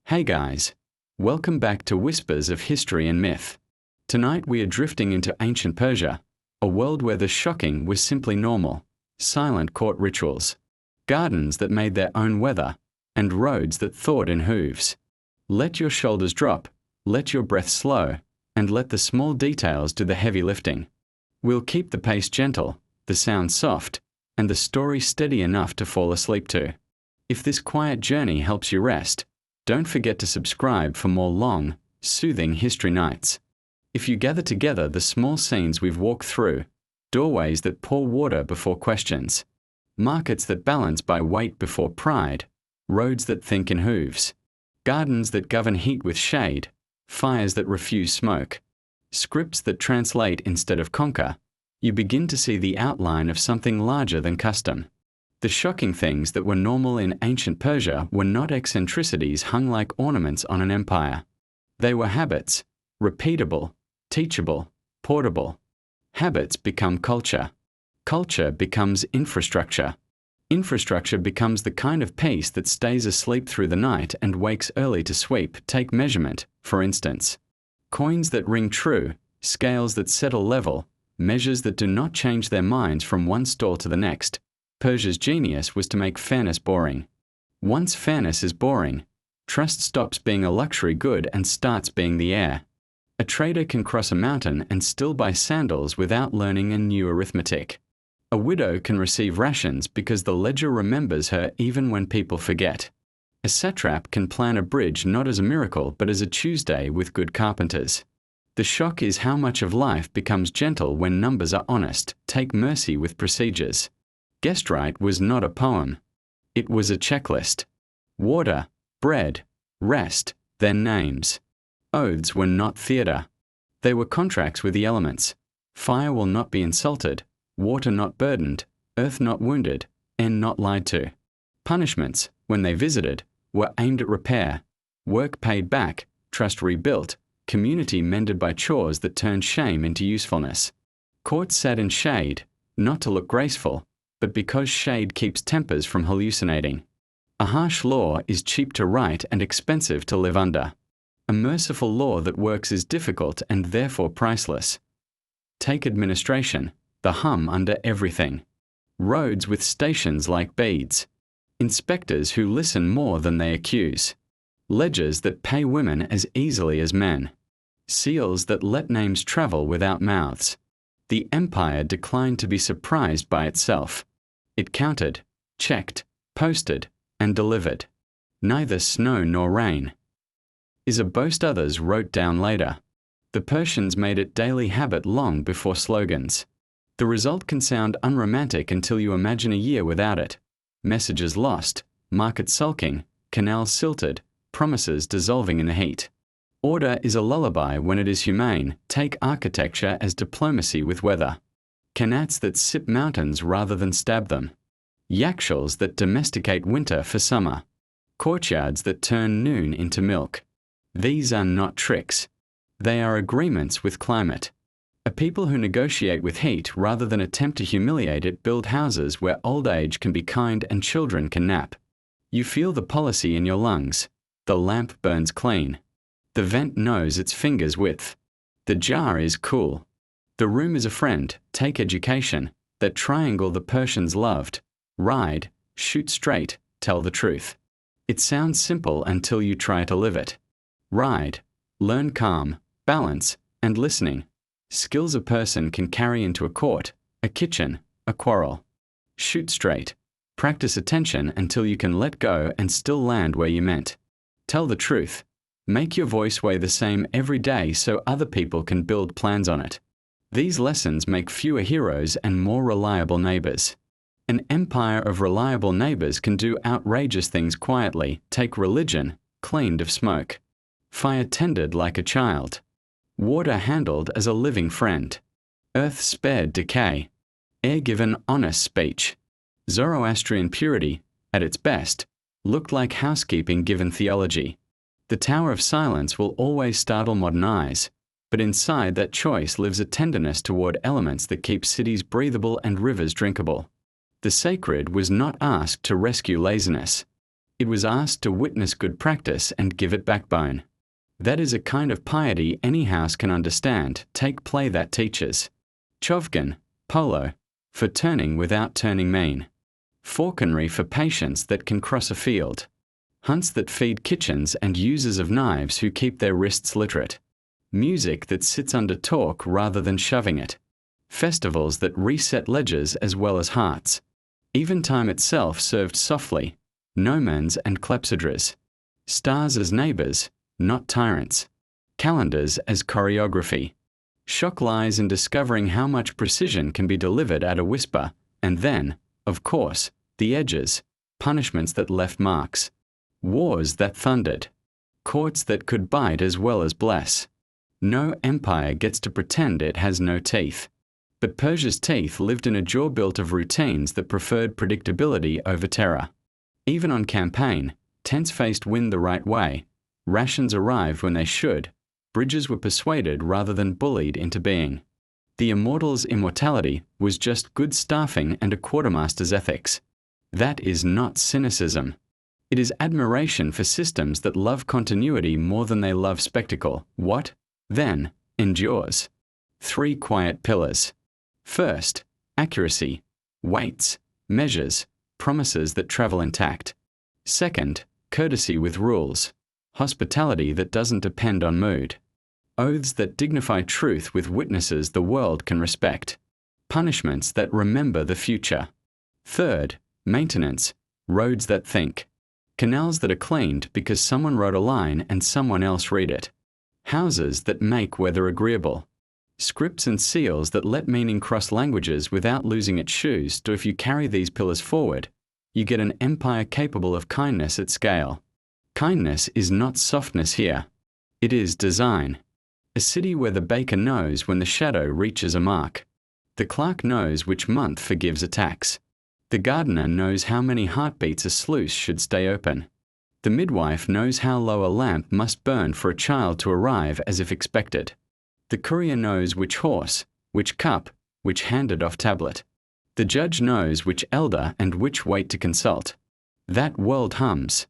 Hey guys, welcome back to Whispers of History and Myth. Tonight we are drifting into ancient Persia, a world where the shocking was simply normal, silent court rituals, gardens that made their own weather, and roads that thawed in hooves. Let your shoulders drop, let your breath slow, and let the small details do the heavy lifting. We'll keep the pace gentle, the sound soft, and the story steady enough to fall asleep to. If this quiet journey helps you rest, don't forget to subscribe for more long, soothing history nights. If you gather together the small scenes we've walked through, doorways that pour water before questions, markets that balance by weight before pride, roads that think in hooves, gardens that govern heat with shade, fires that refuse smoke, scripts that translate instead of conquer, you begin to see the outline of something larger than custom. The shocking things that were normal in ancient Persia were not eccentricities hung like ornaments on an empire. They were habits, repeatable, teachable, portable. Habits become culture. Culture becomes infrastructure. Infrastructure becomes the kind of peace that stays asleep through the night and wakes early to sweep. Take measurement, for instance. Coins that ring true, scales that settle level, measures that do not change their minds from one stall to the next. Persia's genius was to make fairness boring. Once fairness is boring, trust stops being a luxury good and starts being the air. A trader can cross a mountain and still buy sandals without learning a new arithmetic. A widow can receive rations because the ledger remembers her even when people forget. A satrap can plan a bridge not as a miracle but as a Tuesday with good carpenters. The shock is how much of life becomes gentle when numbers are honest. Take mercy with procedures. Guest right was not a poem. It was a checklist. Water, bread, rest, then names. Oaths were not theatre. They were contracts with the elements. Fire will not be insulted, water not burdened, earth not wounded, and not lied to. Punishments, when they visited, were aimed at repair. Work paid back, trust rebuilt, community mended by chores that turned shame into usefulness. Courts sat in shade, not to look graceful, but because shade keeps tempers from hallucinating. A harsh law is cheap to write and expensive to live under. A merciful law that works is difficult and therefore priceless. Take administration, the hum under everything. Roads with stations like beads. Inspectors who listen more than they accuse. Ledgers that pay women as easily as men. Seals that let names travel without mouths. The empire declined to be surprised by itself. It counted, checked, posted, and delivered. Neither snow nor rain is a boast others wrote down later. The Persians made it daily habit long before slogans. The result can sound unromantic until you imagine a year without it. Messages lost, market sulking, canals silted, promises dissolving in the heat. Order is a lullaby when it is humane. Take architecture as diplomacy with weather. Qanats that sip mountains rather than stab them. Yakshals that domesticate winter for summer. Courtyards that turn noon into milk. These are not tricks. They are agreements with climate. A people who negotiate with heat rather than attempt to humiliate it build houses where old age can be kind and children can nap. You feel the policy in your lungs. The lamp burns clean. The vent knows its finger's width. The jar is cool. The room is a friend. Take education. That triangle the Persians loved. Ride, shoot straight, tell the truth. It sounds simple until you try to live it. Ride, learn calm, balance, and listening. Skills a person can carry into a court, a kitchen, a quarrel. Shoot straight. Practice attention until you can let go and still land where you meant. Tell the truth. Make your voice weigh the same every day so other people can build plans on it. These lessons make fewer heroes and more reliable neighbors. An empire of reliable neighbors can do outrageous things quietly. Take religion, cleaned of smoke. Fire tended like a child. Water handled as a living friend. Earth spared decay. Air given honest speech. Zoroastrian purity, at its best, looked like housekeeping given theology. The Tower of Silence will always startle modern eyes, but inside that choice lives a tenderness toward elements that keep cities breathable and rivers drinkable. The sacred was not asked to rescue laziness. It was asked to witness good practice and give it backbone. That is a kind of piety any house can understand. Take play that teaches. Chovgān, polo, for turning without turning mean. Falconry for patience that can cross a field. Hunts that feed kitchens and users of knives who keep their wrists literate. Music that sits under talk rather than shoving it. Festivals that reset ledgers as well as hearts. Even time itself served softly. Gnomons and clepsydras. Stars as neighbors, not tyrants. Calendars as choreography. Shock lies in discovering how much precision can be delivered at a whisper, and then, of course, the edges, punishments that left marks. Wars that thundered. Courts that could bite as well as bless. No empire gets to pretend it has no teeth. But Persia's teeth lived in a jaw built of routines that preferred predictability over terror. Even on campaign, tents faced wind the right way, rations arrived when they should, bridges were persuaded rather than bullied into being. The immortal's immortality was just good staffing and a quartermaster's ethics. That is not cynicism. It is admiration for systems that love continuity more than they love spectacle. What, then, endures? 3 quiet pillars. First, accuracy, weights, measures, promises that travel intact. Second, courtesy with rules, hospitality that doesn't depend on mood. Oaths that dignify truth with witnesses the world can respect. Punishments that remember the future. Third, maintenance, roads that think. Canals that are cleaned because someone wrote a line and someone else read it. Houses that make weather agreeable. Scripts and seals that let meaning cross languages without losing its shoes. So if you carry these pillars forward, you get an empire capable of kindness at scale. Kindness is not softness here. It is design. A city where the baker knows when the shadow reaches a mark. The clerk knows which month forgives a tax. The gardener knows how many heartbeats a sluice should stay open. The midwife knows how low a lamp must burn for a child to arrive as if expected. The courier knows which horse, which cup, which handed off tablet. The judge knows which elder and which weight to consult. That world hums.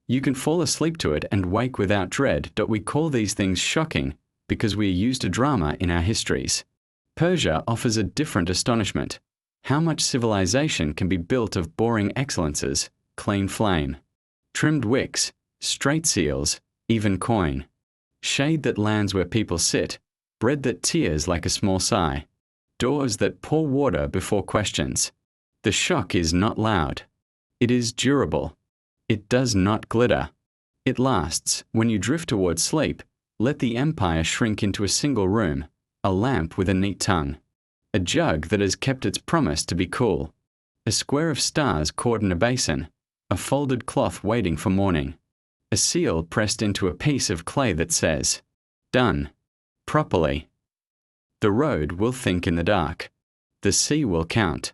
You can fall asleep to it and wake without dread. We call these things shocking because we are used to drama in our histories. Persia offers a different astonishment. How much civilization can be built of boring excellences, clean flame, trimmed wicks, straight seals, even coin, shade that lands where people sit, bread that tears like a small sigh, doors that pour water before questions. The shock is not loud. It is durable. It does not glitter. It lasts. When you drift towards sleep, let the empire shrink into a single room, a lamp with a neat tongue, a jug that has kept its promise to be cool, a square of stars caught in a basin, a folded cloth waiting for morning, a seal pressed into a piece of clay that says, "Done." Properly. The road will think in the dark. The sea will count.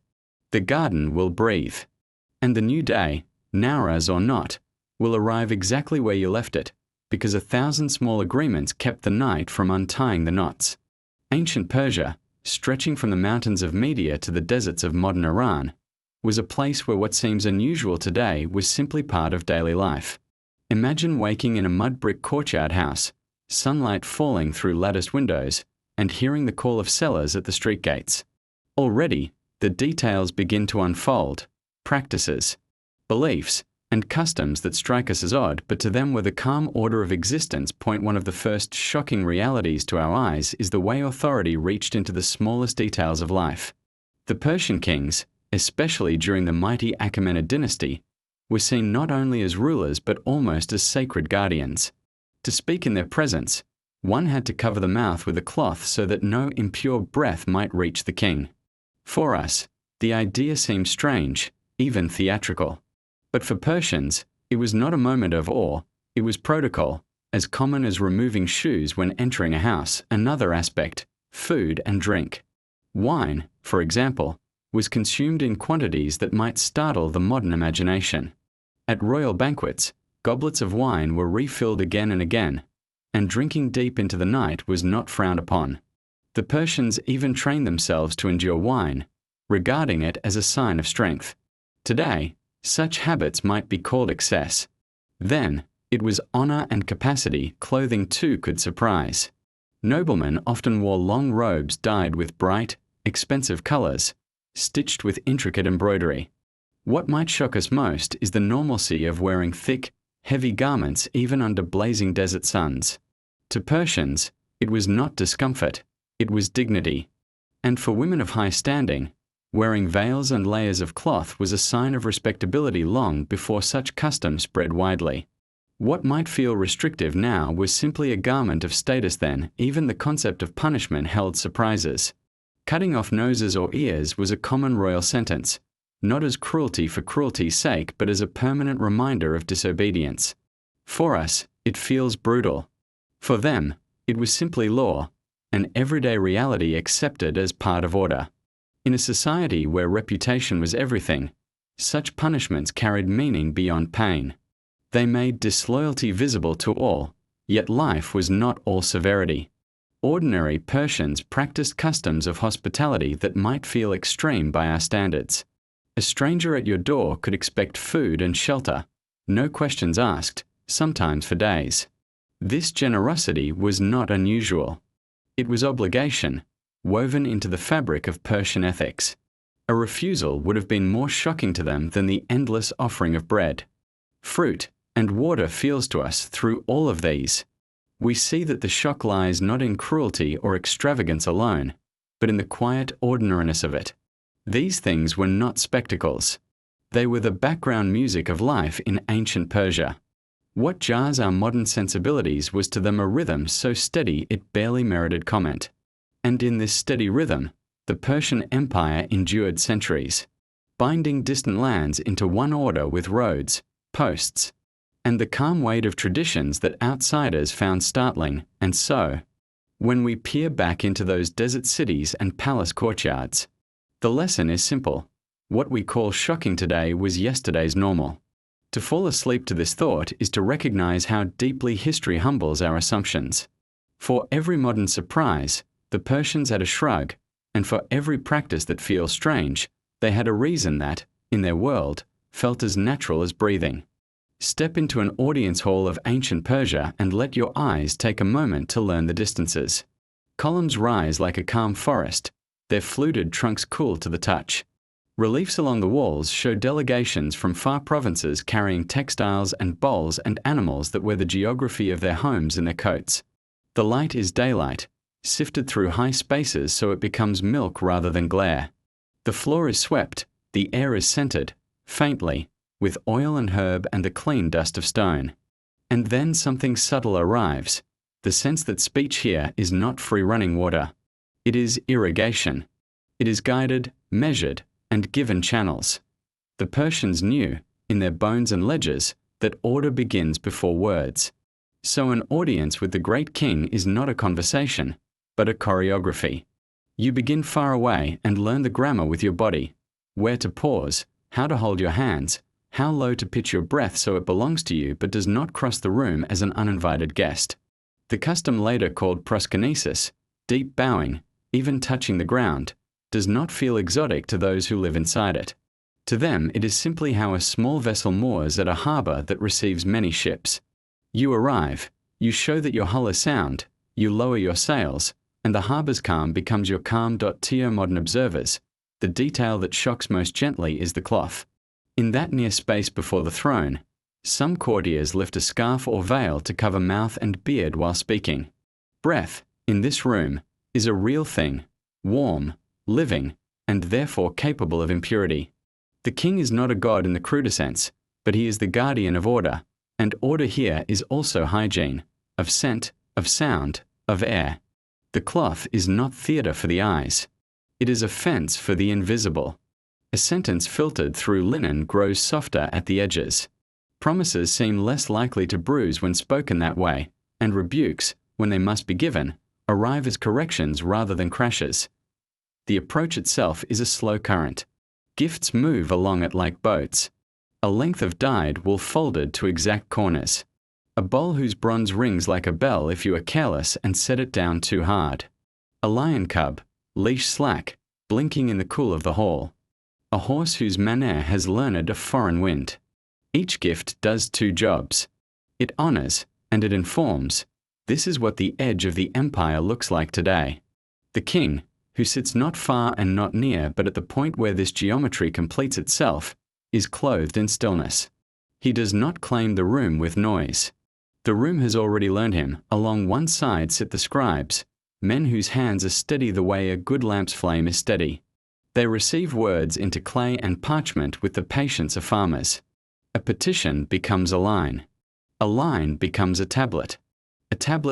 The garden will breathe. And the new day, Nowruz or not, will arrive exactly where you left it, because 1,000 small agreements kept the night from untying the knots. Ancient Persia, stretching from the mountains of Media to the deserts of modern Iran, was a place where what seems unusual today was simply part of daily life. Imagine waking in a mud brick courtyard house, sunlight falling through latticed windows, and hearing the call of sellers at the street gates. Already, the details begin to unfold, practices, beliefs, and customs that strike us as odd, but to them were the calm order of existence. One of the first shocking realities to our eyes is the way authority reached into the smallest details of life. The Persian kings, especially during the mighty Achaemenid dynasty, were seen not only as rulers but almost as sacred guardians. To speak in their presence, one had to cover the mouth with a cloth so that no impure breath might reach the king. For us, the idea seems strange, even theatrical. But for Persians, it was not a moment of awe, it was protocol, as common as removing shoes when entering a house. Another aspect, food and drink. Wine, for example, was consumed in quantities that might startle the modern imagination. At royal banquets, goblets of wine were refilled again and again, and drinking deep into the night was not frowned upon. The Persians even trained themselves to endure wine, regarding it as a sign of strength. Today, Such habits might be called excess. Then, it was honor and capacity. Clothing too could surprise. Noblemen often wore long robes dyed with bright, expensive colors, stitched with intricate embroidery. What might shock us most is the normalcy of wearing thick, heavy garments even under blazing desert suns. To Persians, it was not discomfort, it was dignity. And for women of high standing, wearing veils and layers of cloth was a sign of respectability long before such custom spread widely. What might feel restrictive now was simply a garment of status then. Even the concept of punishment held surprises. Cutting off noses or ears was a common royal sentence, not as cruelty for cruelty's sake but as a permanent reminder of disobedience. For us, it feels brutal. For them, it was simply law, an everyday reality accepted as part of order. In a society where reputation was everything, such punishments carried meaning beyond pain. They made disloyalty visible to all, yet life was not all severity. Ordinary Persians practiced customs of hospitality that might feel extreme by our standards. A stranger at your door could expect food and shelter, no questions asked, sometimes for days. This generosity was not unusual. It was obligation, woven into the fabric of Persian ethics. A refusal would have been more shocking to them than the endless offering of bread. Fruit and water feels to us through all of these. We see that the shock lies not in cruelty or extravagance alone, but in the quiet ordinariness of it. These things were not spectacles. They were the background music of life in ancient Persia. What jars our modern sensibilities was to them a rhythm so steady it barely merited comment. And in this steady rhythm, the Persian Empire endured centuries, binding distant lands into one order with roads, posts, and the calm weight of traditions that outsiders found startling. And so, when we peer back into those desert cities and palace courtyards, the lesson is simple. What we call shocking today was yesterday's normal. To fall asleep to this thought is to recognize how deeply history humbles our assumptions. For every modern surprise, the Persians had a shrug, and for every practice that feels strange, they had a reason that, in their world, felt as natural as breathing. Step into an audience hall of ancient Persia and let your eyes take a moment to learn the distances. Columns rise like a calm forest, their fluted trunks cool to the touch. Reliefs along the walls show delegations from far provinces carrying textiles and bowls and animals that wear the geography of their homes in their coats. The light is daylight, sifted through high spaces so it becomes milk rather than glare. The floor is swept, the air is scented, faintly, with oil and herb and the clean dust of stone. And then something subtle arrives, the sense that speech here is not free-running water. It is irrigation. It is guided, measured, and given channels. The Persians knew, in their bones and ledgers, that order begins before words. So an audience with the great king is not a conversation, but a choreography. You begin far away and learn the grammar with your body, where to pause, how to hold your hands, how low to pitch your breath so it belongs to you but does not cross the room as an uninvited guest. The custom later called proskynesis, deep bowing, even touching the ground, does not feel exotic to those who live inside it. To them, it is simply how a small vessel moors at a harbour that receives many ships. You arrive, you show that your hull is sound, you lower your sails, and the harbour's calm becomes your calm. To modern observers, the detail that shocks most gently is the cloth. In that near space before the throne, some courtiers lift a scarf or veil to cover mouth and beard while speaking. Breath, in this room, is a real thing, warm, living, and therefore capable of impurity. The king is not a god in the cruder sense, but he is the guardian of order, and order here is also hygiene, of scent, of sound, of air. The cloth is not theatre for the eyes. It is a fence for the invisible. A sentence filtered through linen grows softer at the edges. Promises seem less likely to bruise when spoken that way, and rebukes, when they must be given, arrive as corrections rather than crashes. The approach itself is a slow current. Gifts move along it like boats. A length of dyed wool folded to exact corners. A bowl whose bronze rings like a bell if you are careless and set it down too hard. A lion cub, leash slack, blinking in the cool of the hall. a horse whose manner has learned a foreign wind. Each gift does two jobs. It honors and it informs. This is what the edge of the empire looks like today. The king, who sits not far and not near but at the point where this geometry completes itself, is clothed in stillness. He does not claim the room with noise. The room has already learned him. Along one side sit the scribes, men whose hands are steady the way a good lamp's flame is steady. They receive words into clay and parchment with the patience of farmers. A petition becomes a line becomes a tablet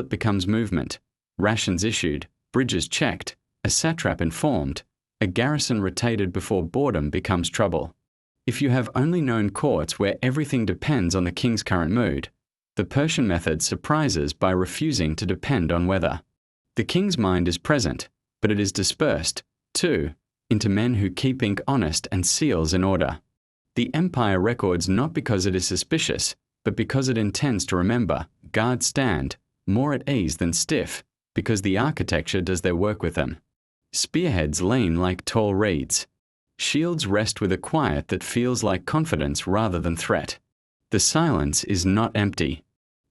becomes movement, rations issued, bridges checked, a satrap informed, a garrison rotated before boredom becomes trouble. If you have only known courts where everything depends on the king's current mood, the Persian method surprises by refusing to depend on weather. The king's mind is present, but it is dispersed, too, into men who keep ink honest and seals in order. The empire records not because it is suspicious, but because it intends to remember, guards stand, more at ease than stiff, because the architecture does their work with them. Spearheads lean like tall reeds. Shields rest with a quiet that feels like confidence rather than threat. The silence is not empty.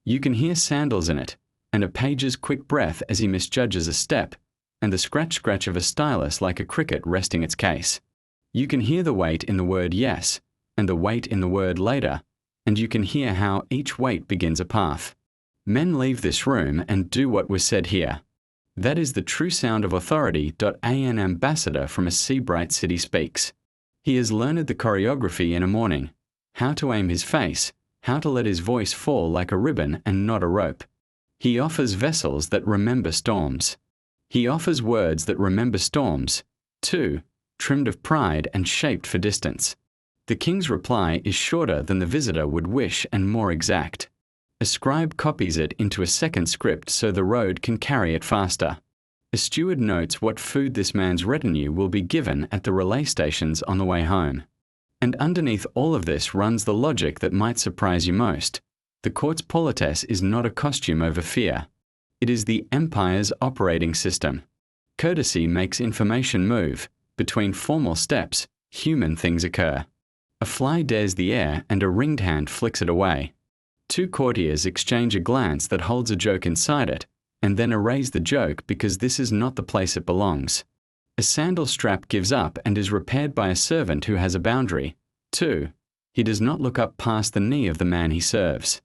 You can hear sandals in it, and a page's quick breath as he misjudges a step, and the scratch-scratch of a stylus like a cricket resting its case. You can hear the weight in the word yes, and the weight in the word later, and you can hear how each weight begins a path. Men leave this room and do what was said here. That is the true sound of authority. An ambassador from a sea-bright city speaks. He has learned the choreography in a morning, how to aim his face, how to let his voice fall like a ribbon and not a rope. He offers vessels that remember storms. He offers words that remember storms, too, trimmed of pride and shaped for distance. The king's reply is shorter than the visitor would wish and more exact. A scribe copies it into a second script so the road can carry it faster. A steward notes what food this man's retinue will be given at the relay stations on the way home. And underneath all of this runs the logic that might surprise you most. The court's politesse is not a costume over fear. It is the empire's operating system. Courtesy makes information move. Between formal steps, human things occur. A fly dares the air and a ringed hand flicks it away. Two courtiers exchange a glance that holds a joke inside it, and then erase the joke because this is not the place it belongs. A sandal strap gives up and is repaired by a servant who has a boundary. 2. He does not look up past the knee of the man he serves.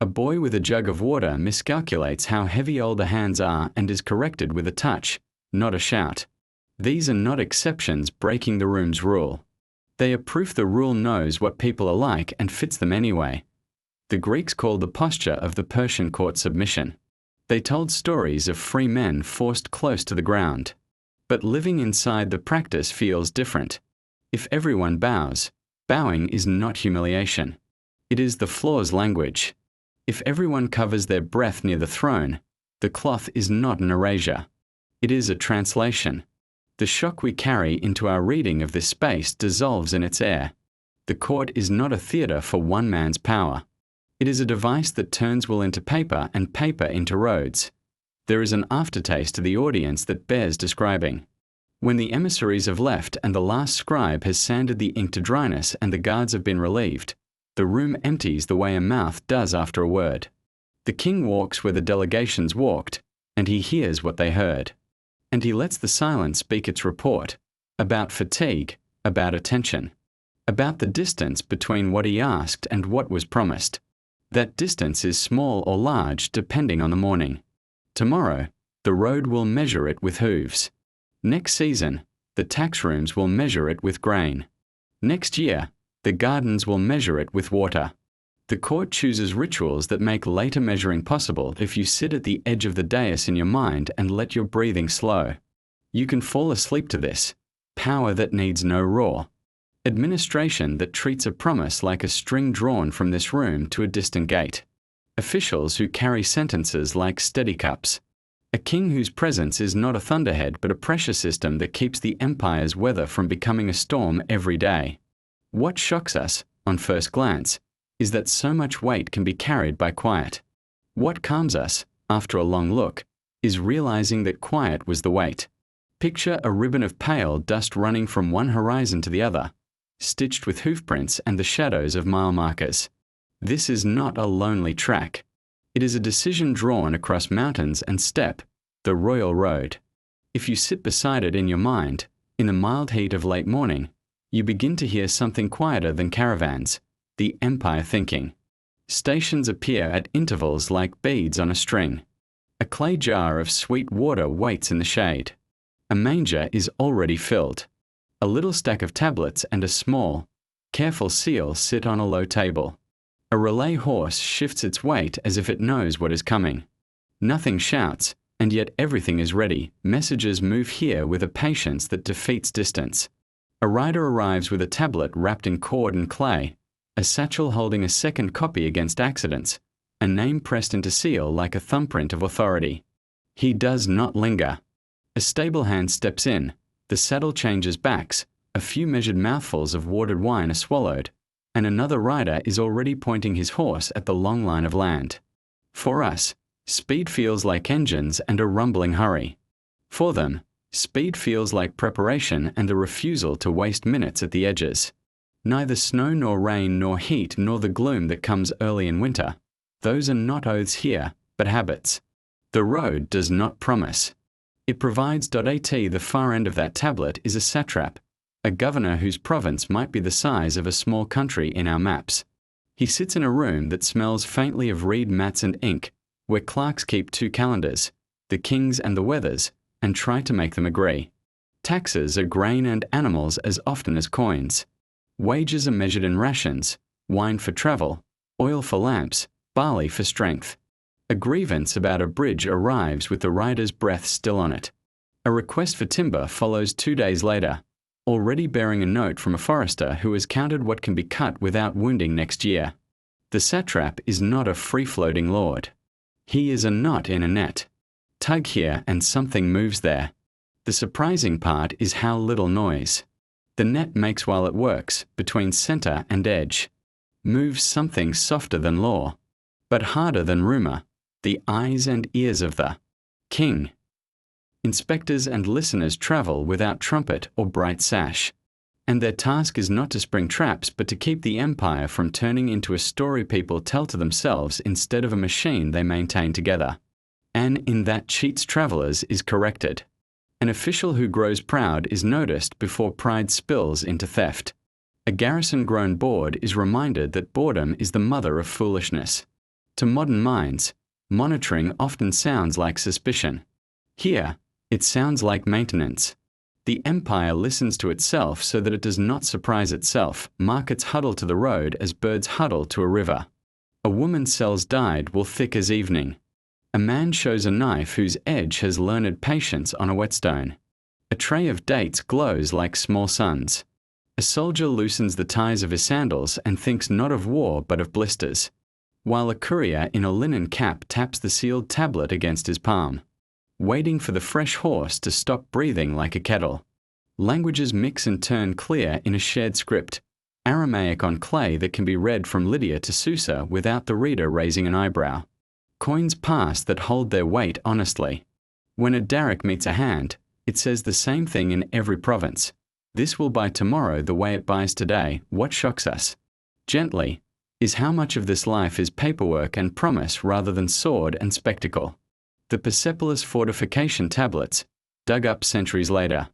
A boy with a jug of water miscalculates how heavy older hands are and is corrected with a touch, not a shout. These are not exceptions breaking the room's rule. They are proof the rule knows what people are like and fits them anyway. The Greeks called the posture of the Persian court submission. They told stories of free men forced close to the ground. But living inside the practice feels different. If everyone bows, bowing is not humiliation. It is the floor's language. If everyone covers their breath near the throne, the cloth is not an erasure. It is a translation. The shock we carry into our reading of this space dissolves in its air. The court is not a theatre for one man's power. It is a device that turns will into paper and paper into roads. There is an aftertaste to the audience that bears describing. When the emissaries have left and the last scribe has sanded the ink to dryness and the guards have been relieved, the room empties the way a mouth does after a word. The king walks where the delegations walked, and he hears what they heard. And he lets the silence speak its report, about fatigue, about attention, about the distance between what he asked and what was promised. That distance is small or large depending on the morning. Tomorrow, the road will measure it with hooves. Next season, the tax rooms will measure it with grain. Next year, the gardens will measure it with water. The court chooses rituals that make later measuring possible if you sit at the edge of the dais in your mind and let your breathing slow. You can fall asleep to this. Power that needs no roar. Administration that treats a promise like a string drawn from this room to a distant gate. Officials who carry sentences like steady cups. A king whose presence is not a thunderhead but a pressure system that keeps the empire's weather from becoming a storm every day. What shocks us, on first glance, is that so much weight can be carried by quiet. What calms us, after a long look, is realizing that quiet was the weight. Picture a ribbon of pale dust running from one horizon to the other, stitched with hoofprints and the shadows of mile markers. This is not a lonely track. It is a decision drawn across mountains and steppe, the royal road. If you sit beside it in your mind, in the mild heat of late morning, you begin to hear something quieter than caravans, the empire thinking. Stations appear at intervals like beads on a string. A clay jar of sweet water waits in the shade. A manger is already filled. A little stack of tablets and a small, careful seal sit on a low table. A relay horse shifts its weight as if it knows what is coming. Nothing shouts, and yet everything is ready. Messages move here with a patience that defeats distance. A rider arrives with a tablet wrapped in cord and clay, a satchel holding a second copy against accidents, a name pressed into seal like a thumbprint of authority. He does not linger. A stable hand steps in, the saddle changes backs, a few measured mouthfuls of watered wine are swallowed, and another rider is already pointing his horse at the long line of land. For us, speed feels like engines and a rumbling hurry. For them, speed feels like preparation and a refusal to waste minutes at the edges. Neither snow nor rain nor heat nor the gloom that comes early in winter. Those are not oaths here, but habits. The road does not promise. It provides. The far end of that tablet is a satrap, a governor whose province might be the size of a small country in our maps. He sits in a room that smells faintly of reed mats and ink, where clerks keep 2 calendars, the king's and the weather's, and try to make them agree. Taxes are grain and animals as often as coins. Wages are measured in rations, wine for travel, oil for lamps, barley for strength. A grievance about a bridge arrives with the rider's breath still on it. A request for timber follows 2 days later, already bearing a note from a forester who has counted what can be cut without wounding next year. The satrap is not a free-floating lord. He is a knot in a net. Tug here and something moves there. The surprising part is how little noise. The net makes while it works, between center and edge. Moves something softer than law, but harder than rumor, the eyes and ears of the king. Inspectors and listeners travel without trumpet or bright sash, and their task is not to spring traps but to keep the empire from turning into a story people tell to themselves instead of a machine they maintain together. And in that cheats travelers is corrected. An official who grows proud is noticed before pride spills into theft. A garrison grown bored is reminded that boredom is the mother of foolishness. To modern minds, monitoring often sounds like suspicion. Here, it sounds like maintenance. The empire listens to itself so that it does not surprise itself. Markets huddle to the road as birds huddle to a river. A woman sells dyed wool thick as evening. A man shows a knife whose edge has learned patience on a whetstone. A tray of dates glows like small suns. A soldier loosens the ties of his sandals and thinks not of war but of blisters, while a courier in a linen cap taps the sealed tablet against his palm, waiting for the fresh horse to stop breathing like a kettle. Languages mix and turn clear in a shared script, Aramaic on clay that can be read from Lydia to Susa without the reader raising an eyebrow. Coins pass that hold their weight honestly. When a darrick meets a hand, it says the same thing in every province. This will buy tomorrow the way it buys today. What shocks us, gently, is how much of this life is paperwork and promise rather than sword and spectacle. The Persepolis fortification tablets, dug up centuries later,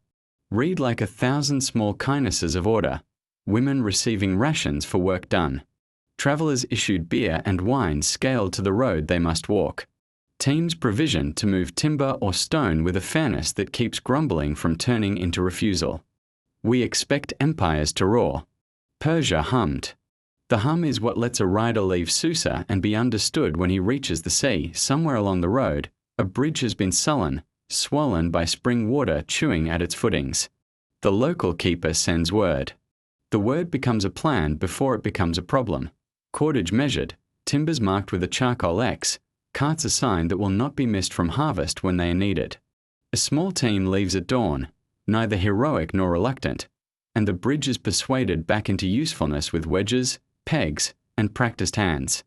read like 1,000 small kindnesses of order, women receiving rations for work done. Travelers issued beer and wine scaled to the road they must walk. Teams provisioned to move timber or stone with a fairness that keeps grumbling from turning into refusal. We expect empires to roar. Persia hummed. The hum is what lets a rider leave Susa and be understood when he reaches the sea. Somewhere along the road, a bridge has been sullen, swollen by spring water chewing at its footings. The local keeper sends word. The word becomes a plan before it becomes a problem. Cordage measured, timbers marked with a charcoal X, carts a sign that will not be missed from harvest when they are needed. A small team leaves at dawn, neither heroic nor reluctant, and the bridge is persuaded back into usefulness with wedges, pegs, and practiced hands.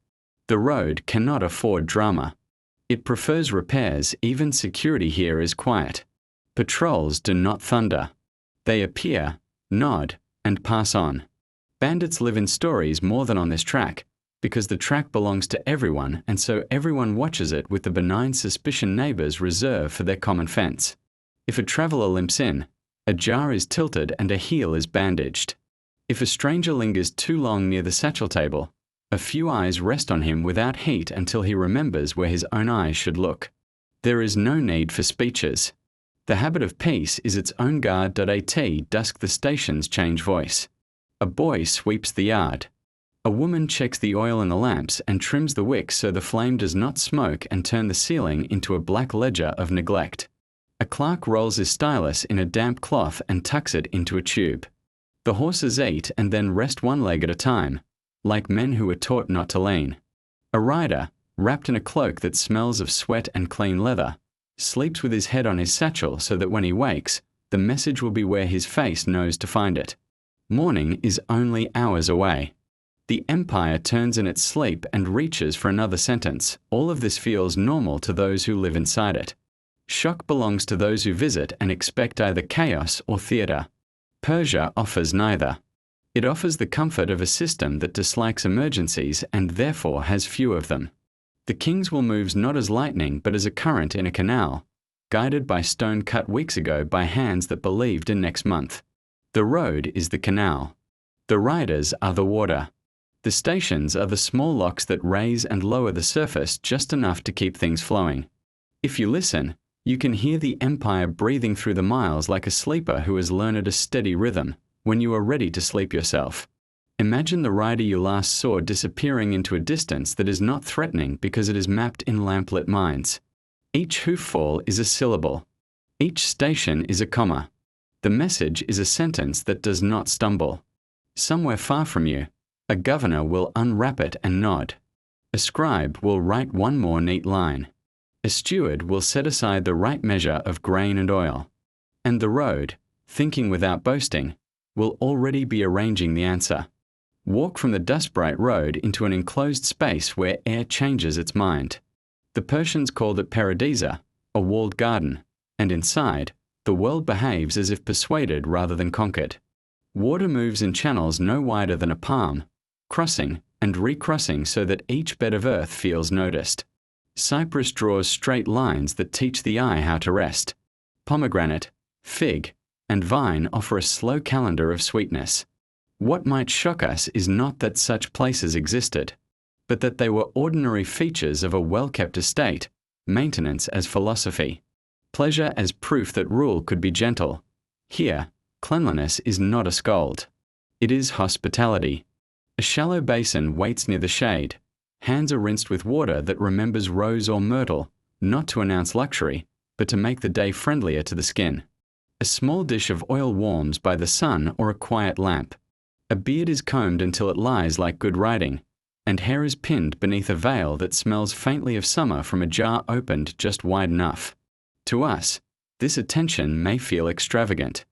The road cannot afford drama. It prefers repairs. Even security here is quiet. Patrols do not thunder. They appear, nod, and pass on. Bandits live in stories more than on this track, because the track belongs to everyone and so everyone watches it with the benign suspicion neighbors reserve for their common fence. If a traveler limps in, a jar is tilted and a heel is bandaged. If a stranger lingers too long near the satchel table, a few eyes rest on him without heat until he remembers where his own eyes should look. There is no need for speeches. The habit of peace is its own guard.at dusk the station's change voice. A boy sweeps the yard. A woman checks the oil in the lamps and trims the wicks so the flame does not smoke and turn the ceiling into a black ledger of neglect. A clerk rolls his stylus in a damp cloth and tucks it into a tube. The horses eat and then rest one leg at a time, like men who were taught not to lean. A rider, wrapped in a cloak that smells of sweat and clean leather, sleeps with his head on his satchel so that when he wakes, the message will be where his face knows to find it. Morning is only hours away. The empire turns in its sleep and reaches for another sentence. All of this feels normal to those who live inside it. Shock belongs to those who visit and expect either chaos or theatre. Persia offers neither. It offers the comfort of a system that dislikes emergencies and therefore has few of them. The king's will moves not as lightning but as a current in a canal, guided by stone cut weeks ago by hands that believed in next month. The road is the canal. The riders are the water. The stations are the small locks that raise and lower the surface just enough to keep things flowing. If you listen, you can hear the empire breathing through the miles like a sleeper who has learned a steady rhythm when you are ready to sleep yourself. Imagine the rider you last saw disappearing into a distance that is not threatening because it is mapped in lamplit minds. Each hoof fall is a syllable. Each station is a comma. The message is a sentence that does not stumble. Somewhere far from you, a governor will unwrap it and nod. A scribe will write one more neat line. A steward will set aside the right measure of grain and oil. And the road, thinking without boasting, will already be arranging the answer. Walk from the dust-bright road into an enclosed space where air changes its mind. The Persians called it pairidaeza, a walled garden, and inside, the world behaves as if persuaded rather than conquered. Water moves in channels no wider than a palm, crossing and recrossing so that each bed of earth feels noticed. Cypress draws straight lines that teach the eye how to rest. Pomegranate, fig, and vine offer a slow calendar of sweetness. What might shock us is not that such places existed, but that they were ordinary features of a well-kept estate, maintenance as philosophy, pleasure as proof that rule could be gentle. Here, cleanliness is not a scold. It is hospitality. A shallow basin waits near the shade. Hands are rinsed with water that remembers rose or myrtle, not to announce luxury, but to make the day friendlier to the skin. A small dish of oil warms by the sun or a quiet lamp. A beard is combed until it lies like good writing, and hair is pinned beneath a veil that smells faintly of summer from a jar opened just wide enough. To us, this attention may feel extravagant.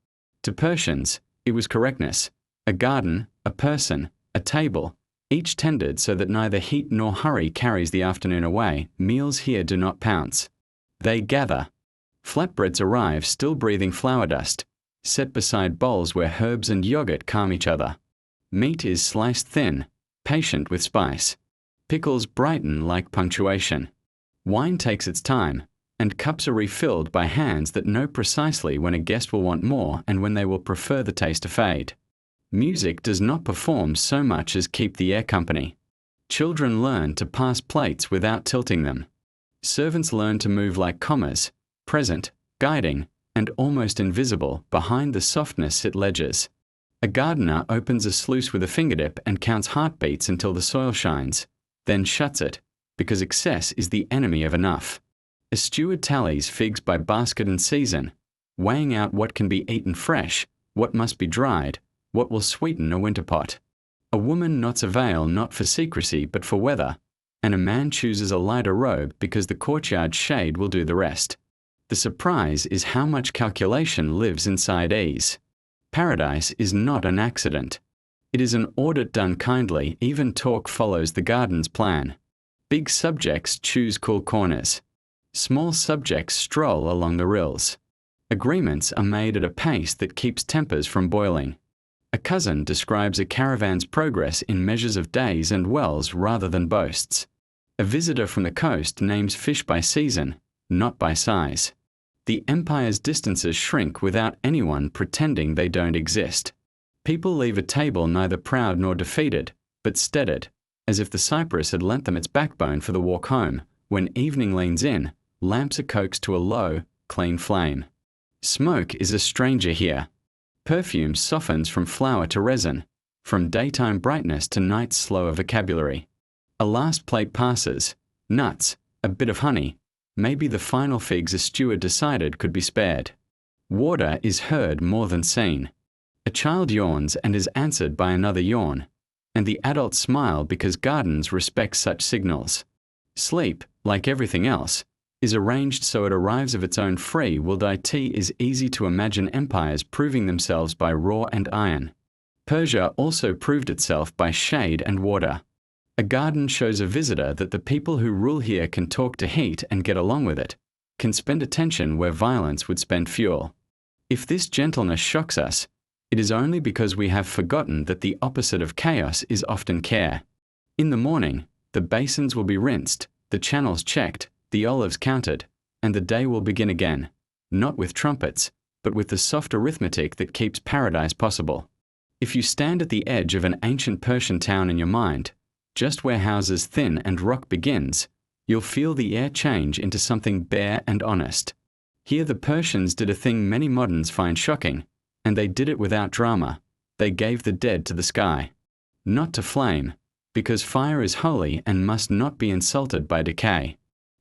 To Persians, it was correctness. A garden, a person, a table, each tended so that neither heat nor hurry carries the afternoon away. Meals here do not pounce. They gather. Flatbreads arrive still breathing flour dust, set beside bowls where herbs and yogurt calm each other. Meat is sliced thin, patient with spice. Pickles brighten like punctuation. Wine takes its time, and cups are refilled by hands that know precisely when a guest will want more and when they will prefer the taste to fade. Music does not perform so much as keep the air company. Children learn to pass plates without tilting them. Servants learn to move like commas, present, guiding, and almost invisible behind the softness it ledgers. A gardener opens a sluice with a fingertip and counts heartbeats until the soil shines, then shuts it, because excess is the enemy of enough. A steward tallies figs by basket and season, weighing out what can be eaten fresh, what must be dried, what will sweeten a winter pot. A woman knots a veil not for secrecy but for weather, and a man chooses a lighter robe because the courtyard shade will do the rest. The surprise is how much calculation lives inside ease. Paradise is not an accident. It is an audit done kindly. Even talk follows the garden's plan. Big subjects choose cool corners. Small subjects stroll along the rills. Agreements are made at a pace that keeps tempers from boiling. A cousin describes a caravan's progress in measures of days and wells rather than boasts. A visitor from the coast names fish by season, not by size. The empire's distances shrink without anyone pretending they don't exist. People leave a table neither proud nor defeated, but steadied, as if the cypress had lent them its backbone for the walk home. When evening leans in, lamps are coaxed to a low, clean flame. Smoke is a stranger here. Perfume softens from flower to resin, from daytime brightness to night's slower vocabulary. A last plate passes, nuts, a bit of honey, maybe the final figs a steward decided could be spared. Water is heard more than seen. A child yawns and is answered by another yawn, and the adults smile because gardens respect such signals. Sleep, like everything else, is arranged so it arrives of its own free will. It is easy to imagine empires proving themselves by raw and iron. Persia also proved itself by shade and water. A garden shows a visitor that the people who rule here can talk to heat and get along with it, can spend attention where violence would spend fuel. If this gentleness shocks us, it is only because we have forgotten that the opposite of chaos is often care. In the morning, the basins will be rinsed, the channels checked, the olives counted, and the day will begin again, not with trumpets, but with the soft arithmetic that keeps paradise possible. If you stand at the edge of an ancient Persian town in your mind, just where houses thin and rock begins, you'll feel the air change into something bare and honest. Here the Persians did a thing many moderns find shocking, and they did it without drama. They gave the dead to the sky. Not to flame, because fire is holy and must not be insulted by decay.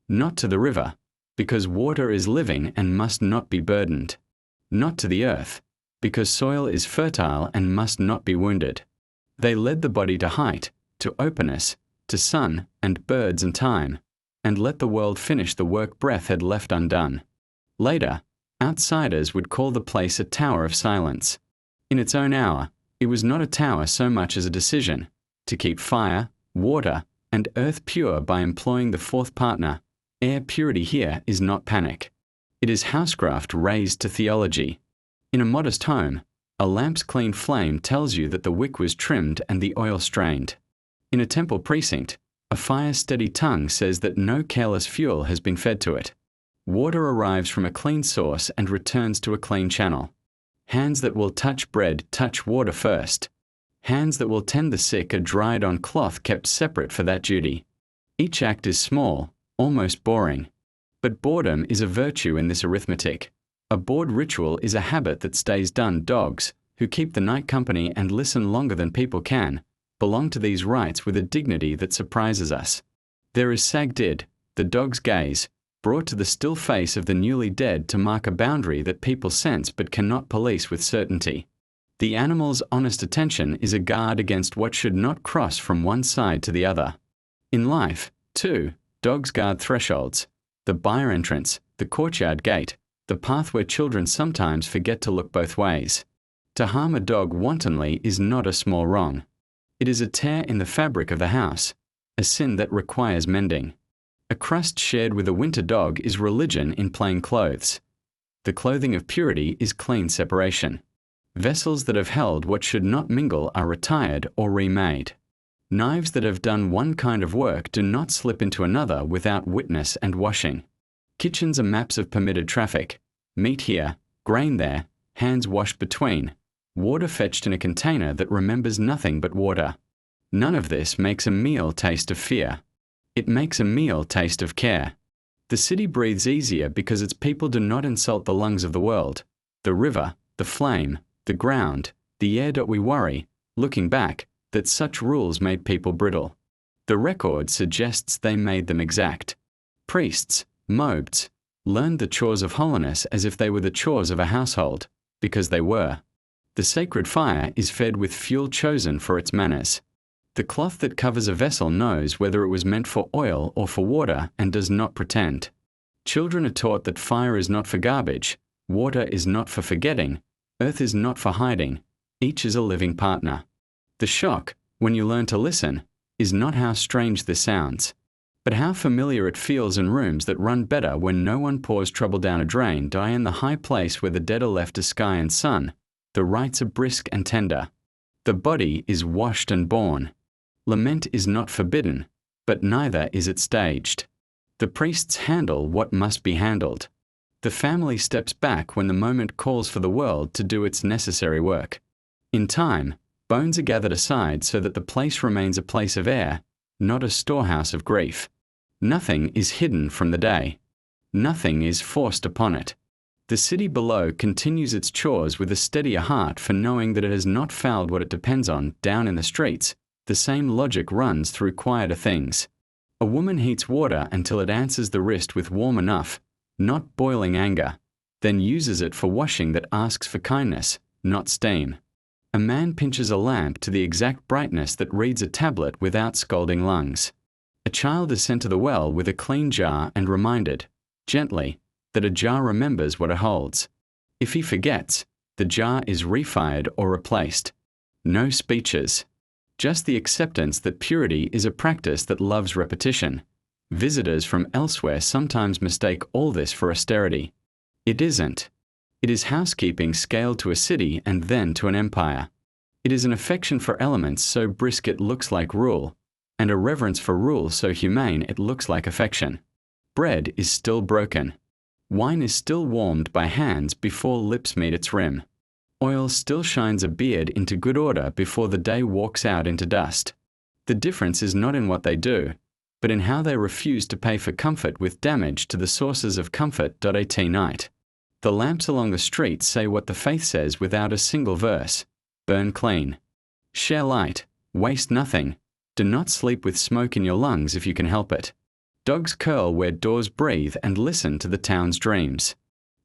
Not to the river, because water is living and must not be burdened. Not to the earth, because soil is fertile and must not be wounded. They led the body to height, to openness, to sun and birds and time, and let the world finish the work breath had left undone. Later, outsiders would call the place a tower of silence. In its own hour, it was not a tower so much as a decision, to keep fire, water, and earth pure by employing the fourth partner. Air purity here is not panic. It is housecraft raised to theology. In a modest home, a lamp's clean flame tells you that the wick was trimmed and the oil strained. In a temple precinct, a fire's steady tongue says that no careless fuel has been fed to it. Water arrives from a clean source and returns to a clean channel. Hands that will touch bread touch water first. Hands that will tend the sick are dried on cloth kept separate for that duty. Each act is small, almost boring. But boredom is a virtue in this arithmetic. A bored ritual is a habit that stays done. Dogs, who keep the night company and listen longer than people can, belong to these rites with a dignity that surprises us. There is Sagdid, the dog's gaze, brought to the still face of the newly dead to mark a boundary that people sense but cannot police with certainty. The animal's honest attention is a guard against what should not cross from one side to the other. In life, too, dogs guard thresholds, the byre entrance, the courtyard gate, the path where children sometimes forget to look both ways. To harm a dog wantonly is not a small wrong. It is a tear in the fabric of the house, a sin that requires mending. A crust shared with a winter dog is religion in plain clothes. The clothing of purity is clean separation. Vessels that have held what should not mingle are retired or remade. Knives that have done one kind of work do not slip into another without witness and washing. Kitchens are maps of permitted traffic. Meat here, grain there, hands washed between, water fetched in a container that remembers nothing but water. None of this makes a meal taste of fear. It makes a meal taste of care. The city breathes easier because its people do not insult the lungs of the world, the river, the flame, the ground, the air. We worry, looking back, that such rules made people brittle. The record suggests they made them exact. Priests, mobeds, learned the chores of holiness as if they were the chores of a household, because they were. The sacred fire is fed with fuel chosen for its manners. The cloth that covers a vessel knows whether it was meant for oil or for water and does not pretend. Children are taught that fire is not for garbage, water is not for forgetting, earth is not for hiding, each is a living partner. The shock, when you learn to listen, is not how strange this sounds, but how familiar it feels in rooms that run better when no one pours trouble down a drain. Die in the high place where the dead are left to sky and sun. The rites are brisk and tender. The body is washed and born. Lament is not forbidden, but neither is it staged. The priests handle what must be handled. The family steps back when the moment calls for the world to do its necessary work. In time, bones are gathered aside so that the place remains a place of air, not a storehouse of grief. Nothing is hidden from the day. Nothing is forced upon it. The city below continues its chores with a steadier heart for knowing that it has not fouled what it depends on down in the streets. The same logic runs through quieter things. A woman heats water until it answers the wrist with warm enough, not boiling anger, then uses it for washing that asks for kindness, not steam. A man pinches a lamp to the exact brightness that reads a tablet without scalding lungs. A child is sent to the well with a clean jar and reminded, gently, that a jar remembers what it holds. If he forgets, the jar is refired or replaced. No speeches. Just the acceptance that purity is a practice that loves repetition. Visitors from elsewhere sometimes mistake all this for austerity. It isn't. It is housekeeping scaled to a city and then to an empire. It is an affection for elements so brisk it looks like rule, and a reverence for rule so humane it looks like affection. Bread is still broken. Wine is still warmed by hands before lips meet its rim. Oil still shines a beard into good order before the day walks out into dust. The difference is not in what they do, but in how they refuse to pay for comfort with damage to the sources of comfort. At night. The lamps along the street say what the faith says without a single verse. Burn clean. Share light. Waste nothing. Do not sleep with smoke in your lungs if you can help it. Dogs curl where doors breathe and listen to the town's dreams.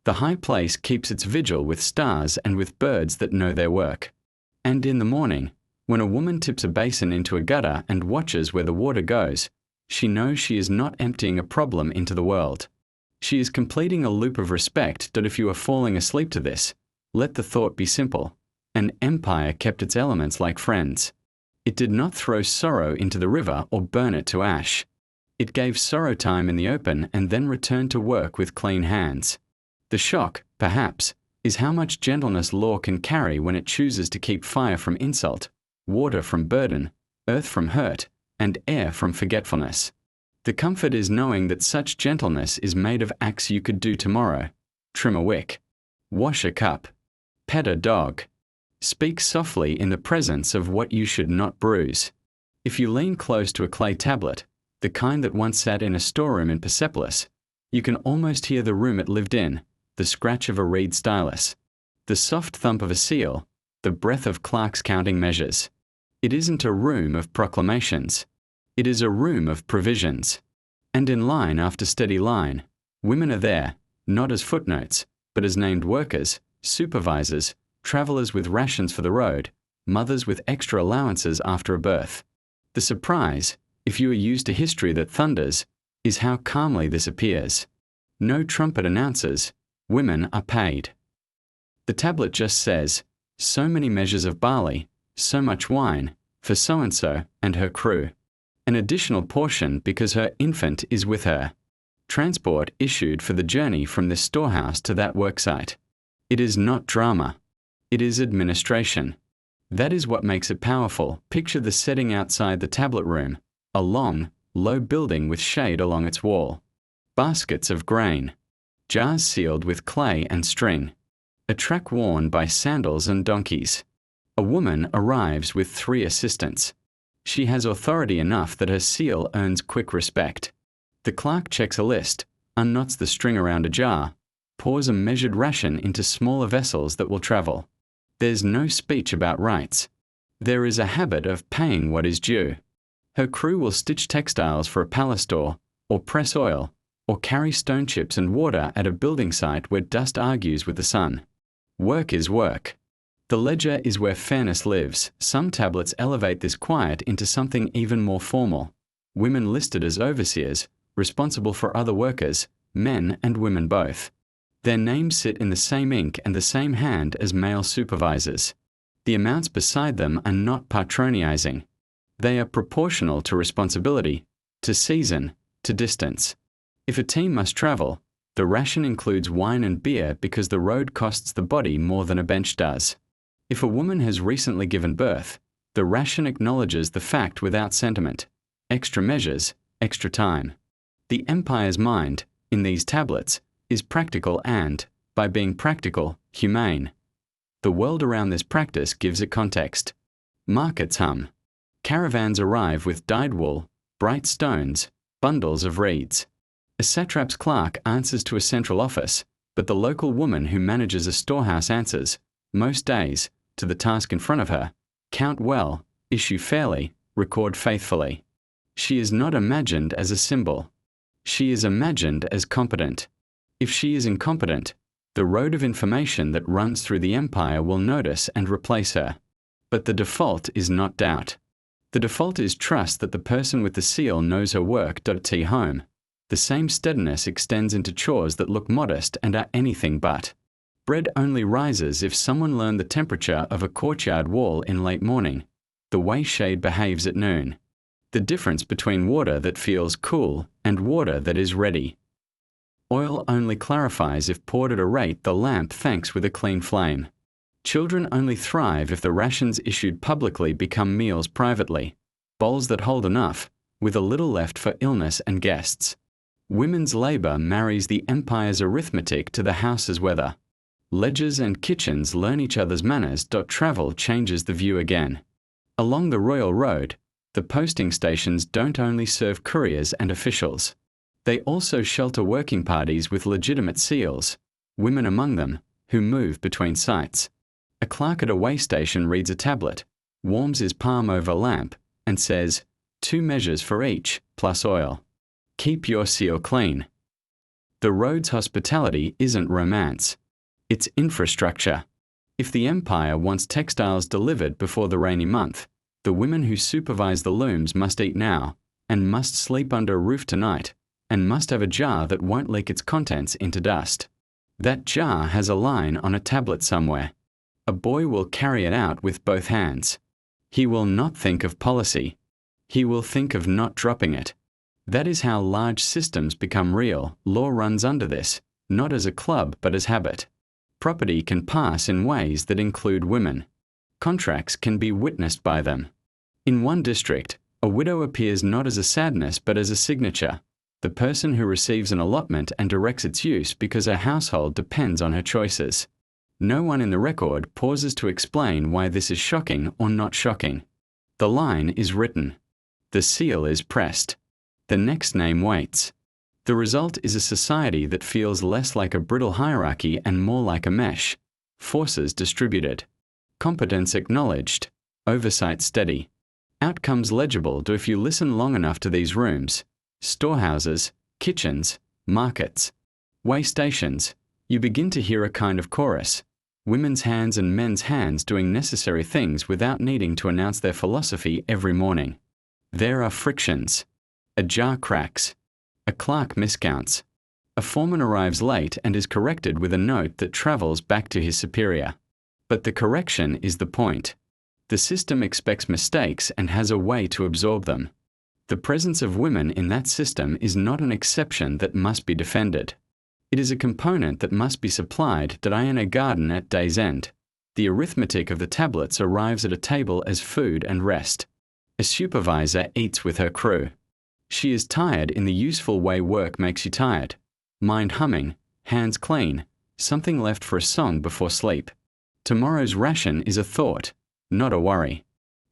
The high place keeps its vigil with stars and with birds that know their work. And in the morning, when a woman tips a basin into a gutter and watches where the water goes, she knows she is not emptying a problem into the world. She is completing a loop of respect that if you are falling asleep to this, let the thought be simple. An empire kept its elements like friends. It did not throw sorrow into the river or burn it to ash. It gave sorrow time in the open and then returned to work with clean hands. The shock, perhaps, is how much gentleness law can carry when it chooses to keep fire from insult, water from burden, earth from hurt, and air from forgetfulness. The comfort is knowing that such gentleness is made of acts you could do tomorrow. Trim a wick. Wash a cup. Pet a dog. Speak softly in the presence of what you should not bruise. If you lean close to a clay tablet, the kind that once sat in a storeroom in Persepolis, you can almost hear the room it lived in, the scratch of a reed stylus, the soft thump of a seal, the breath of clerks counting measures. It isn't a room of proclamations. It is a room of provisions. And in line after steady line, women are there, not as footnotes, but as named workers, supervisors, travellers with rations for the road, mothers with extra allowances after a birth. The surprise, if you are used to history that thunders, is how calmly this appears. No trumpet announces, women are paid. The tablet just says, so many measures of barley, so much wine, for so-and-so and her crew. An additional portion because her infant is with her. Transport issued for the journey from this storehouse to that worksite. It is not drama. It is administration. That is what makes it powerful. Picture the setting outside the tablet room, a long, low building with shade along its wall. Baskets of grain. Jars sealed with clay and string. A track worn by sandals and donkeys. A woman arrives with 3 assistants. She has authority enough that her seal earns quick respect. The clerk checks a list, unknots the string around a jar, pours a measured ration into smaller vessels that will travel. There's no speech about rights. There is a habit of paying what is due. Her crew will stitch textiles for a palace store, or press oil, or carry stone chips and water at a building site where dust argues with the sun. Work is work. The ledger is where fairness lives. Some tablets elevate this quiet into something even more formal. Women listed as overseers, responsible for other workers, men and women both. Their names sit in the same ink and the same hand as male supervisors. The amounts beside them are not patronizing. They are proportional to responsibility, to season, to distance. If a team must travel, the ration includes wine and beer because the road costs the body more than a bench does. If a woman has recently given birth, the ration acknowledges the fact without sentiment. Extra measures, extra time. The empire's mind, in these tablets, is practical and, by being practical, humane. The world around this practice gives it context. Markets hum. Caravans arrive with dyed wool, bright stones, bundles of reeds. A satrap's clerk answers to a central office, but the local woman who manages a storehouse answers, most days, to the task in front of her: count well, issue fairly, record faithfully. She is not imagined as a symbol. She is imagined as competent. If she is incompetent, the road of information that runs through the empire will notice and replace her. But the default is not doubt. The default is trust that the person with the seal knows her work. T home. The same steadiness extends into chores that look modest and are anything but. Bread only rises if someone learned the temperature of a courtyard wall in late morning, the way shade behaves at noon. The difference between water that feels cool and water that is ready. Oil only clarifies if poured at a rate the lamp thanks with a clean flame. Children only thrive if the rations issued publicly become meals privately, bowls that hold enough, with a little left for illness and guests. Women's labour marries the empire's arithmetic to the house's weather. Ledgers and kitchens learn each other's manners. Travel changes the view again. Along the royal road, the posting stations don't only serve couriers and officials. They also shelter working parties with legitimate seals, women among them, who move between sites. A clerk at a way station reads a tablet, warms his palm over a lamp, and says, 2 measures for each, plus oil. Keep your seal clean. The road's hospitality isn't romance. It's infrastructure. If the empire wants textiles delivered before the rainy month, the women who supervise the looms must eat now, and must sleep under a roof tonight, and must have a jar that won't leak its contents into dust. That jar has a line on a tablet somewhere. A boy will carry it out with both hands. He will not think of policy. He will think of not dropping it. That is how large systems become real. Law runs under this, not as a club but as habit. Property can pass in ways that include women. Contracts can be witnessed by them. In one district, a widow appears not as a sadness but as a signature, the person who receives an allotment and directs its use because her household depends on her choices. No one in the record pauses to explain why this is shocking or not shocking. The line is written. The seal is pressed. The next name waits. The result is a society that feels less like a brittle hierarchy and more like a mesh. Forces distributed. Competence acknowledged. Oversight steady. Outcomes legible if you listen long enough to these rooms. Storehouses, kitchens, markets, way stations. You begin to hear a kind of chorus. Women's hands and men's hands doing necessary things without needing to announce their philosophy every morning. There are frictions. A jar cracks. A clerk miscounts. A foreman arrives late and is corrected with a note that travels back to his superior. But the correction is the point. The system expects mistakes and has a way to absorb them. The presence of women in that system is not an exception that must be defended. It is a component that must be supplied in a garden at day's end. The arithmetic of the tablets arrives at a table as food and rest. A supervisor eats with her crew. She is tired in the useful way work makes you tired. Mind humming, hands clean, something left for a song before sleep. Tomorrow's ration is a thought, not a worry.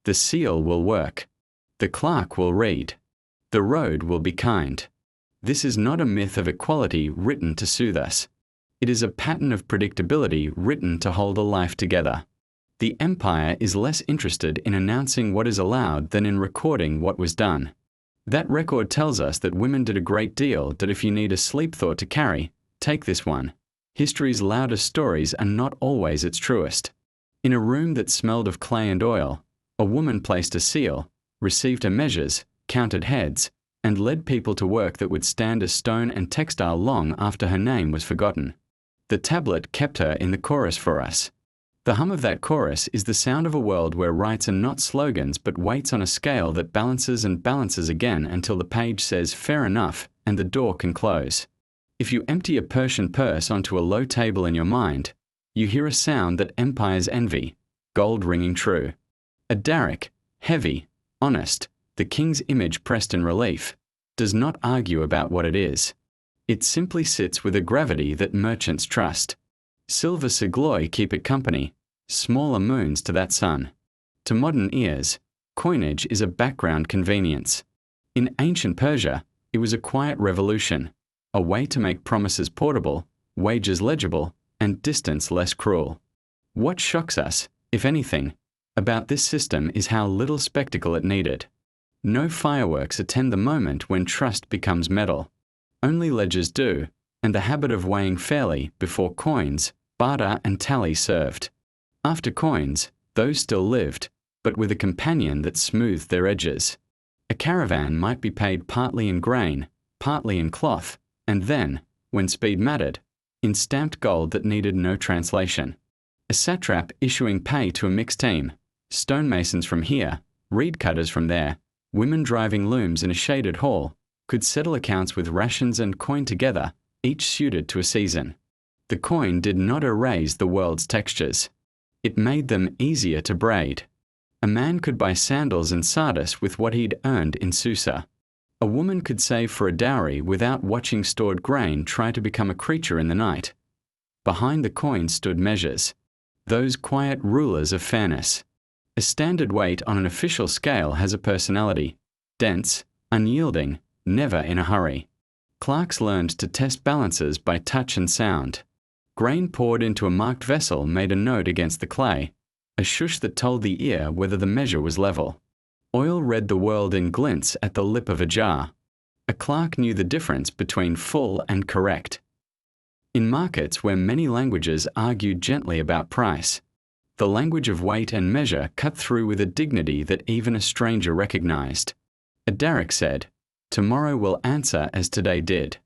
The seal will work. The clerk will read. The road will be kind. This is not a myth of equality written to soothe us. It is a pattern of predictability written to hold a life together. The empire is less interested in announcing what is allowed than in recording what was done. That record tells us that women did a great deal, that if you need a sleep thought to carry, take this one. History's loudest stories are not always its truest. In a room that smelled of clay and oil, a woman placed a seal, received her measures, counted heads, and led people to work that would stand as stone and textile long after her name was forgotten. The tablet kept her in the chorus for us. The hum of that chorus is the sound of a world where rights are not slogans but weights on a scale that balances and balances again until the page says fair enough and the door can close. If you empty a Persian purse onto a low table in your mind, you hear a sound that empires envy, gold ringing true. A derrick, heavy, honest, the king's image pressed in relief, does not argue about what it is. It simply sits with a gravity that merchants trust. Silver sigloy keep it company, smaller moons to that sun. To modern ears, coinage is a background convenience. In ancient Persia, it was a quiet revolution, a way to make promises portable, wages legible, and distance less cruel. What shocks us, if anything, about this system is how little spectacle it needed. No fireworks attend the moment when trust becomes metal. Only ledgers do, and the habit of weighing fairly before coins, barter and tally served. After coins, those still lived, but with a companion that smoothed their edges. A caravan might be paid partly in grain, partly in cloth, and then, when speed mattered, in stamped gold that needed no translation. A satrap issuing pay to a mixed team, stonemasons from here, reed cutters from there, women driving looms in a shaded hall, could settle accounts with rations and coin together, each suited to a season. The coin did not erase the world's textures. It made them easier to braid. A man could buy sandals in Sardis with what he'd earned in Susa. A woman could save for a dowry without watching stored grain try to become a creature in the night. Behind the coin stood measures, those quiet rulers of fairness. A standard weight on an official scale has a personality, dense, unyielding, never in a hurry. Clerks learned to test balances by touch and sound. Grain poured into a marked vessel made a note against the clay, a shush that told the ear whether the measure was level. Oil read the world in glints at the lip of a jar. A clerk knew the difference between full and correct. In markets where many languages argued gently about price, the language of weight and measure cut through with a dignity that even a stranger recognized. A derrick said, "Tomorrow will answer as today did."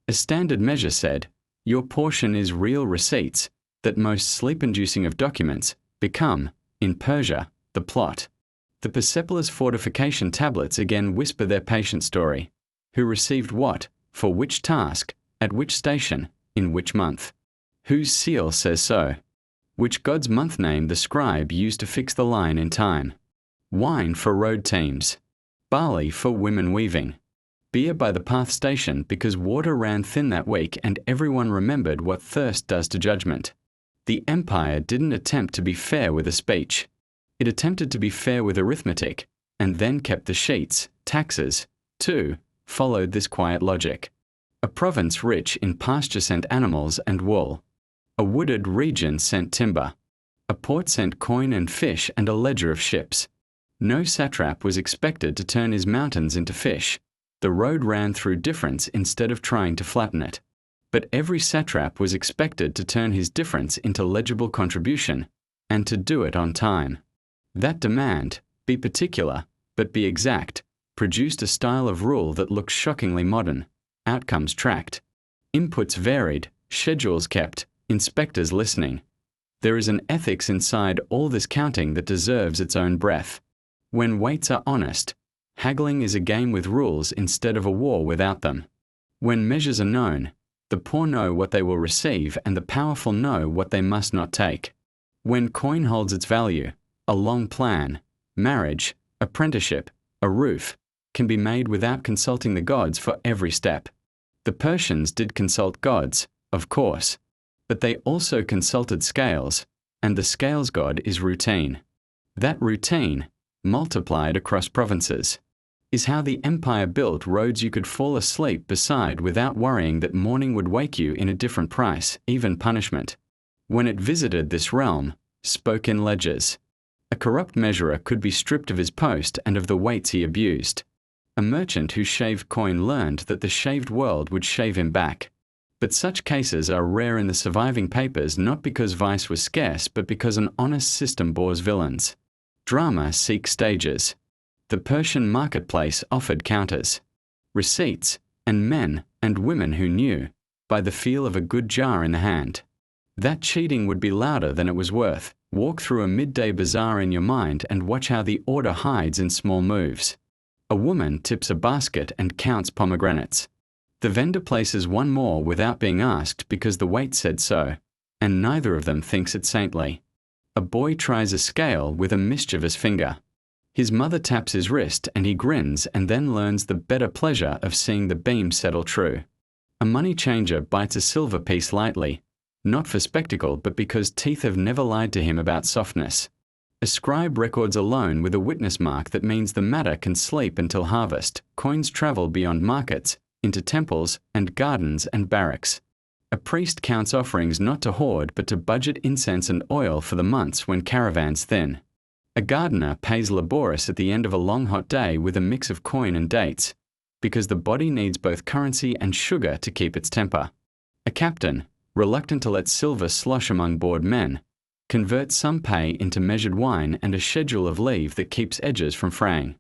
A standard measure said, "Your portion is real receipts," that most sleep-inducing of documents become, in Persia, the plot. The Persepolis fortification tablets again whisper their patient story. Who received what, for which task, at which station, in which month? Whose seal says so? Which god's month name the scribe used to fix the line in time? Wine for road teams. Barley for women weaving. Beer by the path station because water ran thin that week and everyone remembered what thirst does to judgment. The empire didn't attempt to be fair with a speech. It attempted to be fair with arithmetic, and then kept the sheets, taxes, too, followed this quiet logic. A province rich in pasture-sent animals and wool. A wooded region sent timber. A port sent coin and fish and a ledger of ships. No satrap was expected to turn his mountains into fish. The road ran through difference instead of trying to flatten it. But every satrap was expected to turn his difference into legible contribution, and to do it on time. That demand, be particular, but be exact, produced a style of rule that looked shockingly modern, outcomes tracked. Inputs varied, schedules kept, inspectors listening. There is an ethics inside all this counting that deserves its own breath. When weights are honest, haggling is a game with rules instead of a war without them. When measures are known, the poor know what they will receive and the powerful know what they must not take. When coin holds its value, a long plan, marriage, apprenticeship, a roof, can be made without consulting the gods for every step. The Persians did consult gods, of course, but they also consulted scales, and the scales god is routine. That routine, multiplied across provinces, is how the empire built roads you could fall asleep beside without worrying that morning would wake you in a different price, even punishment. When it visited this realm, spoke in ledgers. A corrupt measurer could be stripped of his post and of the weights he abused. A merchant who shaved coin learned that the shaved world would shave him back. But such cases are rare in the surviving papers not because vice was scarce but because an honest system bores villains. Drama seeks stages. The Persian marketplace offered counters, receipts, and men and women who knew, by the feel of a good jar in the hand. That cheating would be louder than it was worth. Walk through a midday bazaar in your mind and watch how the order hides in small moves. A woman tips a basket and counts pomegranates. The vendor places one more without being asked because the weight said so, and neither of them thinks it saintly. A boy tries a scale with a mischievous finger. His mother taps his wrist and he grins and then learns the better pleasure of seeing the beam settle true. A money changer bites a silver piece lightly, not for spectacle but because teeth have never lied to him about softness. A scribe records a loan with a witness mark that means the matter can sleep until harvest. Coins travel beyond markets, into temples and gardens and barracks. A priest counts offerings not to hoard but to budget incense and oil for the months when caravans thin. A gardener pays laborious at the end of a long hot day with a mix of coin and dates, because the body needs both currency and sugar to keep its temper. A captain, reluctant to let silver slosh among bored men, converts some pay into measured wine and a schedule of leave that keeps edges from fraying.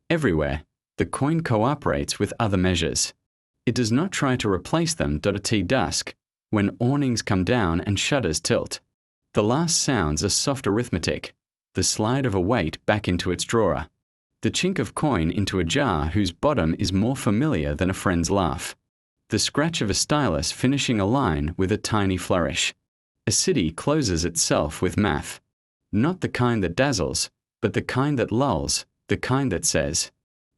Everywhere, the coin cooperates with other measures. It does not try to replace them at dusk, when awnings come down and shutters tilt. The last sounds are soft arithmetic, the slide of a weight back into its drawer, the chink of coin into a jar whose bottom is more familiar than a friend's laugh, the scratch of a stylus finishing a line with a tiny flourish. A city closes itself with math, not the kind that dazzles, but the kind that lulls, the kind that says,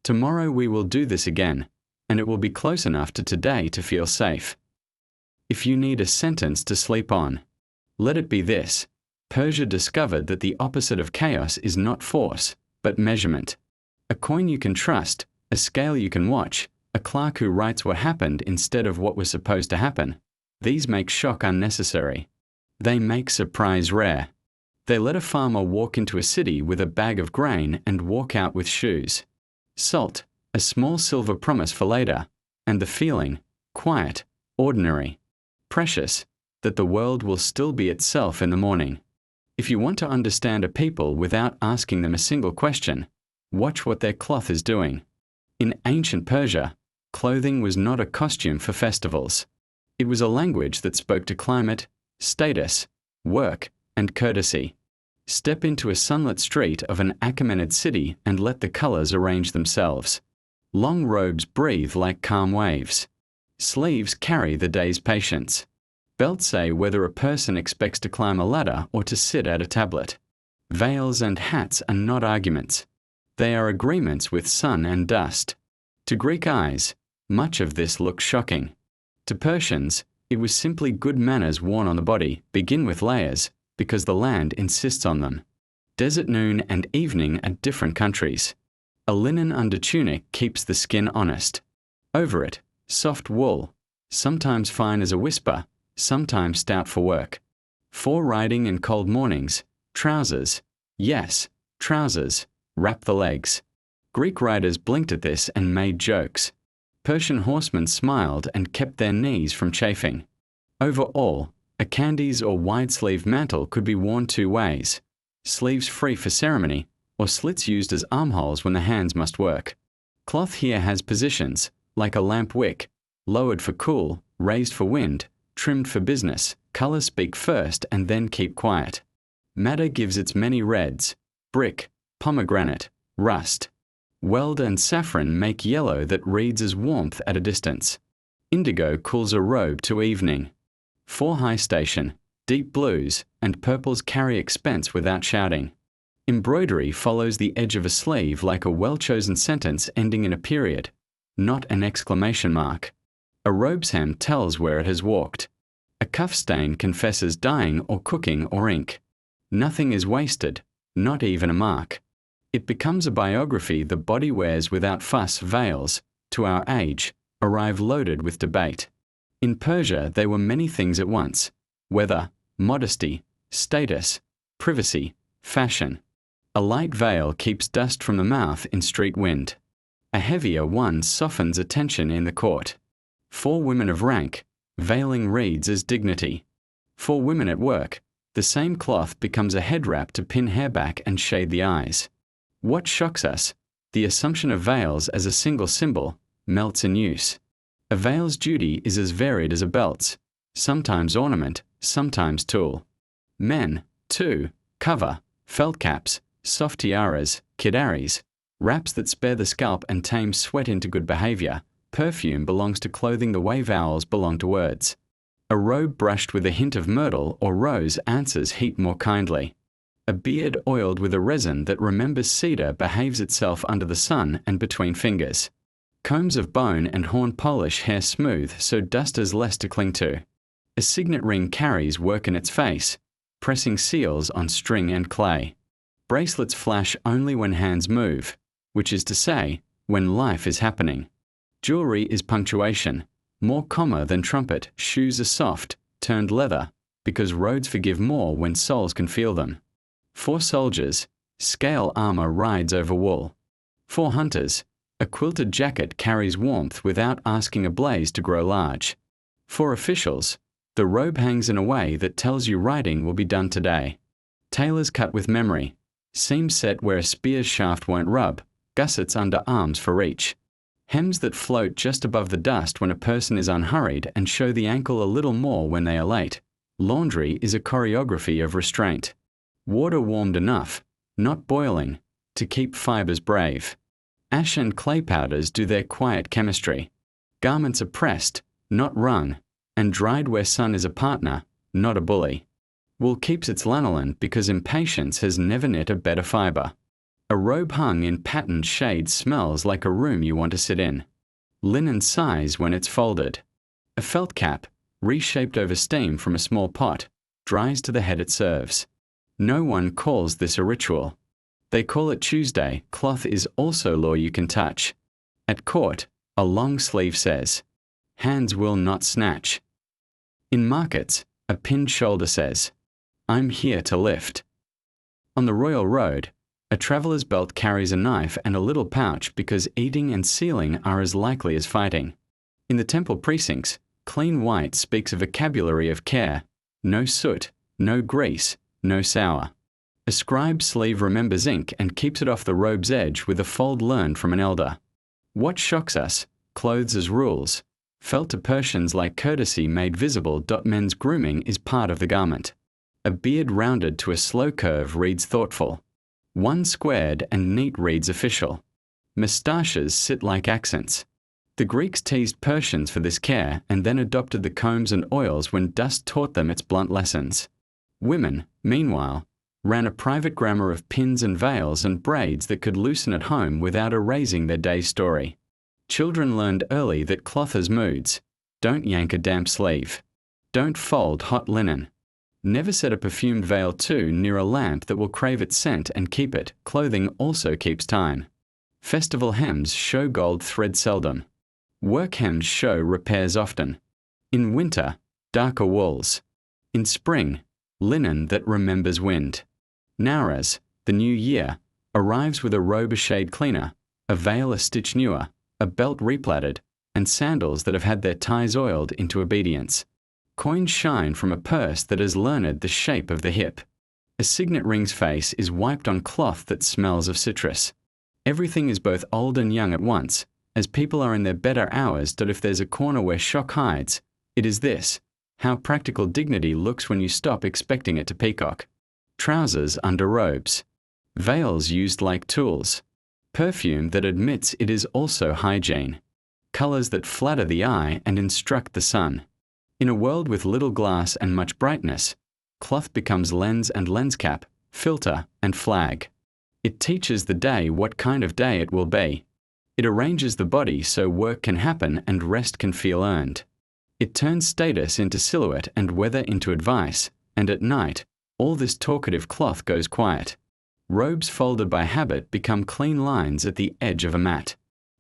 "Tomorrow we will do this again, and it will be close enough to today to feel safe." If you need a sentence to sleep on, let it be this: Persia discovered that the opposite of chaos is not force, but measurement. A coin you can trust, a scale you can watch, a clerk who writes what happened instead of what was supposed to happen. These make shock unnecessary. They make surprise rare. They let a farmer walk into a city with a bag of grain and walk out with shoes. Salt, a small silver promise for later, and the feeling, quiet, ordinary, precious, that the world will still be itself in the morning. If you want to understand a people without asking them a single question, watch what their cloth is doing. In ancient Persia, clothing was not a costume for festivals. It was a language that spoke to climate, status, work, and courtesy. Step into a sunlit street of an Achaemenid city and let the colors arrange themselves. Long robes breathe like calm waves. Sleeves carry the day's patience. Belts say whether a person expects to climb a ladder or to sit at a tablet. Veils and hats are not arguments. They are agreements with sun and dust. To Greek eyes, much of this looks shocking. To Persians, it was simply good manners worn on the body, begin with layers, because the land insists on them. Desert noon and evening are different countries. A linen undertunic keeps the skin honest. Over it, soft wool, sometimes fine as a whisper, sometimes stout for work. For riding in cold mornings, trousers, yes, trousers, wrap the legs. Greek riders blinked at this and made jokes. Persian horsemen smiled and kept their knees from chafing. Over all, a Candies or wide-sleeved mantle could be worn two ways: sleeves free for ceremony, or slits used as armholes when the hands must work. Cloth here has positions, like a lamp wick, lowered for cool, raised for wind, trimmed for business. Colors speak first and then keep quiet. Madder gives its many reds: brick, pomegranate, rust. Weld and saffron make yellow that reads as warmth at a distance. Indigo cools a robe to evening. For high station, deep blues and purples carry expense without shouting. Embroidery follows the edge of a sleeve like a well-chosen sentence ending in a period, not an exclamation mark. A robe's hem tells where it has walked. A cuff stain confesses dyeing or cooking or ink. Nothing is wasted, not even a mark. It becomes a biography the body wears without fuss. Veils, to our age, arrive loaded with debate. In Persia they were many things at once: weather, modesty, status, privacy, fashion. A light veil keeps dust from the mouth in street wind. A heavier one softens attention in the court. For women of rank, veiling reads as dignity. For women at work, the same cloth becomes a head wrap to pin hair back and shade the eyes. What shocks us, the assumption of veils as a single symbol, melts in use. A veil's duty is as varied as a belt's, sometimes ornament, sometimes tool. Men, too, cover, felt caps, soft tiaras, kidaris, wraps that spare the scalp and tame sweat into good behavior. Perfume belongs to clothing the way vowels belong to words. A robe brushed with a hint of myrtle or rose answers heat more kindly. A beard oiled with a resin that remembers cedar behaves itself under the sun and between fingers. Combs of bone and horn polish hair smooth so dust is less to cling to. A signet ring carries work in its face, pressing seals on string and clay. Bracelets flash only when hands move, which is to say, when life is happening. Jewelry is punctuation, more comma than trumpet. Shoes are soft, turned leather, because roads forgive more when souls can feel them. For soldiers, scale armor rides over wool. For hunters, a quilted jacket carries warmth without asking a blaze to grow large. For officials, the robe hangs in a way that tells you writing will be done today. Tailors cut with memory, seams set where a spear's shaft won't rub, gussets under arms for reach. Hems that float just above the dust when a person is unhurried and show the ankle a little more when they are late. Laundry is a choreography of restraint. Water warmed enough, not boiling, to keep fibers brave. Ash and clay powders do their quiet chemistry. Garments are pressed, not wrung, and dried where sun is a partner, not a bully. Wool keeps its lanolin because impatience has never knit a better fiber. A robe hung in patterned shades smells like a room you want to sit in. Linen sighs when it's folded. A felt cap, reshaped over steam from a small pot, dries to the head it serves. No one calls this a ritual. They call it Tuesday. Cloth is also law you can touch. At court, a long sleeve says, "Hands will not snatch." In markets, a pinned shoulder says, "I'm here to lift." On the royal road, a traveller's belt carries a knife and a little pouch because eating and sealing are as likely as fighting. In the temple precincts, clean white speaks a vocabulary of care. No soot, no grease, no sour. A scribe's sleeve remembers ink and keeps it off the robe's edge with a fold learned from an elder. What shocks us? Clothes as rules. Felt to Persians like courtesy made visible. Men's grooming is part of the garment. A beard rounded to a slow curve reads thoughtful. One squared and neat reads official. Moustaches sit like accents. The Greeks teased Persians for this care and then adopted the combs and oils when dust taught them its blunt lessons. Women, meanwhile, ran a private grammar of pins and veils and braids that could loosen at home without erasing their day's story. Children learned early that cloth has moods. Don't yank a damp sleeve. Don't fold hot linen. Never set a perfumed veil too near a lamp that will crave its scent and keep it. Clothing also keeps time. Festival hems show gold thread seldom. Work hems show repairs often. In winter, darker wools. In spring, linen that remembers wind. Nowruz, the new year, arrives with a robe a shade cleaner, a veil a stitch newer, a belt replaited, and sandals that have had their ties oiled into obedience. Coins shine from a purse that has learned the shape of the hip. A signet ring's face is wiped on cloth that smells of citrus. Everything is both old and young at once, as people are in their better hours. That if there's a corner where shock hides, it is this: how practical dignity looks when you stop expecting it to peacock. Trousers under robes. Veils used like tools. Perfume that admits it is also hygiene. Colors that flatter the eye and instruct the sun. In a world with little glass and much brightness, cloth becomes lens and lens cap, filter and flag. It teaches the day what kind of day it will be. It arranges the body so work can happen and rest can feel earned. It turns status into silhouette and weather into advice, and at night, all this talkative cloth goes quiet. Robes folded by habit become clean lines at the edge of a mat.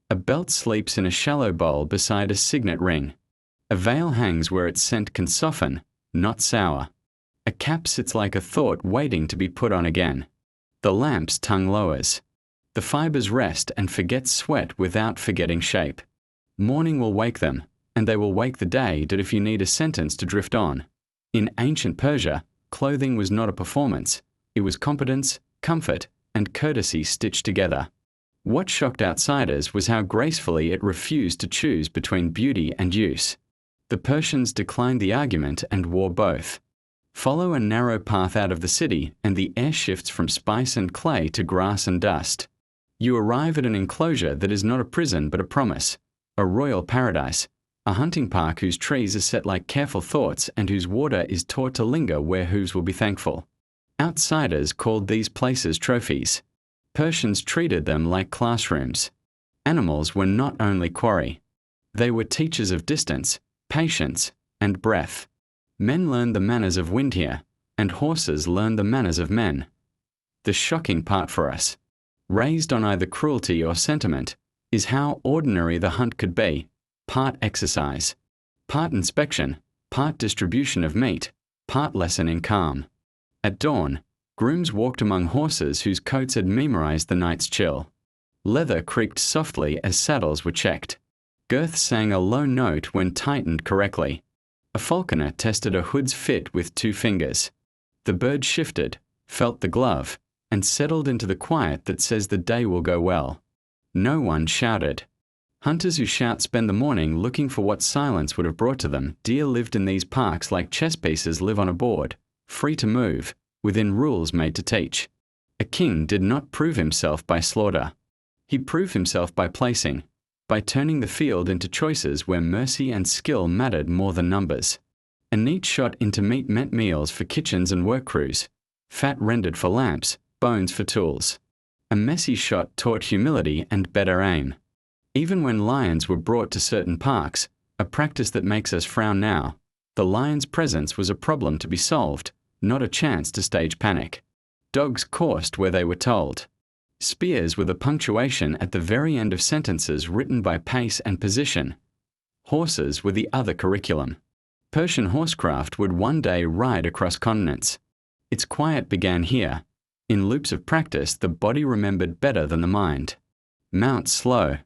A belt sleeps in a shallow bowl beside a signet ring. A veil hangs where its scent can soften, not sour. A cap sits like a thought waiting to be put on again. The lamp's tongue lowers. The fibers rest and forget sweat without forgetting shape. Morning will wake them, and they will wake the day. That if you need a sentence to drift on. In ancient Persia, clothing was not a performance. It was competence, comfort, and courtesy stitched together. What shocked outsiders was how gracefully it refused to choose between beauty and use. The Persians declined the argument and wore both. Follow a narrow path out of the city and the air shifts from spice and clay to grass and dust. You arrive at an enclosure that is not a prison but a promise, a royal paradise, a hunting park whose trees are set like careful thoughts and whose water is taught to linger where hooves will be thankful. Outsiders called these places trophies. Persians treated them like classrooms. Animals were not only quarry. They were teachers of distance, patience, and breath. Men learned the manners of wind here, and horses learned the manners of men. The shocking part for us, raised on either cruelty or sentiment, is how ordinary the hunt could be, part exercise, part inspection, part distribution of meat, part lesson in calm. At dawn, grooms walked among horses whose coats had memorized the night's chill. Leather creaked softly as saddles were checked. Girth sang a low note when tightened correctly. A falconer tested a hood's fit with 2 fingers. The bird shifted, felt the glove, and settled into the quiet that says the day will go well. No one shouted. Hunters who shout spend the morning looking for what silence would have brought to them. Deer lived in these parks like chess pieces live on a board, free to move, within rules made to teach. A king did not prove himself by slaughter. He proved himself by placing, by turning the field into choices where mercy and skill mattered more than numbers. A neat shot into meat meant meals for kitchens and work crews, fat rendered for lamps, bones for tools. A messy shot taught humility and better aim. Even when lions were brought to certain parks, a practice that makes us frown now, the lion's presence was a problem to be solved, not a chance to stage panic. Dogs coursed where they were told. Spears were the punctuation at the very end of sentences written by pace and position. Horses were the other curriculum. Persian horsecraft would one day ride across continents. Its quiet began here. In loops of practice, the body remembered better than the mind. Mount slow.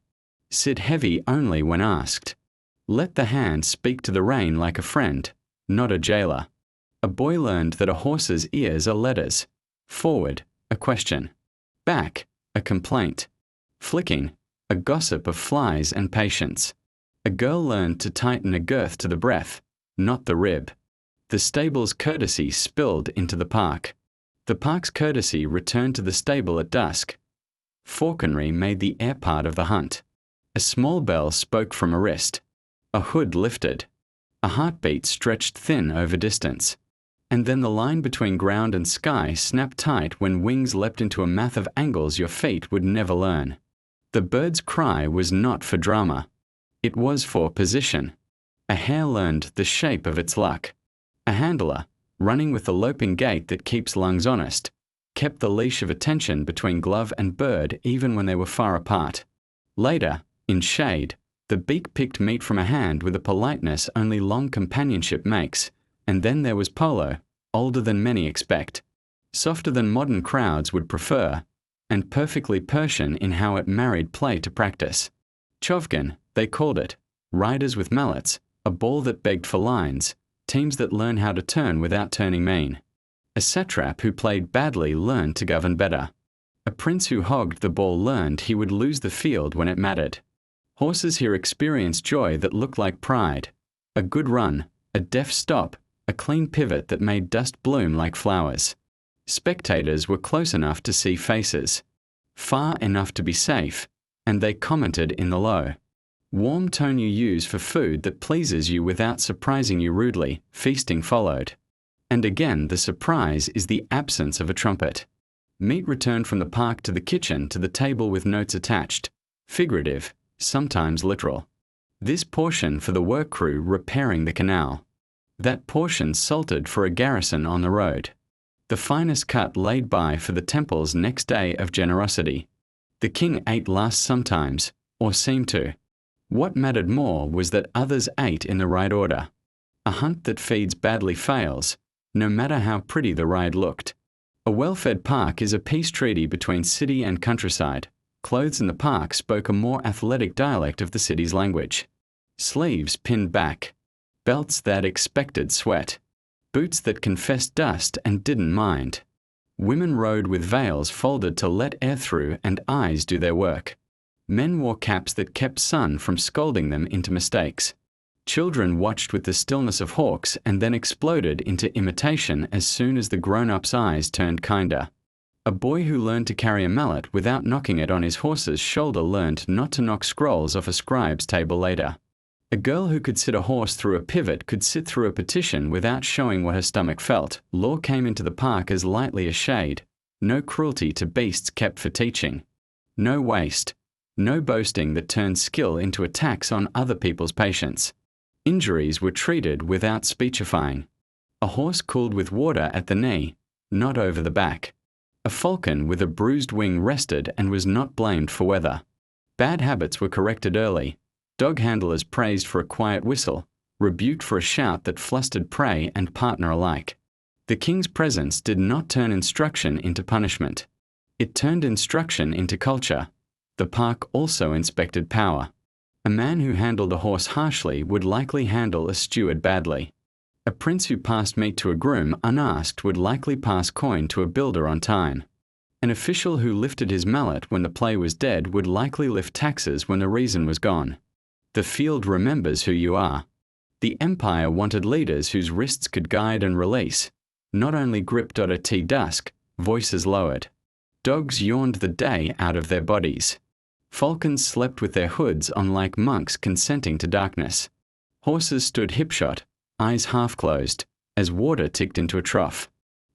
Sit heavy only when asked. Let the hand speak to the rein like a friend, not a jailer. A boy learned that a horse's ears are letters. Forward, a question. Back, a complaint. Flicking, a gossip of flies and patience. A girl learned to tighten a girth to the breath, not the rib. The stable's courtesy spilled into the park. The park's courtesy returned to the stable at dusk. Falconry made the air part of the hunt. A small bell spoke from a wrist. A hood lifted. A heartbeat stretched thin over distance. And then the line between ground and sky snapped tight when wings leapt into a math of angles your feet would never learn. The bird's cry was not for drama. It was for position. A hare learned the shape of its luck. A handler, running with the loping gait that keeps lungs honest, kept the leash of attention between glove and bird even when they were far apart. Later, in shade, the beak picked meat from a hand with a politeness only long companionship makes, and then there was polo, older than many expect, softer than modern crowds would prefer, and perfectly Persian in how it married play to practice. Chovgān, they called it, riders with mallets, a ball that begged for lines, teams that learn how to turn without turning mean. A satrap who played badly learned to govern better. A prince who hogged the ball learned he would lose the field when it mattered. Horses here experienced joy that looked like pride. A good run, a deft stop, a clean pivot that made dust bloom like flowers. Spectators were close enough to see faces, far enough to be safe, and they commented in the low. Warm tone you use for food that pleases you without surprising you rudely, feasting followed. And again the surprise is the absence of a trumpet. Meat returned from the park to the kitchen to the table with notes attached, figurative, sometimes literal. This portion for the work crew repairing the canal. That portion salted for a garrison on the road. The finest cut laid by for the temple's next day of generosity. The king ate last sometimes, or seemed to. What mattered more was that others ate in the right order. A hunt that feeds badly fails, no matter how pretty the ride looked. A well-fed park is a peace treaty between city and countryside. Clothes in the park spoke a more athletic dialect of the city's language. Sleeves pinned back. Belts that expected sweat. Boots that confessed dust and didn't mind. Women rode with veils folded to let air through and eyes do their work. Men wore caps that kept sun from scalding them into mistakes. Children watched with the stillness of hawks and then exploded into imitation as soon as the grown-ups' eyes turned kinder. A boy who learned to carry a mallet without knocking it on his horse's shoulder learned not to knock scrolls off a scribe's table later. A girl who could sit a horse through a pivot could sit through a petition without showing what her stomach felt. Law came into the park as lightly as shade. No cruelty to beasts kept for teaching. No waste. No boasting that turned skill into a tax on other people's patience. Injuries were treated without speechifying. A horse cooled with water at the knee, not over the back. A falcon with a bruised wing rested and was not blamed for weather. Bad habits were corrected early. Dog handlers praised for a quiet whistle, rebuked for a shout that flustered prey and partner alike. The king's presence did not turn instruction into punishment. It turned instruction into culture. The park also inspected power. A man who handled a horse harshly would likely handle a steward badly. A prince who passed meat to a groom unasked would likely pass coin to a builder on time. An official who lifted his mallet when the play was dead would likely lift taxes when the reason was gone. The field remembers who you are. The empire wanted leaders whose wrists could guide and release. Not only grip at dusk, voices lowered. Dogs yawned the day out of their bodies. Falcons slept with their hoods on like monks consenting to darkness. Horses stood hipshot, eyes half closed, as water ticked into a trough.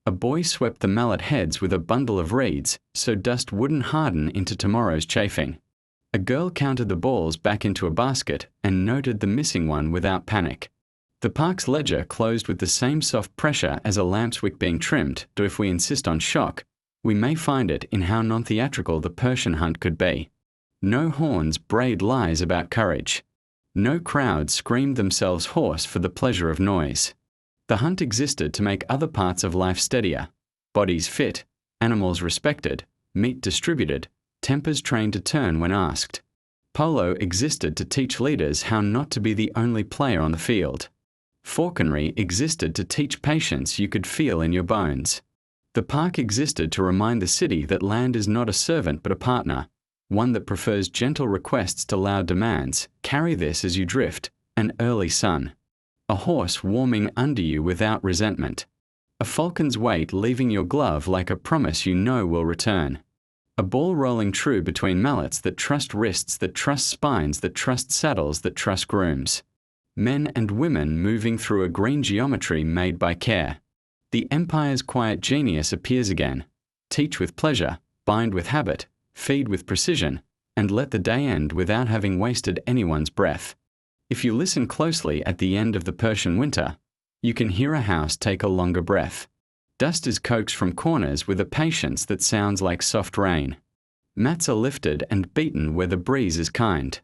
A boy swept the mallet heads with a bundle of reeds so dust wouldn't harden into tomorrow's chafing. A girl counted the balls back into a basket and noted the missing one without panic. The park's ledger closed with the same soft pressure as a lamp's wick being trimmed, though if we insist on shock, we may find it in how non-theatrical the Persian hunt could be. No horns brayed lies about courage. No crowds screamed themselves hoarse for the pleasure of noise. The hunt existed to make other parts of life steadier, bodies fit, animals respected, meat distributed, tempers trained to turn when asked. Polo existed to teach leaders how not to be the only player on the field. Falconry existed to teach patience you could feel in your bones. The park existed to remind the city that land is not a servant but a partner, one that prefers gentle requests to loud demands. Carry this as you drift, an early sun. A horse warming under you without resentment. A falcon's weight leaving your glove like a promise you know will return. A ball rolling true between mallets that trust wrists, that trust spines, that trust saddles, that trust grooms. Men and women moving through a green geometry made by care. The empire's quiet genius appears again. Teach with pleasure, bind with habit, feed with precision, and let the day end without having wasted anyone's breath. If you listen closely at the end of the Persian winter, you can hear a house take a longer breath. Dust is coaxed from corners with a patience that sounds like soft rain. Mats are lifted and beaten where the breeze is kind.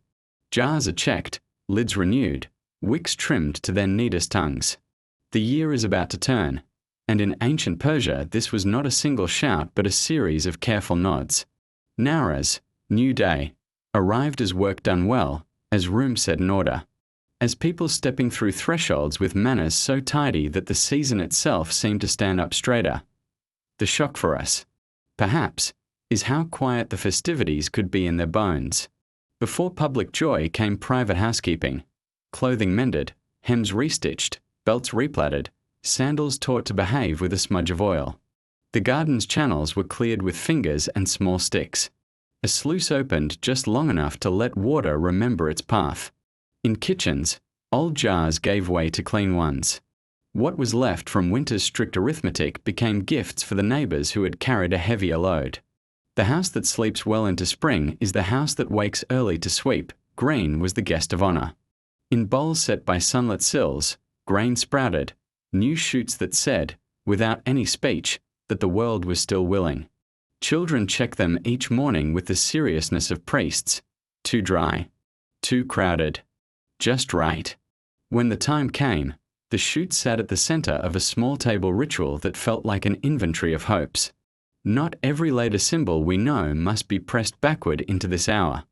Jars are checked, lids renewed, wicks trimmed to their neatest tongues. The year is about to turn, and in ancient Persia this was not a single shout but a series of careful nods. Nowruz, new day, arrived as work done well, as room set in order. As people stepping through thresholds with manners so tidy that the season itself seemed to stand up straighter. The shock for us, perhaps, is how quiet the festivities could be in their bones. Before public joy came private housekeeping, clothing mended, hems restitched, belts replatted, sandals taught to behave with a smudge of oil. The garden's channels were cleared with fingers and small sticks. A sluice opened just long enough to let water remember its path. In kitchens, old jars gave way to clean ones. What was left from winter's strict arithmetic became gifts for the neighbors who had carried a heavier load. The house that sleeps well into spring is the house that wakes early to sweep. Green was the guest of honor. In bowls set by sunlit sills, grain sprouted, new shoots that said, without any speech, that the world was still willing. Children checked them each morning with the seriousness of priests. Too dry. Too crowded. Just right. When the time came, the shoots sat at the center of a small table ritual that felt like an inventory of hopes. Not every later symbol we know must be pressed backward into this hour.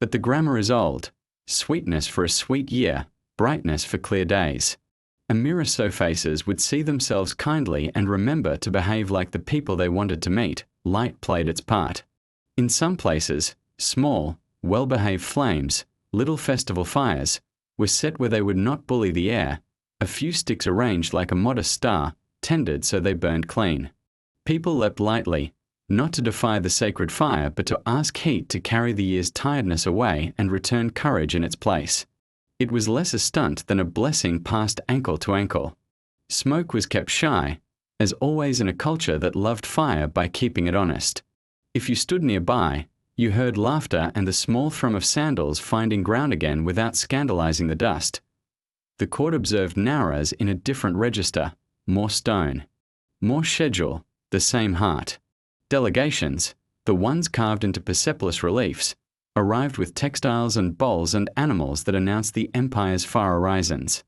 But the grammar is old. Sweetness for a sweet year, brightness for clear days. A mirror so faces would see themselves kindly and remember to behave like the people they wanted to meet. Light played its part. In some places, small, well-behaved flames, little festival fires, were set where they would not bully the air, a few sticks arranged like a modest star, tended so they burned clean. People leapt lightly, not to defy the sacred fire but to ask heat to carry the year's tiredness away and return courage in its place. It was less a stunt than a blessing passed ankle to ankle. Smoke was kept shy, as always in a culture that loved fire by keeping it honest. If you stood nearby, you heard laughter and the small thrum of sandals finding ground again without scandalizing the dust. The court observed Nowruz in a different register, more stone. More schedule, the same heart. Delegations, the ones carved into Persepolis reliefs, arrived with textiles and bowls and animals that announced the empire's far horizons.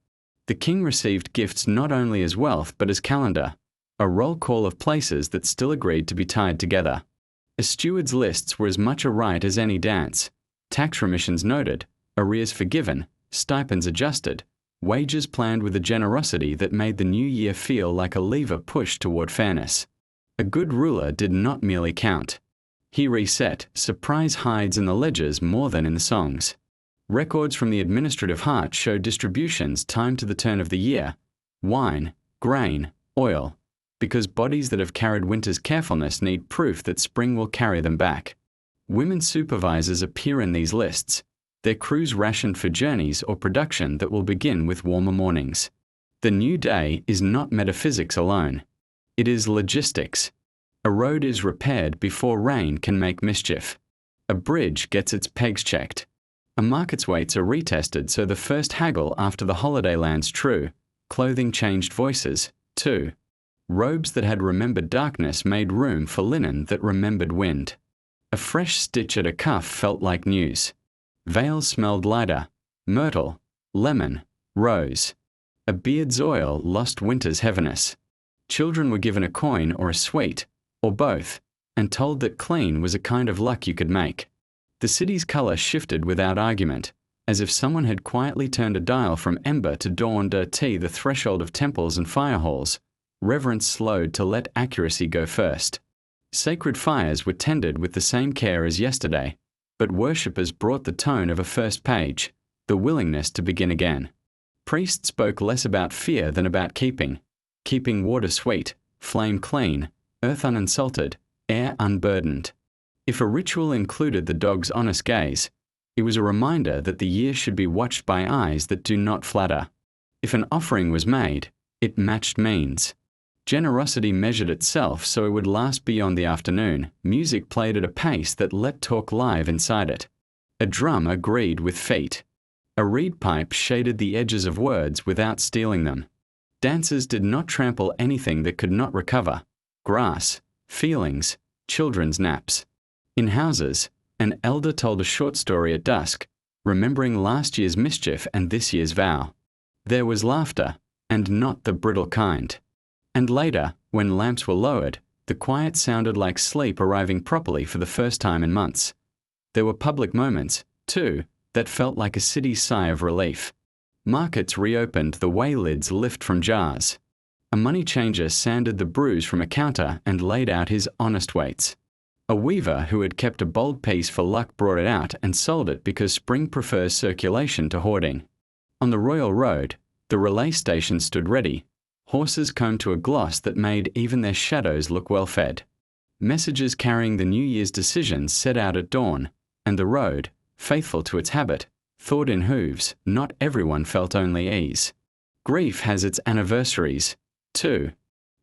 The king received gifts not only as wealth but as calendar, a roll call of places that still agreed to be tied together. A steward's lists were as much a rite as any dance, tax remissions noted, arrears forgiven, stipends adjusted, wages planned with a generosity that made the new year feel like a lever pushed toward fairness. A good ruler did not merely count. He reset, surprise hides in the ledgers more than in the songs. Records from the administrative heart showed distributions timed to the turn of the year, wine, grain, oil, because bodies that have carried winter's carefulness need proof that spring will carry them back. Women supervisors appear in these lists, their crews rationed for journeys or production that will begin with warmer mornings. The new day is not metaphysics alone. It is logistics. A road is repaired before rain can make mischief. A bridge gets its pegs checked. A market's weights are retested so the first haggle after the holiday lands true. Clothing changed voices, too. Robes that had remembered darkness made room for linen that remembered wind. A fresh stitch at a cuff felt like news. Veils smelled lighter, myrtle, lemon, rose. A beard's oil lost winter's heaviness. Children were given a coin or a sweet, or both, and told that clean was a kind of luck you could make. The city's color shifted without argument, as if someone had quietly turned a dial from ember to dawn dirty the threshold of temples and fire halls. Reverence slowed to let accuracy go first. Sacred fires were tended with the same care as yesterday, but worshippers brought the tone of a first page, the willingness to begin again. Priests spoke less about fear than about keeping water sweet, flame clean, earth uninsulted, air unburdened. If a ritual included the dog's honest gaze, it was a reminder that the year should be watched by eyes that do not flatter. If an offering was made, it matched means. Generosity measured itself so it would last beyond the afternoon. Music played at a pace that let talk live inside it. A drum agreed with feet. A reed pipe shaded the edges of words without stealing them. Dancers did not trample anything that could not recover. Grass, feelings, children's naps. In houses, an elder told a short story at dusk, remembering last year's mischief and this year's vow. There was laughter, and not the brittle kind. And later, when lamps were lowered, the quiet sounded like sleep arriving properly for the first time in months. There were public moments, too, that felt like a city's sigh of relief. Markets reopened the way lids lift from jars. A money changer sanded the bruise from a counter and laid out his honest weights. A weaver who had kept a bold piece for luck brought it out and sold it because spring prefers circulation to hoarding. On the Royal Road, the relay station stood ready. Horses combed to a gloss that made even their shadows look well-fed. Messages carrying the New Year's decisions set out at dawn, and the road, faithful to its habit, thawed in hooves. Not everyone felt only ease. Grief has its anniversaries, too.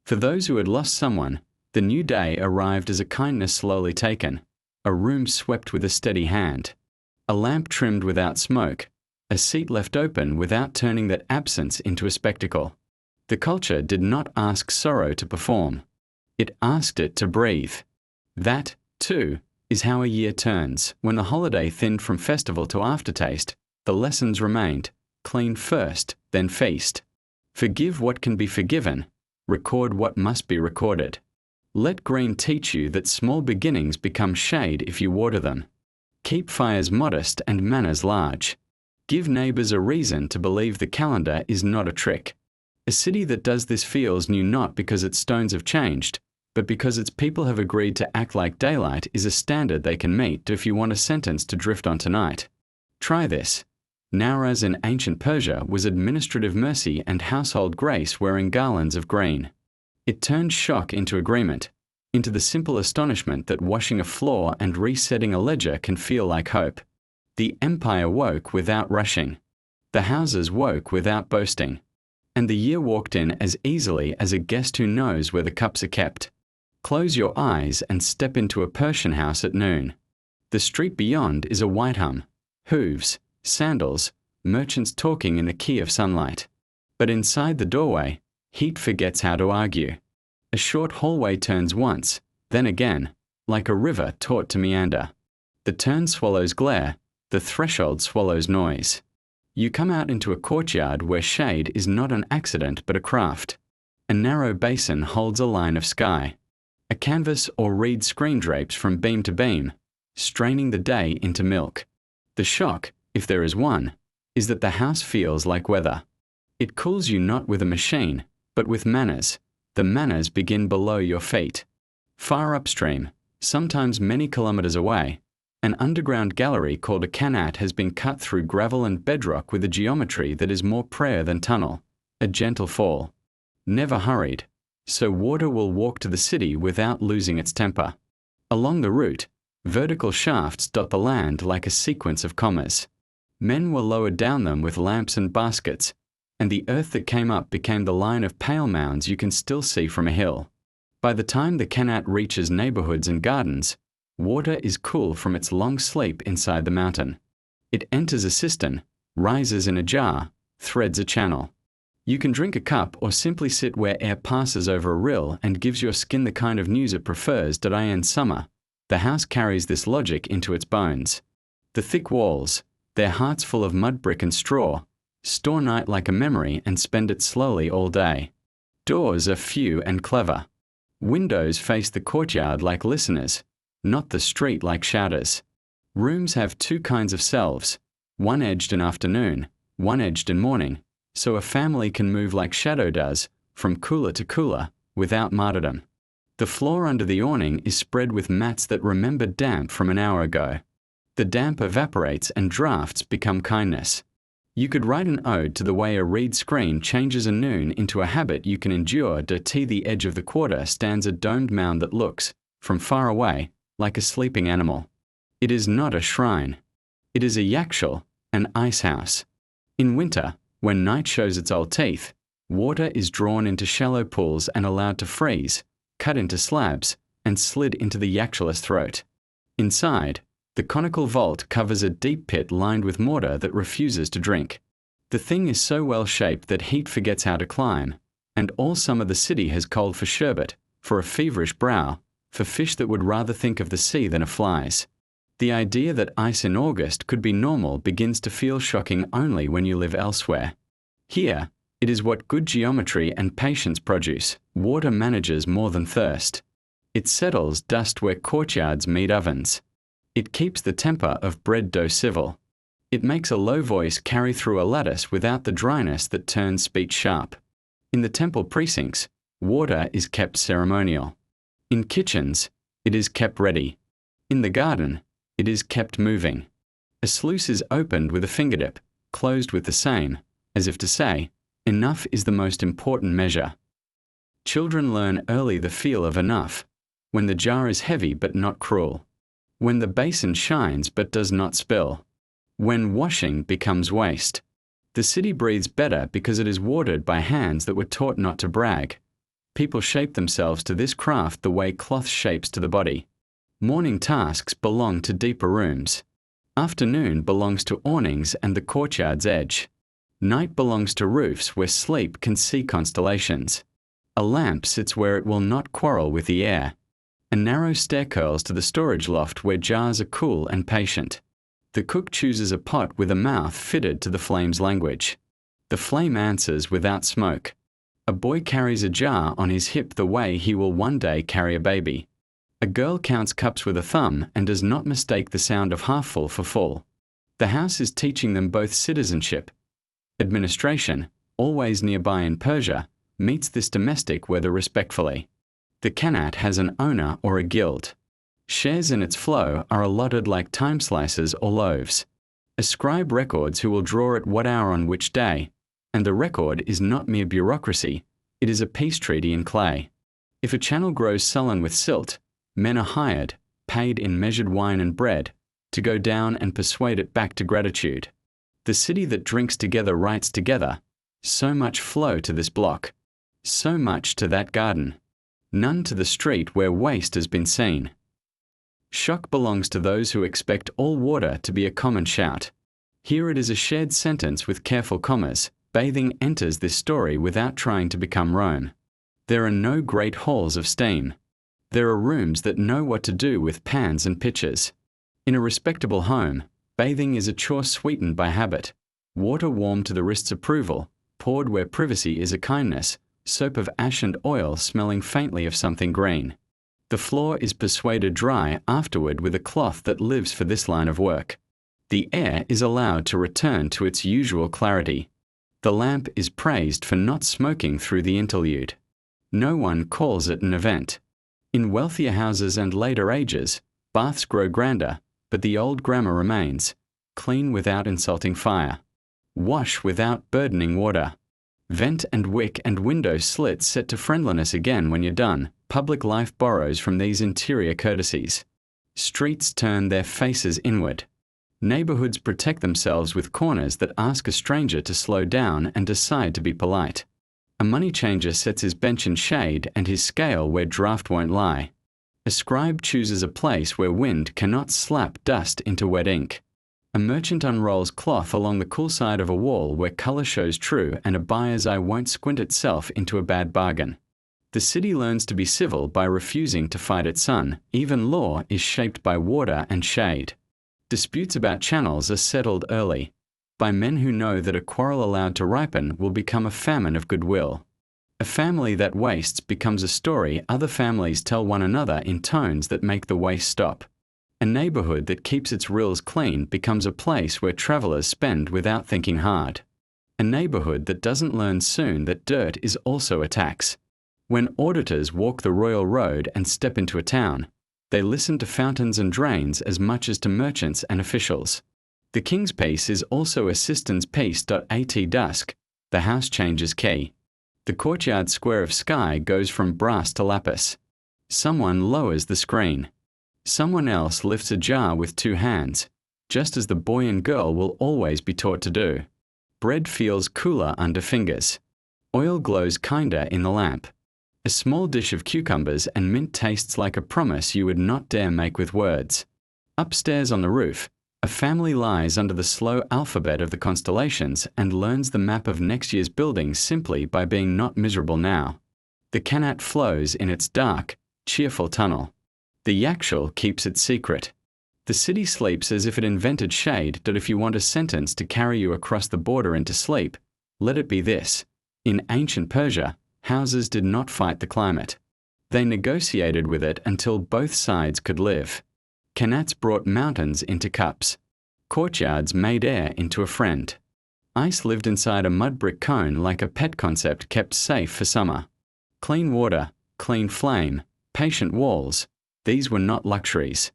For those who had lost someone, the new day arrived as a kindness slowly taken, a room swept with a steady hand, a lamp trimmed without smoke, a seat left open without turning that absence into a spectacle. The culture did not ask sorrow to perform. It asked it to breathe. That, too, is how a year turns. When the holiday thinned from festival to aftertaste, the lessons remained. Clean first, then feast. Forgive what can be forgiven. Record what must be recorded. Let green teach you that small beginnings become shade if you water them. Keep fires modest and manners large. Give neighbors a reason to believe the calendar is not a trick. A city that does this feels new not because its stones have changed, but because its people have agreed to act like daylight is a standard they can meet if you want a sentence to drift on tonight. Try this. Nowruz in ancient Persia was administrative mercy and household grace wearing garlands of green. It turned shock into agreement, into the simple astonishment that washing a floor and resetting a ledger can feel like hope. The empire woke without rushing. The houses woke without boasting, and the year walked in as easily as a guest who knows where the cups are kept. Close your eyes and step into a Persian house at noon. The street beyond is a white hum, hooves, sandals, merchants talking in the key of sunlight. But inside the doorway, heat forgets how to argue. A short hallway turns once, then again, like a river taught to meander. The turn swallows glare, the threshold swallows noise. You come out into a courtyard where shade is not an accident but a craft. A narrow basin holds a line of sky. A canvas or reed screen drapes from beam to beam, straining the day into milk. The shock, if there is one, is that the house feels like weather. It cools you not with a machine, but with manners. The manners begin below your feet. Far upstream, sometimes many kilometers away, an underground gallery called a qanat has been cut through gravel and bedrock with a geometry that is more prayer than tunnel, a gentle fall. Never hurried, so water will walk to the city without losing its temper. Along the route, vertical shafts dot the land like a sequence of commas. Men were lowered down them with lamps and baskets, and the earth that came up became the line of pale mounds you can still see from a hill. By the time the qanat reaches neighborhoods and gardens, water is cool from its long sleep inside the mountain. It enters a cistern, rises in a jar, threads a channel. You can drink a cup or simply sit where air passes over a rill and gives your skin the kind of news it prefers day and summer. The house carries this logic into its bones. The thick walls, their hearts full of mud brick and straw, store night like a memory and spend it slowly all day. Doors are few and clever. Windows face the courtyard like listeners, not the street like shouters. Rooms have two kinds of selves, one edged in afternoon, one edged in morning, so a family can move like shadow does, from cooler to cooler, without martyrdom. The floor under the awning is spread with mats that remember damp from an hour ago. The damp evaporates and drafts become kindness. You could write an ode to the way a reed screen changes a noon into a habit you can endure. To the edge of the quarter stands a domed mound that looks, from far away, like a sleeping animal. It is not a shrine. It is a yakshal, an ice house. In winter, when night shows its old teeth, water is drawn into shallow pools and allowed to freeze, cut into slabs, and slid into the yakshal's throat. Inside, the conical vault covers a deep pit lined with mortar that refuses to drink. The thing is so well shaped that heat forgets how to climb, and all summer the city has cold for sherbet, for a feverish brow, for fish that would rather think of the sea than of flies. The idea that ice in August could be normal begins to feel shocking only when you live elsewhere. Here, it is what good geometry and patience produce. Water manages more than thirst. It settles dust where courtyards meet ovens. It keeps the temper of bread dough civil. It makes a low voice carry through a lattice without the dryness that turns speech sharp. In the temple precincts, water is kept ceremonial. In kitchens, it is kept ready. In the garden, it is kept moving. A sluice is opened with a fingertip, closed with the same, as if to say, enough is the most important measure. Children learn early the feel of enough, when the jar is heavy but not cruel, when the basin shines but does not spill, when washing becomes waste. The city breathes better because it is watered by hands that were taught not to brag. People shape themselves to this craft the way cloth shapes to the body. Morning tasks belong to deeper rooms. Afternoon belongs to awnings and the courtyard's edge. Night belongs to roofs where sleep can see constellations. A lamp sits where it will not quarrel with the air. A narrow stair curls to the storage loft where jars are cool and patient. The cook chooses a pot with a mouth fitted to the flame's language. The flame answers without smoke. A boy carries a jar on his hip the way he will one day carry a baby. A girl counts cups with a thumb and does not mistake the sound of half full for full. The house is teaching them both citizenship. Administration, always nearby in Persia, meets this domestic weather respectfully. The qanat has an owner or a guild. Shares in its flow are allotted like time slices or loaves. A scribe records who will draw at what hour on which day, and the record is not mere bureaucracy, it is a peace treaty in clay. If a channel grows sullen with silt, men are hired, paid in measured wine and bread, to go down and persuade it back to gratitude. The city that drinks together writes together. So much flow to this block. So much to that garden. None to the street where waste has been seen. Shock belongs to those who expect all water to be a common shout. Here it is a shared sentence with careful commas. Bathing enters this story without trying to become Rome. There are no great halls of steam. There are rooms that know what to do with pans and pitchers. In a respectable home, bathing is a chore sweetened by habit. Water warm to the wrist's approval, poured where privacy is a kindness, soap of ash and oil smelling faintly of something green. The floor is persuaded dry afterward with a cloth that lives for this line of work. The air is allowed to return to its usual clarity. The lamp is praised for not smoking through the interlude. No one calls it an event. In wealthier houses and later ages, baths grow grander, but the old grammar remains: clean without insulting fire. Wash without burdening water. Vent and wick and window slits set to friendliness again when you're done. Public life borrows from these interior courtesies. Streets turn their faces inward. Neighborhoods protect themselves with corners that ask a stranger to slow down and decide to be polite. A money changer sets his bench in shade and his scale where draft won't lie. A scribe chooses a place where wind cannot slap dust into wet ink. A merchant unrolls cloth along the cool side of a wall where color shows true and a buyer's eye won't squint itself into a bad bargain. The city learns to be civil by refusing to fight its son. Even law is shaped by water and shade. Disputes about channels are settled early, by men who know that a quarrel allowed to ripen will become a famine of goodwill. A family that wastes becomes a story other families tell one another in tones that make the waste stop. A neighborhood that keeps its rills clean becomes a place where travelers spend without thinking hard. A neighborhood that doesn't learn soon that dirt is also a tax. When auditors walk the royal road and step into a town, they listen to fountains and drains as much as to merchants and officials. The king's peace is also assistant's peace.at dusk. The house changes key. The courtyard square of sky goes from brass to lapis. Someone lowers the screen. Someone else lifts a jar with two hands, just as the boy and girl will always be taught to do. Bread feels cooler under fingers. Oil glows kinder in the lamp. A small dish of cucumbers and mint tastes like a promise you would not dare make with words. Upstairs on the roof, a family lies under the slow alphabet of the constellations and learns the map of next year's buildings simply by being not miserable now. The Kanat flows in its dark, cheerful tunnel. The Yakshul keeps its secret. The city sleeps as if it invented shade that if you want a sentence to carry you across the border into sleep, let it be this: in ancient Persia, houses did not fight the climate. They negotiated with it until both sides could live. Kanats brought mountains into cups. Courtyards made air into a friend. Ice lived inside a mud brick cone like a pet concept kept safe for summer. Clean water, clean flame, patient walls, these were not luxuries.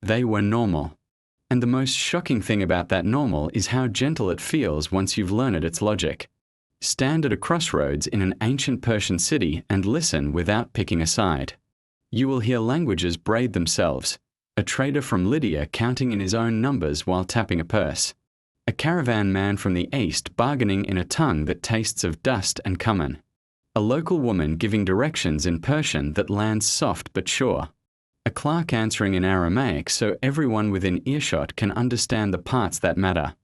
They were normal. And the most shocking thing about that normal is how gentle it feels once you've learned its logic. Stand at a crossroads in an ancient Persian city and listen without picking a side. You will hear languages braid themselves. A trader from Lydia counting in his own numbers while tapping a purse. A caravan man from the east bargaining in a tongue that tastes of dust and cumin. A local woman giving directions in Persian that lands soft but sure. A clerk answering in Aramaic so everyone within earshot can understand the parts that matter.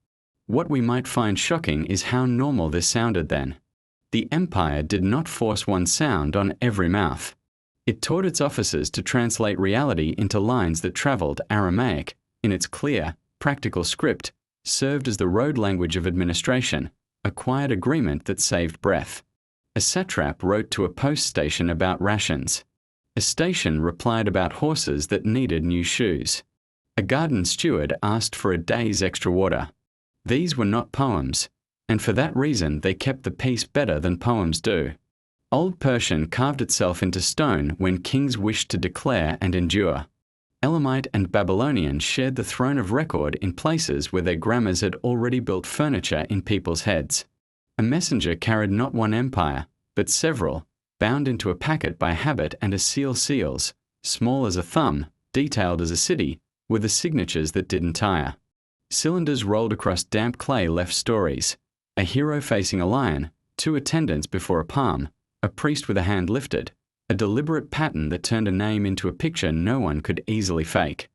What we might find shocking is how normal this sounded then. The empire did not force one sound on every mouth. It taught its officers to translate reality into lines that traveled. Aramaic, in its clear, practical script, served as the road language of administration, a quiet agreement that saved breath. A satrap wrote to a post station about rations. A station replied about horses that needed new shoes. A garden steward asked for a day's extra water. These were not poems, and for that reason they kept the peace better than poems do. Old Persian carved itself into stone when kings wished to declare and endure. Elamite and Babylonian shared the throne of record in places where their grammars had already built furniture in people's heads. A messenger carried not one empire, but several, bound into a packet by habit, and a seal seals, small as a thumb, detailed as a city, were the signatures that didn't tire. Cylinders rolled across damp clay left stories. A hero facing a lion, two attendants before a palm, a priest with a hand lifted, a deliberate pattern that turned a name into a picture no one could easily fake.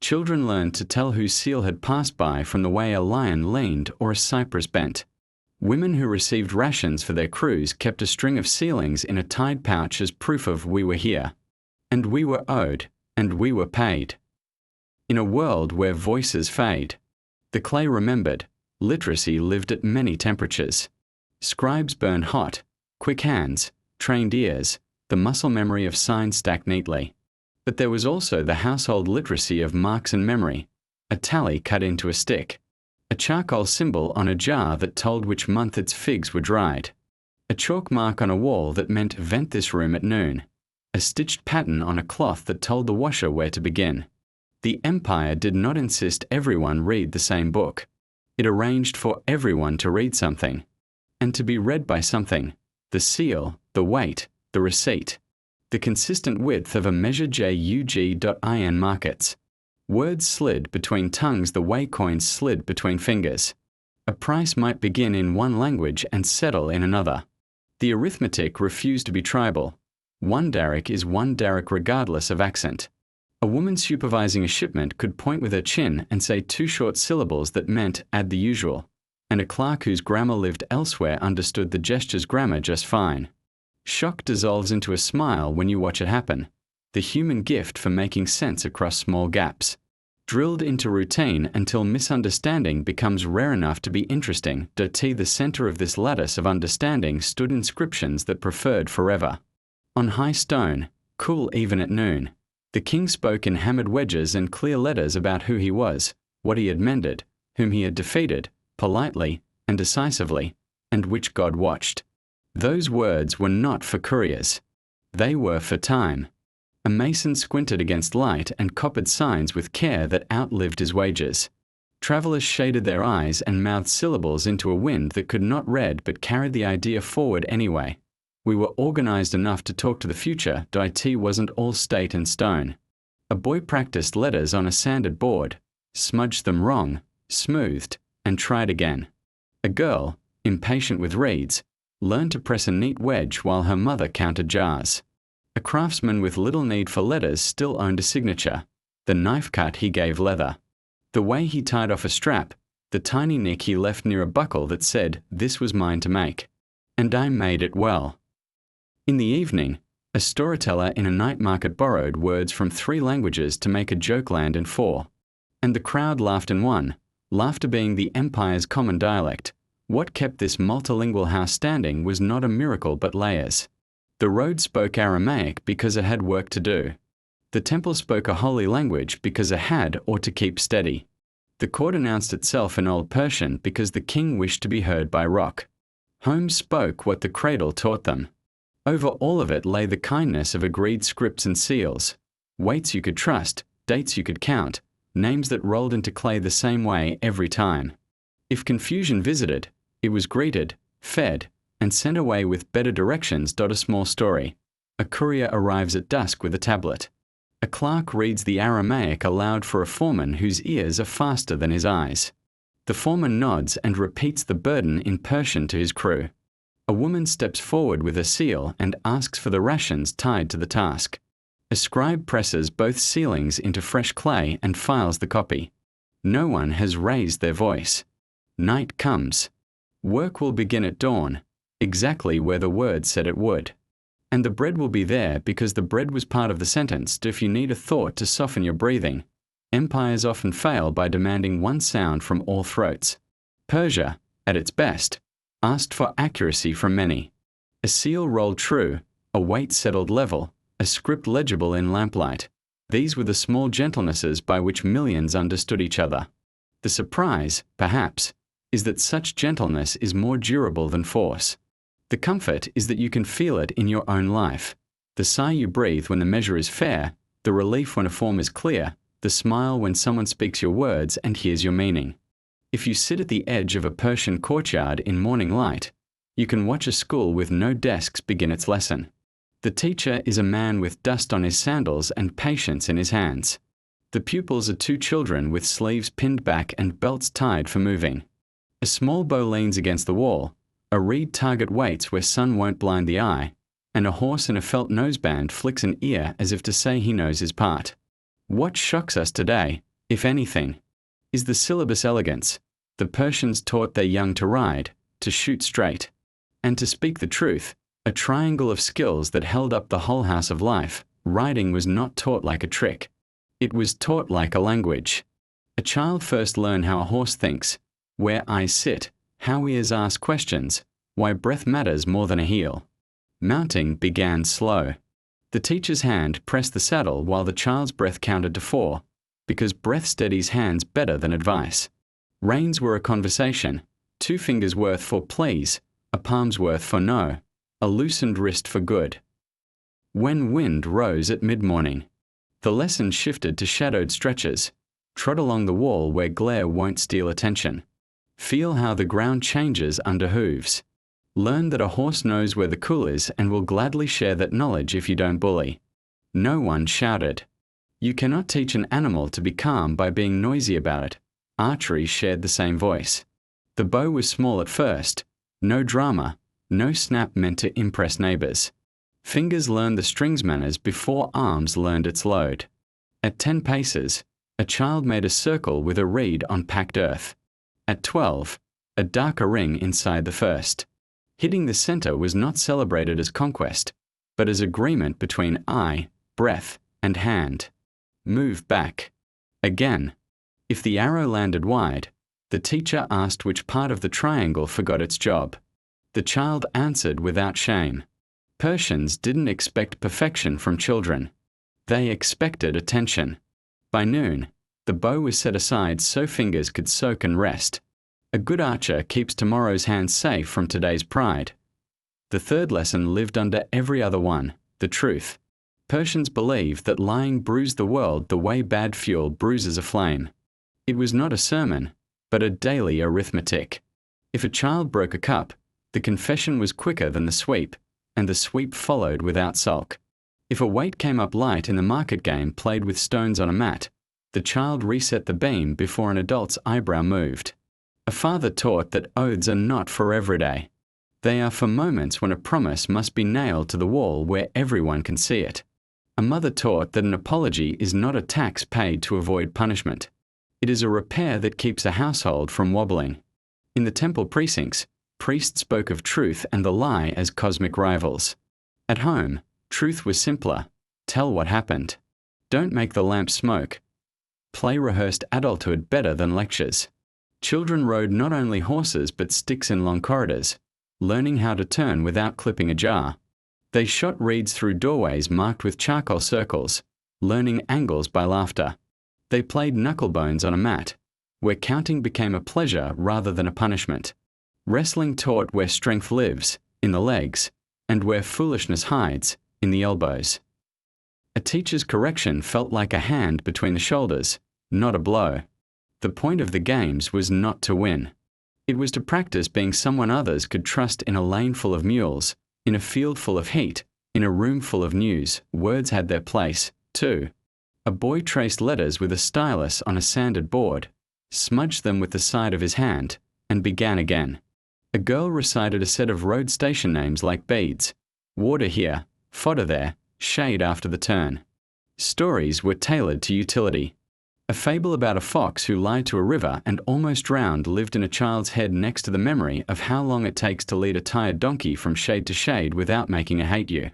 Children learned to tell whose seal had passed by from the way a lion leaned or a cypress bent. Women who received rations for their crews kept a string of sealings in a tied pouch as proof of "we were here," and "we were owed," and "we were paid." In a world where voices fade, the clay remembered, literacy lived at many temperatures. Scribes burned hot, quick hands, trained ears, the muscle memory of signs stacked neatly. But there was also the household literacy of marks and memory, a tally cut into a stick, a charcoal symbol on a jar that told which month its figs were dried, a chalk mark on a wall that meant "vent this room at noon," a stitched pattern on a cloth that told the washer where to begin. The empire did not insist everyone read the same book. It arranged for everyone to read something, and to be read by something: the seal, the weight, the receipt, the consistent width of a measure JUG.IN markets. Words slid between tongues the way coins slid between fingers. A price might begin in one language and settle in another. The arithmetic refused to be tribal. One darroch is one darroch regardless of accent. A woman supervising a shipment could point with her chin and say two short syllables that meant "add the usual," and a clerk whose grammar lived elsewhere understood the gesture's grammar just fine. Shock dissolves into a smile when you watch it happen, the human gift for making sense across small gaps. Drilled into routine until misunderstanding becomes rare enough to be interesting. The center of this lattice of understanding stood inscriptions that preferred forever. On high stone, cool even at noon, the king spoke in hammered wedges and clear letters about who he was, what he had mended, whom he had defeated, politely and decisively, and which God watched. Those words were not for couriers. They were for time. A mason squinted against light and copied signs with care that outlived his wages. Travelers shaded their eyes and mouthed syllables into a wind that could not read but carried the idea forward anyway. We were organized enough to talk to the future. It wasn't all state and stone. A boy practiced letters on a sanded board, smudged them wrong, smoothed, and tried again. A girl, impatient with reeds, learned to press a neat wedge while her mother counted jars. A craftsman with little need for letters still owned a signature. The knife cut he gave leather. The way he tied off a strap, the tiny nick he left near a buckle that said, "This was mine to make. And I made it well." In the evening, a storyteller in a night market borrowed words from 3 languages to make a joke land in 4. And the crowd laughed in one, laughter being the empire's common dialect. What kept this multilingual house standing was not a miracle but layers. The road spoke Aramaic because it had work to do. The temple spoke a holy language because it had or to keep steady. The court announced itself in Old Persian because the king wished to be heard by rock. Homes spoke what the cradle taught them. Over all of it lay the kindness of agreed scripts and seals, weights you could trust, dates you could count, names that rolled into clay the same way every time. If confusion visited, it was greeted, fed, and sent away with better directions. A small story. A courier arrives at dusk with a tablet. A clerk reads the Aramaic aloud for a foreman whose ears are faster than his eyes. The foreman nods and repeats the burden in Persian to his crew. A woman steps forward with a seal and asks for the rations tied to the task. A scribe presses both sealings into fresh clay and files the copy. No one has raised their voice. Night comes. Work will begin at dawn, exactly where the word said it would. And the bread will be there because the bread was part of the sentence. If you need a thought to soften your breathing, empires often fail by demanding one sound from all throats. Persia, at its best, asked for accuracy from many. A seal rolled true, a weight settled level, a script legible in lamplight. These were the small gentlenesses by which millions understood each other. The surprise, perhaps, is that such gentleness is more durable than force. The comfort is that you can feel it in your own life. The sigh you breathe when the measure is fair, the relief when a form is clear, the smile when someone speaks your words and hears your meaning. If you sit at the edge of a Persian courtyard in morning light, you can watch a school with no desks begin its lesson. The teacher is a man with dust on his sandals and patience in his hands. The pupils are two children with sleeves pinned back and belts tied for moving. A small bow leans against the wall, a reed target waits where sun won't blind the eye, and a horse in a felt noseband flicks an ear as if to say he knows his part. What shocks us today, if anything, is the syllabus elegance. The Persians taught their young to ride, to shoot straight, and to speak the truth, a triangle of skills that held up the whole house of life. Riding was not taught like a trick. It was taught like a language. A child first learns how a horse thinks, where eyes sit, how ears ask questions, why breath matters more than a heel. Mounting began slow. The teacher's hand pressed the saddle while the child's breath counted to 4, because breath steadies hands better than advice. Reins were a conversation, 2 fingers' worth for please, a palm's worth for no, a loosened wrist for good. When wind rose at mid-morning, the lesson shifted to shadowed stretches. Trot along the wall where glare won't steal attention. Feel how the ground changes under hooves. Learn that a horse knows where the cool is and will gladly share that knowledge if you don't bully. No one shouted. You cannot teach an animal to be calm by being noisy about it. Archery shared the same voice. The bow was small at first. No drama, no snap meant to impress neighbors. Fingers learned the strings manners before arms learned its load. At 10 paces, a child made a circle with a reed on packed earth. At 12, a darker ring inside the first. Hitting the center was not celebrated as conquest, but as agreement between eye, breath, and hand. Move back. Again. If the arrow landed wide, the teacher asked which part of the triangle forgot its job. The child answered without shame. Persians didn't expect perfection from children. They expected attention. By noon, the bow was set aside so fingers could soak and rest. A good archer keeps tomorrow's hands safe from today's pride. The third lesson lived under every other one, the truth. Persians believed that lying bruised the world the way bad fuel bruises a flame. It was not a sermon, but a daily arithmetic. If a child broke a cup, the confession was quicker than the sweep, and the sweep followed without sulk. If a weight came up light in the market game played with stones on a mat, the child reset the beam before an adult's eyebrow moved. A father taught that oaths are not for every day. They are for moments when a promise must be nailed to the wall where everyone can see it. A mother taught that an apology is not a tax paid to avoid punishment. It is a repair that keeps a household from wobbling. In the temple precincts, priests spoke of truth and the lie as cosmic rivals. At home, truth was simpler. Tell what happened. Don't make the lamp smoke. Play rehearsed adulthood better than lectures. Children rode not only horses but sticks in long corridors, learning how to turn without clipping a jar. They shot reeds through doorways marked with charcoal circles, learning angles by laughter. They played knucklebones on a mat, where counting became a pleasure rather than a punishment. Wrestling taught where strength lives, in the legs, and where foolishness hides, in the elbows. A teacher's correction felt like a hand between the shoulders, not a blow. The point of the games was not to win. It was to practice being someone others could trust in a lane full of mules, in a field full of heat, in a room full of news. Words had their place, too. A boy traced letters with a stylus on a sanded board, smudged them with the side of his hand, and began again. A girl recited a set of road station names like beads. Water here, fodder there, shade after the turn. Stories were tailored to utility. A fable about a fox who lied to a river and almost drowned lived in a child's head next to the memory of how long it takes to lead a tired donkey from shade to shade without making her hate you.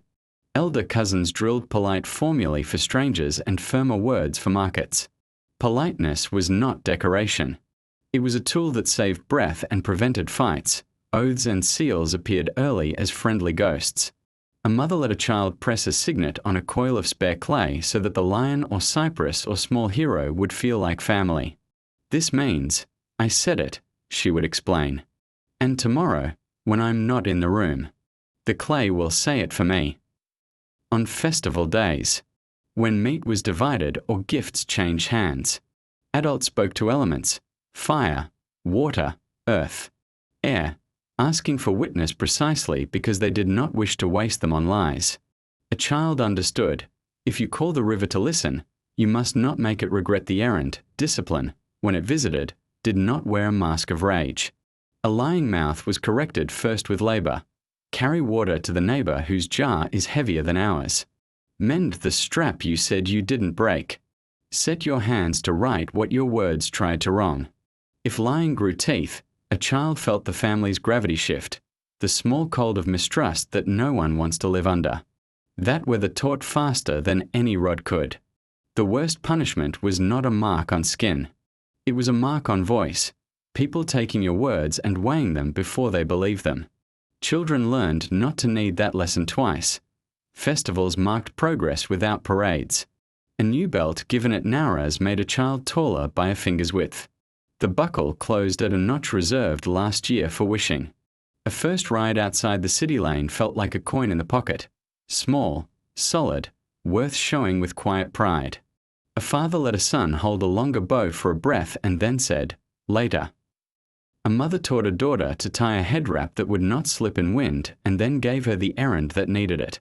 Elder cousins drilled polite formulae for strangers and firmer words for markets. Politeness was not decoration. It was a tool that saved breath and prevented fights. Oaths and seals appeared early as friendly ghosts. A mother let a child press a signet on a coil of spare clay so that the lion or cypress or small hero would feel like family. This means, I said it, she would explain. And tomorrow, when I'm not in the room, the clay will say it for me. On festival days, when meat was divided or gifts changed hands, adults spoke to elements, fire, water, earth, air, asking for witness precisely because they did not wish to waste them on lies. A child understood, if you call the river to listen, You must not make it regret the errand. Discipline, when it visited, did not wear a mask of rage. A lying mouth was corrected first with labor. Carry water to the neighbor whose jar is heavier than ours. Mend the strap you said you didn't break. Set your hands to right what your words tried to wrong. If lying grew teeth, a child felt the family's gravity shift, the small cold of mistrust that no one wants to live under. That weather taught faster than any rod could. The worst punishment was not a mark on skin. It was a mark on voice, people taking your words and weighing them before they believed them. Children learned not to need that lesson twice. Festivals marked progress without parades. A new belt given at Nowruz made a child taller by a finger's width. The buckle closed at a notch reserved last year for wishing. A first ride outside the city lane felt like a coin in the pocket. Small, solid, worth showing with quiet pride. A father let a son hold a longer bow for a breath and then said, "Later." A mother taught a daughter to tie a head wrap that would not slip in wind and then gave her the errand that needed it.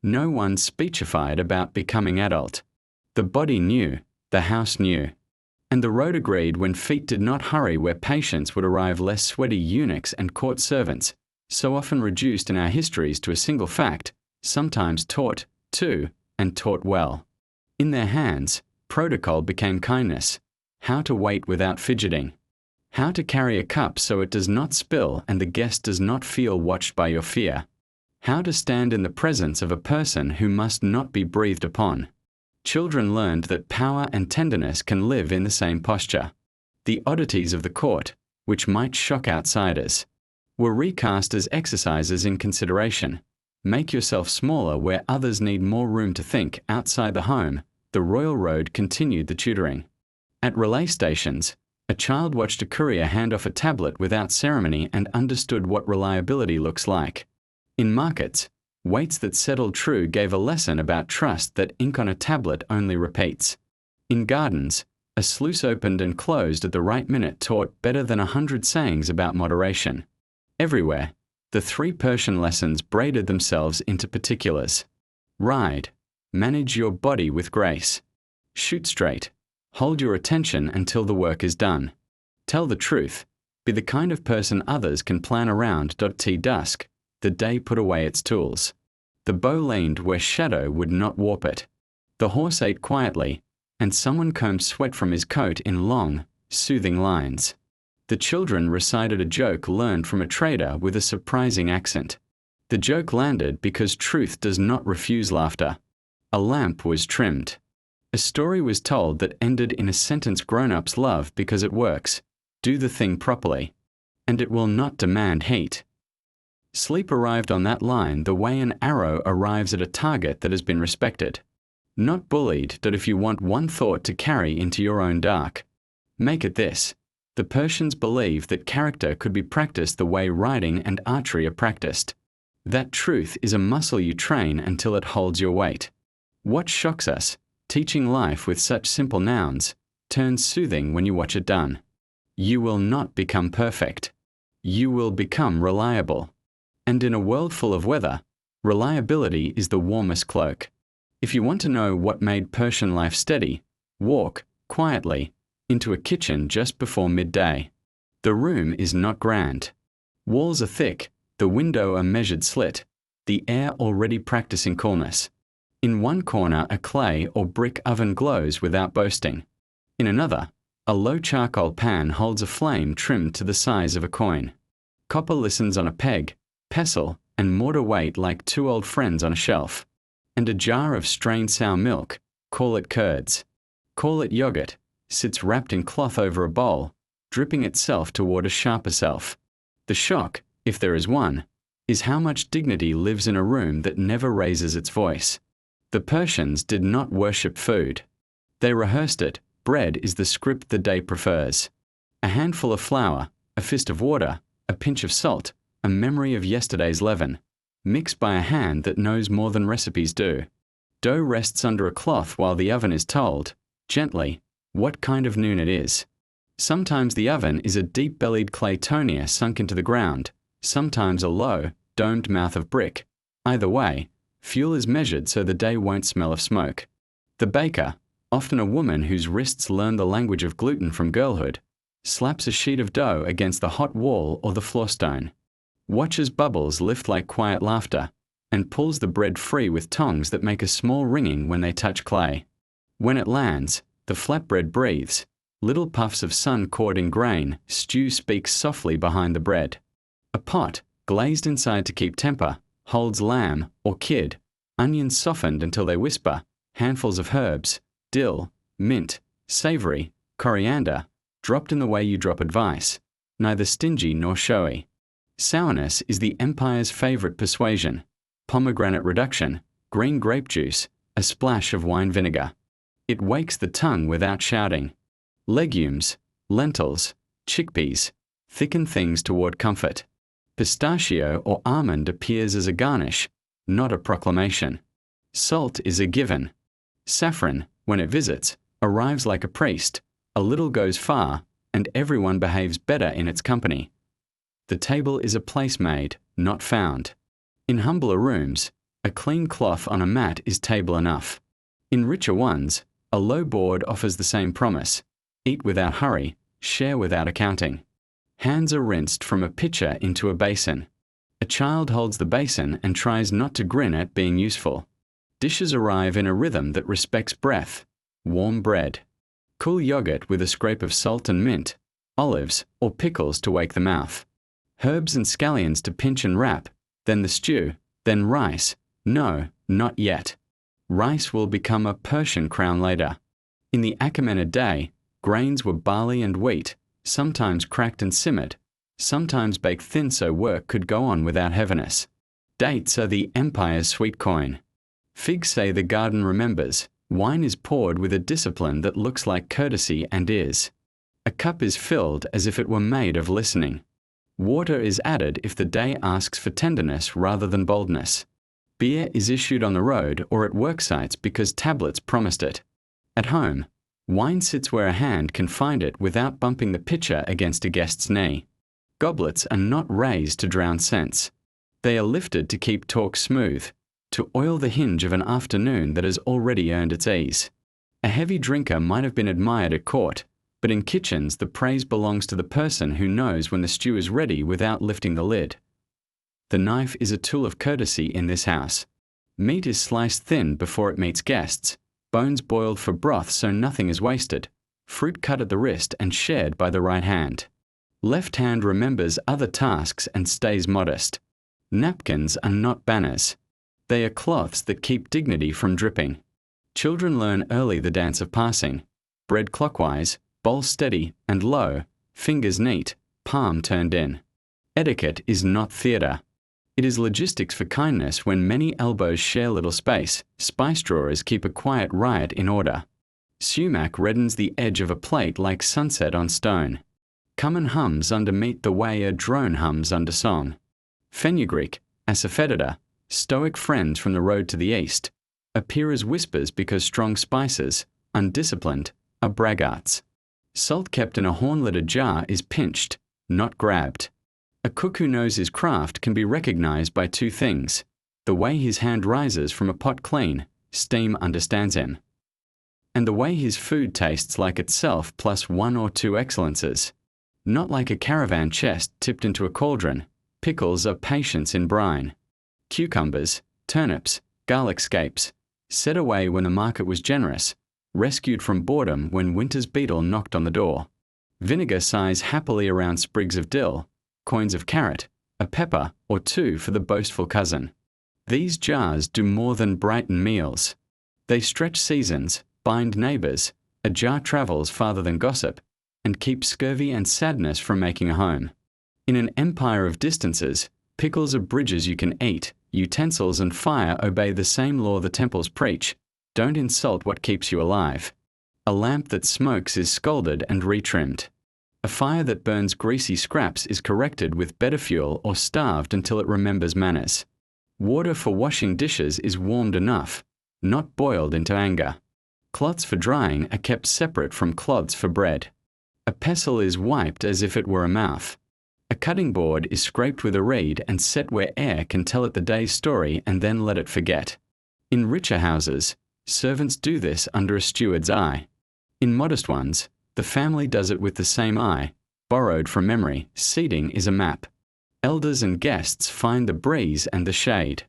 No one speechified about becoming adult. The body knew, the house knew. And the road agreed when feet did not hurry where patience would arrive less sweaty eunuchs and court servants, so often reduced in our histories to a single fact, sometimes taught, too, and taught well. In their hands, protocol became kindness. How to wait without fidgeting. How to carry a cup so it does not spill and the guest does not feel watched by your fear. How to stand in the presence of a person who must not be breathed upon. Children learned that power and tenderness can live in the same posture. The oddities of the court, which might shock outsiders, were recast as exercises in consideration. Make yourself smaller where others need more room to think. Outside the home, the royal road continued the tutoring. At relay stations, a child watched a courier hand off a tablet without ceremony and understood what reliability looks like. In markets, weights that settled true gave a lesson about trust that ink on a tablet only repeats. In gardens, a sluice opened and closed at the right minute taught better than 100 sayings about moderation. Everywhere, the 3 Persian lessons braided themselves into particulars. Ride. Manage your body with grace. Shoot straight. Hold your attention until the work is done. Tell the truth. Be the kind of person others can plan around. T dusk. The day put away its tools. The bow leaned where shadow would not warp it. The horse ate quietly, and someone combed sweat from his coat in long, soothing lines. The children recited a joke learned from a trader with a surprising accent. The joke landed because truth does not refuse laughter. A lamp was trimmed. A story was told that ended in a sentence grown-ups love because it works. Do the thing properly. And it will not demand heat. Sleep arrived on that line the way an arrow arrives at a target that has been respected. Not bullied that if you want one thought to carry into your own dark, make it this. The Persians believed that character could be practiced the way riding and archery are practiced. That truth is a muscle you train until it holds your weight. What shocks us, teaching life with such simple nouns, turns soothing when you watch it done. You will not become perfect. You will become reliable. And in a world full of weather, reliability is the warmest cloak. If you want to know what made Persian life steady, walk, quietly, into a kitchen just before midday. The room is not grand. Walls are thick, the window a measured slit, the air already practicing coolness. In one corner a clay or brick oven glows without boasting. In another, a low charcoal pan holds a flame trimmed to the size of a coin. Copper listens on a peg, pestle and mortar wait like 2 old friends on a shelf. And a jar of strained sour milk, call it curds, call it yogurt, sits wrapped in cloth over a bowl, dripping itself toward a sharper self. The shock, if there is one, is how much dignity lives in a room that never raises its voice. The Persians did not worship food. They rehearsed it. Bread is the script the day prefers. A handful of flour, a fist of water, a pinch of salt, a memory of yesterday's leaven, mixed by a hand that knows more than recipes do. Dough rests under a cloth while the oven is told, gently, what kind of noon it is. Sometimes the oven is a deep-bellied clay tonia sunk into the ground, sometimes a low, domed mouth of brick. Either way, fuel is measured so the day won't smell of smoke. The baker, often a woman whose wrists learned the language of gluten from girlhood, slaps a sheet of dough against the hot wall or the floor stone, watches bubbles lift like quiet laughter, and pulls the bread free with tongs that make a small ringing when they touch clay. When it lands, the flatbread breathes. Little puffs of sun caught in grain, stew speaks softly behind the bread. A pot, glazed inside to keep temper, holds lamb or kid, onions softened until they whisper, handfuls of herbs, dill, mint, savory, coriander, dropped in the way you drop advice, neither stingy nor showy. Sourness is the empire's favorite persuasion. Pomegranate reduction, green grape juice, a splash of wine vinegar. It wakes the tongue without shouting. Legumes, lentils, chickpeas, thicken things toward comfort. Pistachio or almond appears as a garnish, not a proclamation. Salt is a given. Saffron, when it visits, arrives like a priest, a little goes far, and everyone behaves better in its company. The table is a place made, not found. In humbler rooms, a clean cloth on a mat is table enough. In richer ones, a low board offers the same promise. Eat without hurry, share without accounting. Hands are rinsed from a pitcher into a basin. A child holds the basin and tries not to grin at being useful. Dishes arrive in a rhythm that respects breath. Warm bread. Cool yogurt with a scrape of salt and mint, olives, or pickles to wake the mouth. Herbs and scallions to pinch and wrap, then the stew, then rice. No, not yet. Rice will become a Persian crown later. In the Achaemenid day, grains were barley and wheat, sometimes cracked and simmered, sometimes baked thin so work could go on without heaviness. Dates are the empire's sweet coin. Figs say the garden remembers. Wine is poured with a discipline that looks like courtesy and is. A cup is filled as if it were made of listening. Water is added if the day asks for tenderness rather than boldness. Beer is issued on the road or at work sites because tablets promised it. At home, wine sits where a hand can find it without bumping the pitcher against a guest's knee. Goblets are not raised to drown sense. They are lifted to keep talk smooth, to oil the hinge of an afternoon that has already earned its ease. A heavy drinker might have been admired at court, but in kitchens the praise belongs to the person who knows when the stew is ready without lifting the lid. The knife is a tool of courtesy in this house. Meat is sliced thin before it meets guests, bones boiled for broth so nothing is wasted, fruit cut at the wrist and shared by the right hand. Left hand remembers other tasks and stays modest. Napkins are not banners. They are cloths that keep dignity from dripping. Children learn early the dance of passing. Bread clockwise, bowl steady and low, fingers neat, palm turned in. Etiquette is not theatre. It is logistics for kindness when many elbows share little space. Spice drawers keep a quiet riot in order. Sumac reddens the edge of a plate like sunset on stone. Cumin hums under meat the way a drone hums under song. Fenugreek, asafoetida, stoic friends from the road to the east, appear as whispers because strong spices, undisciplined, are braggarts. Salt kept in a horn-lidded jar is pinched, not grabbed. A cook who knows his craft can be recognized by two things: the way his hand rises from a pot clean, steam understands him, and the way his food tastes like itself plus one or two excellences. Not like a caravan chest tipped into a cauldron, pickles are patience in brine. Cucumbers, turnips, garlic scapes, set away when the market was generous, rescued from boredom when winter's beetle knocked on the door. Vinegar sighs happily around sprigs of dill, coins of carrot, a pepper or two for the boastful cousin. These jars do more than brighten meals. They stretch seasons, bind neighbours, a jar travels farther than gossip, and keep scurvy and sadness from making a home. In an empire of distances, pickles are bridges you can eat, utensils and fire obey the same law the temples preach: don't insult what keeps you alive. A lamp that smokes is scolded and retrimmed. A fire that burns greasy scraps is corrected with better fuel or starved until it remembers manners. Water for washing dishes is warmed enough, not boiled into anger. Cloths for drying are kept separate from cloths for bread. A pestle is wiped as if it were a mouth. A cutting board is scraped with a reed and set where air can tell it the day's story and then let it forget. In richer houses, Servants do this under a steward's eye. In modest ones, the family does it with the same eye, borrowed from memory. Seating is a map. Elders and guests find the breeze and the shade.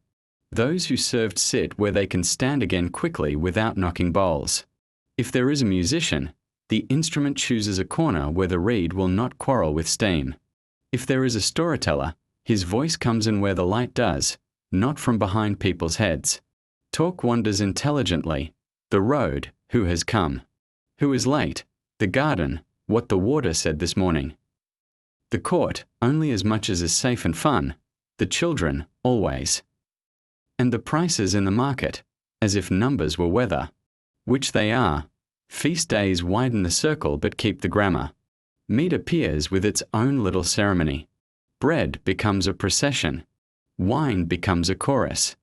Those who served sit where they can stand again quickly without knocking bowls. If there is a musician, the instrument chooses a corner where the reed will not quarrel with steam. If there is a storyteller, his voice comes in where the light does, not from behind people's heads. Talk wanders intelligently. The road, who has come? Who is late? The garden, what the water said this morning. The court, only as much as is safe and fun. The children, always. And the prices in the market, as if numbers were weather. Which they are. Feast days widen the circle but keep the grammar. Meat appears with its own little ceremony. Bread becomes a procession. Wine becomes a chorus.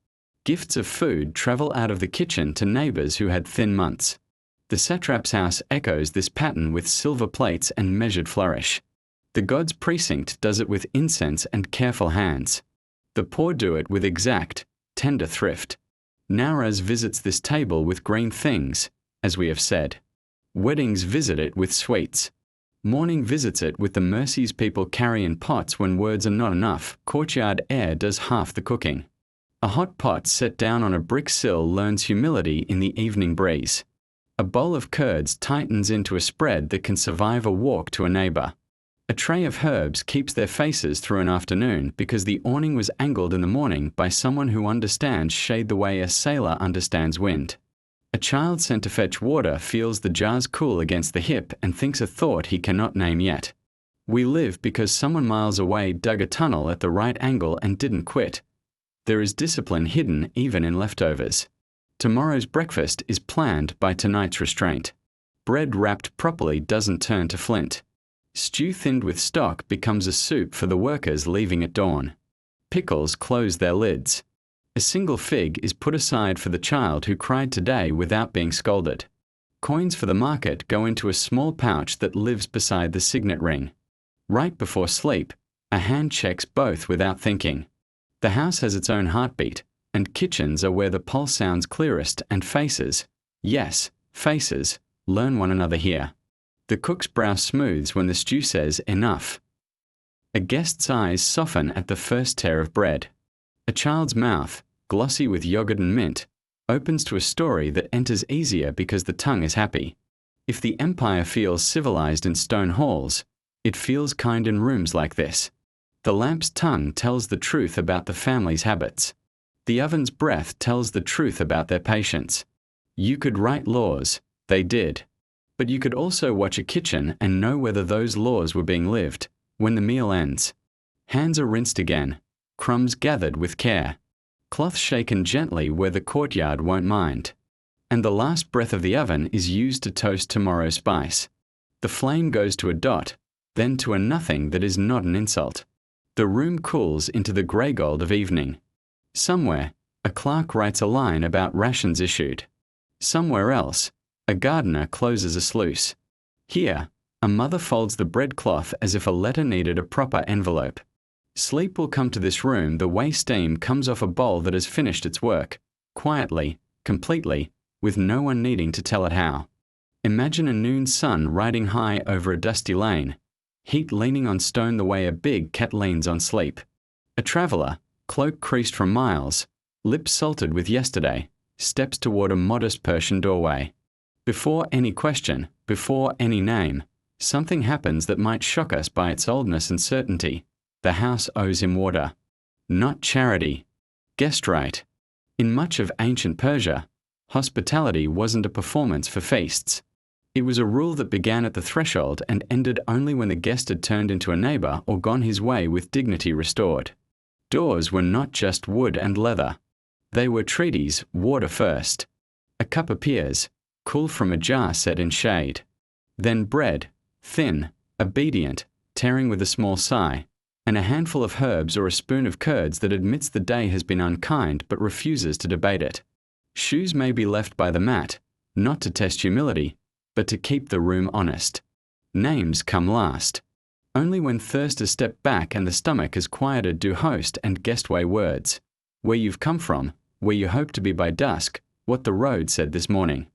Gifts of food travel out of the kitchen to neighbors who had thin months. The satrap's house echoes this pattern with silver plates and measured flourish. The god's precinct does it with incense and careful hands. The poor do it with exact, tender thrift. Nowruz visits this table with green things, as we have said. Weddings visit it with sweets. Mourning visits it with the mercies people carry in pots when words are not enough. Courtyard air does half the cooking. A hot pot set down on a brick sill learns humility in the evening breeze. A bowl of curds tightens into a spread that can survive a walk to a neighbor. A tray of herbs keeps their faces through an afternoon because the awning was angled in the morning by someone who understands shade the way a sailor understands wind. A child sent to fetch water feels the jars cool against the hip and thinks a thought he cannot name yet. We live because someone miles away dug a tunnel at the right angle and didn't quit. There is discipline hidden even in leftovers. Tomorrow's breakfast is planned by tonight's restraint. Bread wrapped properly doesn't turn to flint. Stew thinned with stock becomes a soup for the workers leaving at dawn. Pickles close their lids. A single fig is put aside for the child who cried today without being scolded. Coins for the market go into a small pouch that lives beside the signet ring. Right before sleep, a hand checks both without thinking. The house has its own heartbeat, and kitchens are where the pulse sounds clearest and faces, yes, faces, learn one another here. The cook's brow smooths when the stew says enough. A guest's eyes soften at the first tear of bread. A child's mouth, glossy with yogurt and mint, opens to a story that enters easier because the tongue is happy. If the empire feels civilized in stone halls, it feels kind in rooms like this. The lamp's tongue tells the truth about the family's habits. The oven's breath tells the truth about their patience. You could write laws, they did. But you could also watch a kitchen and know whether those laws were being lived. When the meal ends, hands are rinsed again, crumbs gathered with care, cloth shaken gently where the courtyard won't mind. And the last breath of the oven is used to toast tomorrow's spice. The flame goes to a dot, then to a nothing that is not an insult. The room cools into the grey gold of evening. Somewhere, a clerk writes a line about rations issued. Somewhere else, a gardener closes a sluice. Here, a mother folds the bread cloth as if a letter needed a proper envelope. Sleep will come to this room the way steam comes off a bowl that has finished its work, quietly, completely, with no one needing to tell it how. Imagine a noon sun riding high over a dusty lane, heat leaning on stone the way a big cat leans on sleep. A traveller, cloak creased from miles, lips salted with yesterday, steps toward a modest Persian doorway. Before any question, before any name, something happens that might shock us by its oldness and certainty. The house owes him water. Not charity. Guest right. In much of ancient Persia, hospitality wasn't a performance for feasts. It was a rule that began at the threshold and ended only when the guest had turned into a neighbor or gone his way with dignity restored. Doors were not just wood and leather. They were treaties, water first. A cup appears, cool from a jar set in shade. Then bread, thin, obedient, tearing with a small sigh, and a handful of herbs or a spoon of curds that admits the day has been unkind but refuses to debate it. Shoes may be left by the mat, not to test humility, but to keep the room honest. Names come last. Only when thirst has stepped back and the stomach is quieted do host and guest weigh words. Where you've come from, where you hope to be by dusk, what the road said this morning.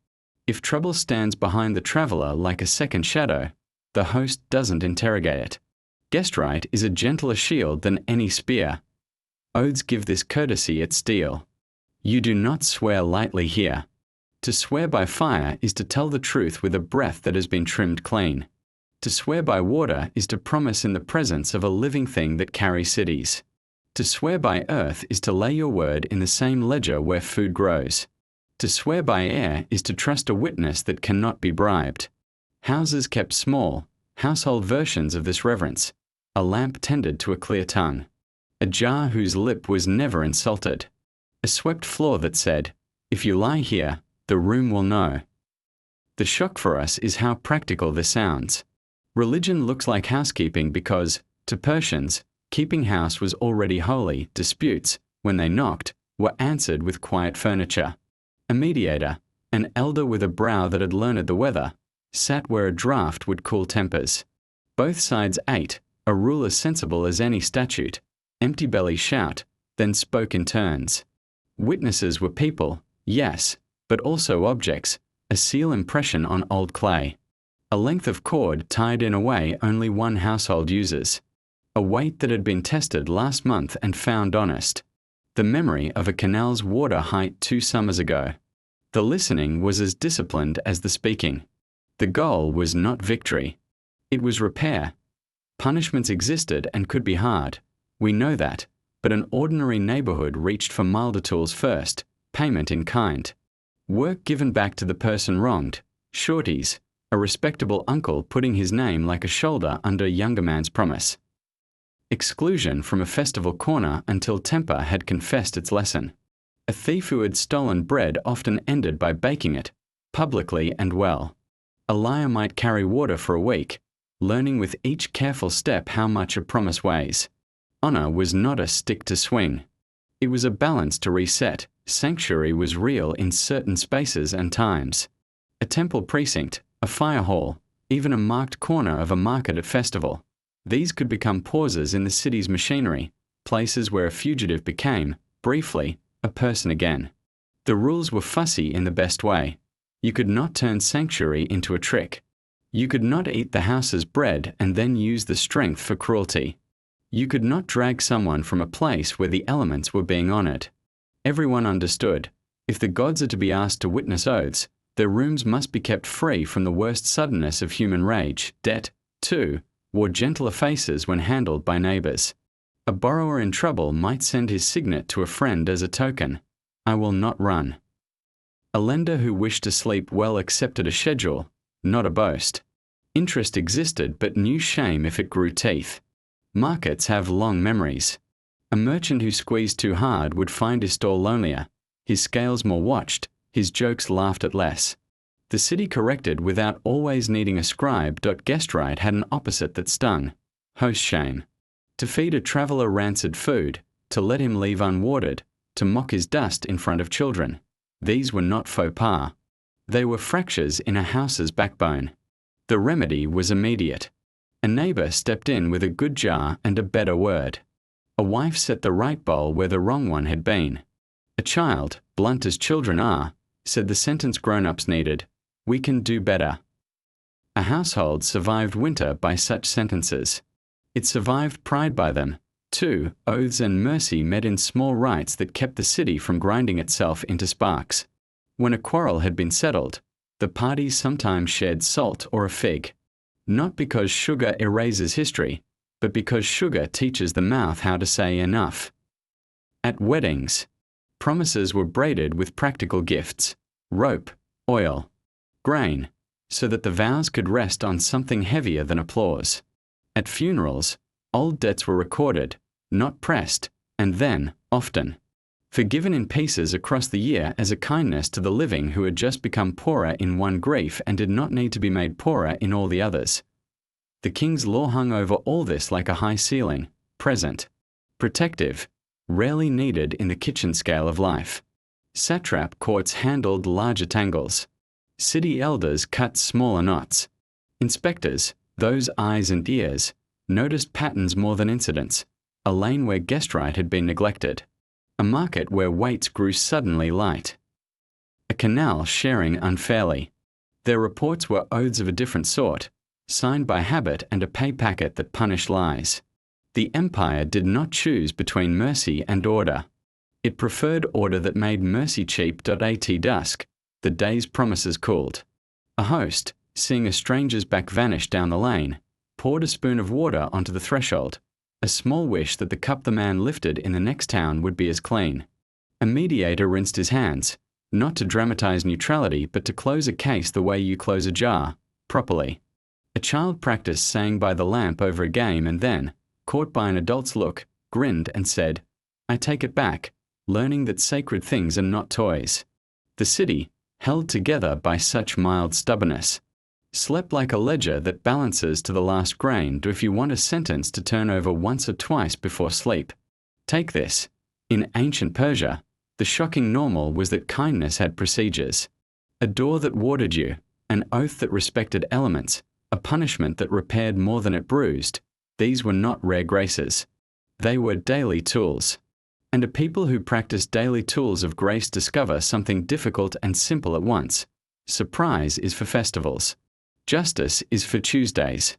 If trouble stands behind the traveller like a second shadow, the host doesn't interrogate it. Guest right is a gentler shield than any spear. Oaths give this courtesy its steel. You do not swear lightly here. To swear by fire is to tell the truth with a breath that has been trimmed clean. To swear by water is to promise in the presence of a living thing that carries cities. To swear by earth is to lay your word in the same ledger where food grows. To swear by air is to trust a witness that cannot be bribed. Houses kept small, household versions of this reverence. A lamp tended to a clear tongue. A jar whose lip was never insulted. A swept floor that said, if you lie here, the room will know. The shock for us is how practical this sounds. Religion looks like housekeeping because, to Persians, keeping house was already holy. Disputes, when they knocked, were answered with quiet furniture. A mediator, an elder with a brow that had learned the weather, sat where a draught would cool tempers. Both sides ate, a rule as sensible as any statute. Empty belly shout, then spoke in turns. Witnesses were people, yes, but also objects, a seal impression on old clay. A length of cord tied in a way only one household uses. A weight that had been tested last month and found honest. The memory of a canal's water height 2 summers ago. The listening was as disciplined as the speaking. The goal was not victory. It was repair. Punishments existed and could be hard. We know that, but an ordinary neighborhood reached for milder tools first, payment in kind. Work given back to the person wronged, shorties, a respectable uncle putting his name like a shoulder under a younger man's promise. Exclusion from a festival corner until temper had confessed its lesson. A thief who had stolen bread often ended by baking it, publicly and well. A liar might carry water for a week, learning with each careful step how much a promise weighs. Honor was not a stick to swing. It was a balance to reset. Sanctuary was real in certain spaces and times. A temple precinct, a fire hall, even a marked corner of a market at festival. These could become pauses in the city's machinery, places where a fugitive became, briefly, a person again. The rules were fussy in the best way. You could not turn sanctuary into a trick. You could not eat the house's bread and then use the strength for cruelty. You could not drag someone from a place where the elements were being honored. Everyone understood. If the gods are to be asked to witness oaths, their rooms must be kept free from the worst suddenness of human rage. Debt, too, wore gentler faces when handled by neighbors. A borrower in trouble might send his signet to a friend as a token. I will not run. A lender who wished to sleep well accepted a schedule, not a boast. Interest existed but knew shame if it grew teeth. Markets have long memories. A merchant who squeezed too hard would find his stall lonelier, his scales more watched, his jokes laughed at less. The city corrected without always needing a scribe. Guest right had an opposite that stung, host shame. To feed a traveller rancid food, to let him leave unwatered, to mock his dust in front of children. These were not faux pas. They were fractures in a house's backbone. The remedy was immediate. A neighbour stepped in with a good jar and a better word. A wife set the right bowl where the wrong one had been. A child, blunt as children are, said the sentence grown-ups needed, "We can do better." A household survived winter by such sentences. It survived pride by them. Too, oaths and mercy met in small rites that kept the city from grinding itself into sparks. When a quarrel had been settled, the parties sometimes shared salt or a fig. Not because sugar erases history, but because sugar teaches the mouth how to say enough. At weddings, promises were braided with practical gifts, rope, oil, grain, so that the vows could rest on something heavier than applause. At funerals, old debts were recorded, not pressed, and then, often, forgiven in pieces across the year as a kindness to the living who had just become poorer in one grief and did not need to be made poorer in all the others. The king's law hung over all this like a high ceiling, present, protective, rarely needed in the kitchen scale of life. Satrap courts handled larger tangles. City elders cut smaller knots. Inspectors, those eyes and ears, noticed patterns more than incidents, a lane where guest right had been neglected, a market where weights grew suddenly light. a canal sharing unfairly. Their reports were oaths of a different sort, signed by habit and a pay packet that punished lies. The empire did not choose between mercy and order. It preferred order that made mercy cheap. At dusk, the day's promises cooled. A host, seeing a stranger's back vanish down the lane, poured a spoon of water onto the threshold, a small wish that the cup the man lifted in the next town would be as clean. A mediator rinsed his hands, not to dramatize neutrality but to close a case the way you close a jar, properly. A child practiced saying by the lamp over a game and then, caught by an adult's look, grinned and said, "I take it back," learning that sacred things are not toys. The city, held together by such mild stubbornness, slept like a ledger that balances to the last grain if you want a sentence to turn over once or twice before sleep. Take this. In ancient Persia, the shocking normal was that kindness had procedures. A door that watered you, an oath that respected elements, a punishment that repaired more than it bruised. These were not rare graces. They were daily tools. And a people who practice daily tools of grace discover something difficult and simple at once. Surprise is for festivals. Justice is for Tuesdays.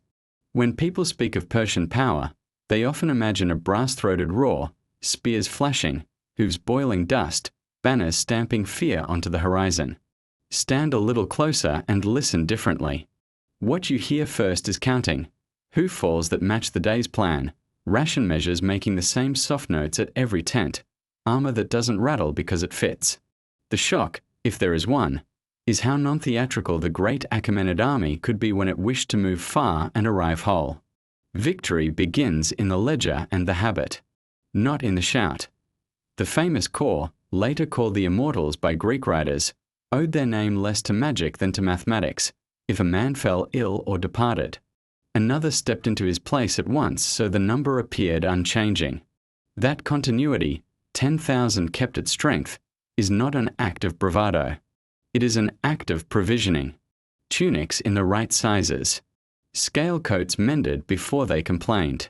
When people speak of Persian power, they often imagine a brass-throated roar, spears flashing, hooves boiling dust, banners stamping fear onto the horizon. Stand a little closer and listen differently. What you hear first is counting. Hoof falls that match the day's plan, ration measures making the same soft notes at every tent, armor that doesn't rattle because it fits. The shock, if there is one, is how non-theatrical the great Achaemenid army could be when it wished to move far and arrive whole. Victory begins in the ledger and the habit, not in the shout. The famous corps, later called the Immortals by Greek writers, owed their name less to magic than to mathematics. If a man fell ill or departed, another stepped into his place at once, so the number appeared unchanging. That continuity, 10,000 kept at strength, is not an act of bravado. It is an act of provisioning. Tunics in the right sizes. Scale coats mended before they complained.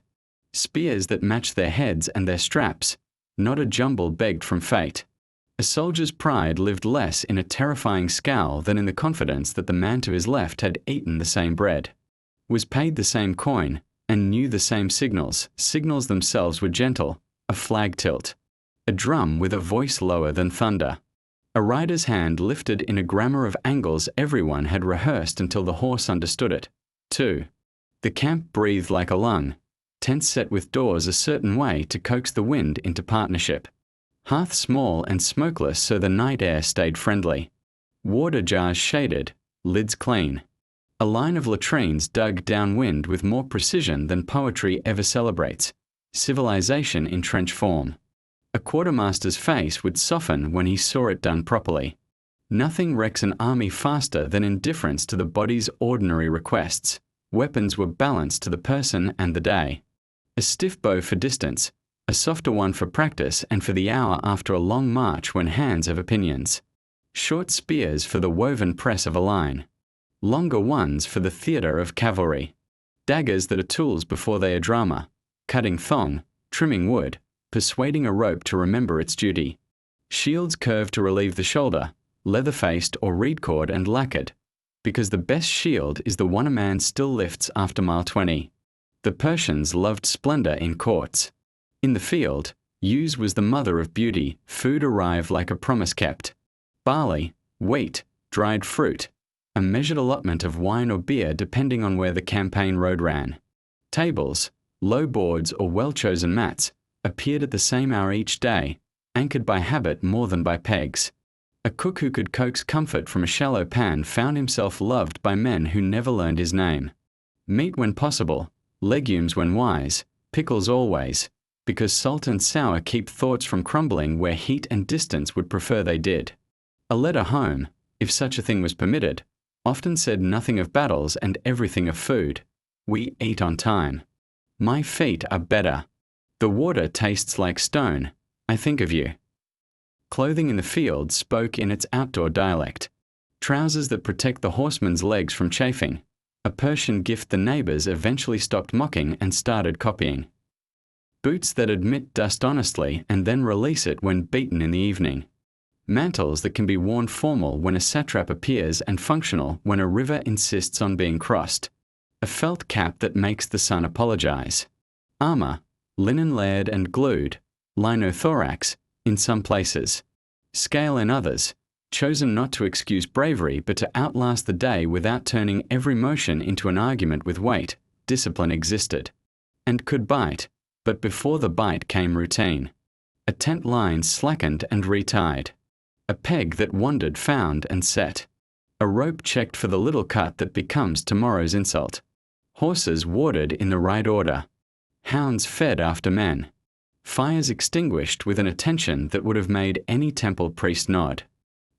Spears that matched their heads and their straps, not a jumble begged from fate. A soldier's pride lived less in a terrifying scowl than in the confidence that the man to his left had eaten the same bread, was paid the same coin, and knew the same signals. Signals themselves were gentle, a flag tilt, a drum with a voice lower than thunder, a rider's hand lifted in a grammar of angles everyone had rehearsed until the horse understood it. 2. The camp breathed like a lung, tents set with doors a certain way to coax the wind into partnership. Hearth small and smokeless so the night air stayed friendly. Water jars shaded, lids clean. A line of latrines dug downwind with more precision than poetry ever celebrates. Civilization in trench form. A quartermaster's face would soften when he saw it done properly. Nothing wrecks an army faster than indifference to the body's ordinary requests. Weapons were balanced to the person and the day. A stiff bow for distance, a softer one for practice and for the hour after a long march when hands have opinions. Short spears for the woven press of a line. Longer ones for the theatre of cavalry. Daggers that are tools before they are drama. Cutting thong, trimming wood, persuading a rope to remember its duty. Shields curved to relieve the shoulder, leather-faced or reed-cord and lacquered, because the best shield is the one a man still lifts after mile 20. The Persians loved splendor in courts. In the field, use was the mother of beauty. Food arrived like a promise kept. Barley, wheat, dried fruit, a measured allotment of wine or beer depending on where the campaign road ran. Tables, low boards or well-chosen mats, appeared at the same hour each day, anchored by habit more than by pegs. A cook who could coax comfort from a shallow pan found himself loved by men who never learned his name. Meat when possible, legumes when wise, pickles always, because salt and sour keep thoughts from crumbling where heat and distance would prefer they did. A letter home, if such a thing was permitted, often said nothing of battles and everything of food. We eat on time. My feet are better. The water tastes like stone. I think of you. Clothing in the field spoke in its outdoor dialect. Trousers that protect the horseman's legs from chafing. A Persian gift the neighbors eventually stopped mocking and started copying. Boots that admit dust honestly and then release it when beaten in the evening. Mantles that can be worn formal when a satrap appears and functional when a river insists on being crossed. A felt cap that makes the sun apologize. Armor, linen layered and glued, linothorax, in some places. Scale in others, chosen not to excuse bravery but to outlast the day without turning every motion into an argument with weight. Discipline existed. And could bite, but before the bite came routine. A tent line slackened and retied. A peg that wandered found and set. A rope checked for the little cut that becomes tomorrow's insult. Horses warded in the right order. Hounds fed after men. Fires extinguished with an attention that would have made any temple priest nod.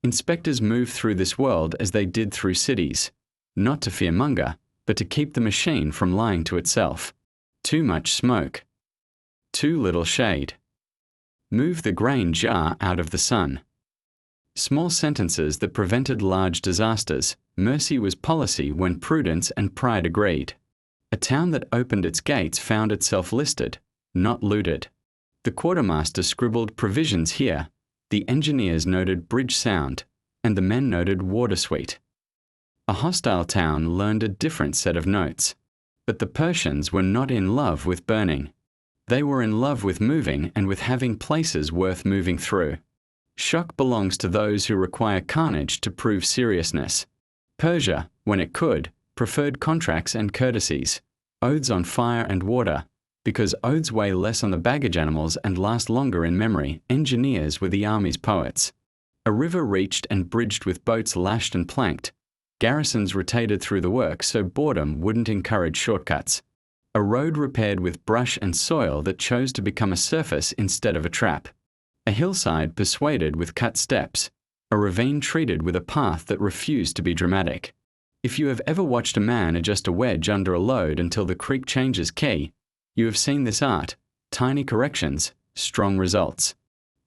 Inspectors moved through this world as they did through cities, not to fearmonger, but to keep the machine from lying to itself. Too much smoke. Too little shade. Move the grain jar out of the sun. Small sentences that prevented large disasters. Mercy was policy when prudence and pride agreed. A town that opened its gates found itself listed, not looted. The quartermaster scribbled provisions here, the engineers noted bridge sound, and the men noted water sweet. A hostile town learned a different set of notes. But the Persians were not in love with burning. They were in love with moving and with having places worth moving through. Shock belongs to those who require carnage to prove seriousness. Persia, when it could, preferred contracts and courtesies, oaths on fire and water, because oaths weigh less on the baggage animals and last longer in memory. Engineers were the army's poets. A river reached and bridged with boats lashed and planked. Garrisons rotated through the work so boredom wouldn't encourage shortcuts. A road repaired with brush and soil that chose to become a surface instead of a trap. A hillside persuaded with cut steps. A ravine treated with a path that refused to be dramatic. If you have ever watched a man adjust a wedge under a load until the creek changes key, you have seen this art. Tiny corrections, strong results.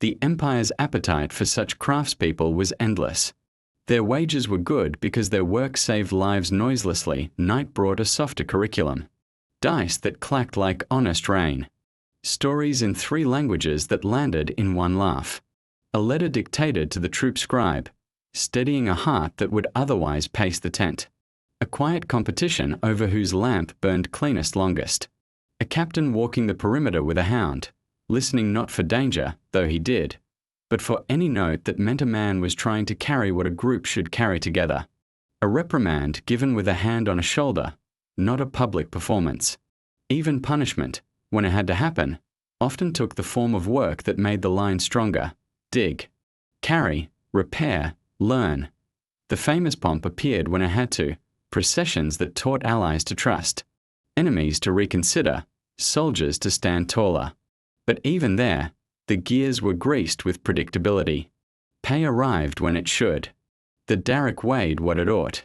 The empire's appetite for such craftspeople was endless. Their wages were good because their work saved lives noiselessly. Night brought a softer curriculum. Dice that clacked like honest rain. Stories in 3 languages that landed in one laugh. A letter dictated to the troop scribe, steadying a heart that would otherwise pace the tent. A quiet competition over whose lamp burned cleanest longest. A captain walking the perimeter with a hound, listening not for danger, though he did, but for any note that meant a man was trying to carry what a group should carry together. A reprimand given with a hand on a shoulder, not a public performance. Even punishment, when it had to happen, often took the form of work that made the line stronger. Dig, carry, repair, learn. The famous pomp appeared when it had to, processions that taught allies to trust, enemies to reconsider, soldiers to stand taller. But even there, the gears were greased with predictability. Pay arrived when it should. The derrick weighed what it ought.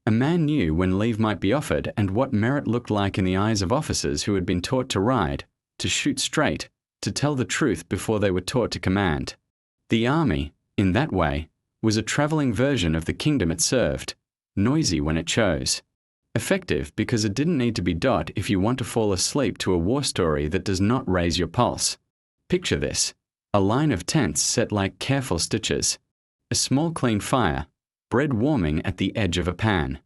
A man knew when leave might be offered and what merit looked like in the eyes of officers who had been taught to ride, to shoot straight, to tell the truth before they were taught to command. The army, in that way, was a travelling version of the kingdom it served, noisy when it chose. Effective because it didn't need to be dot if you want to fall asleep to a war story that does not raise your pulse. Picture this: a line of tents set like careful stitches. A small clean fire, bread warming at the edge of a pan.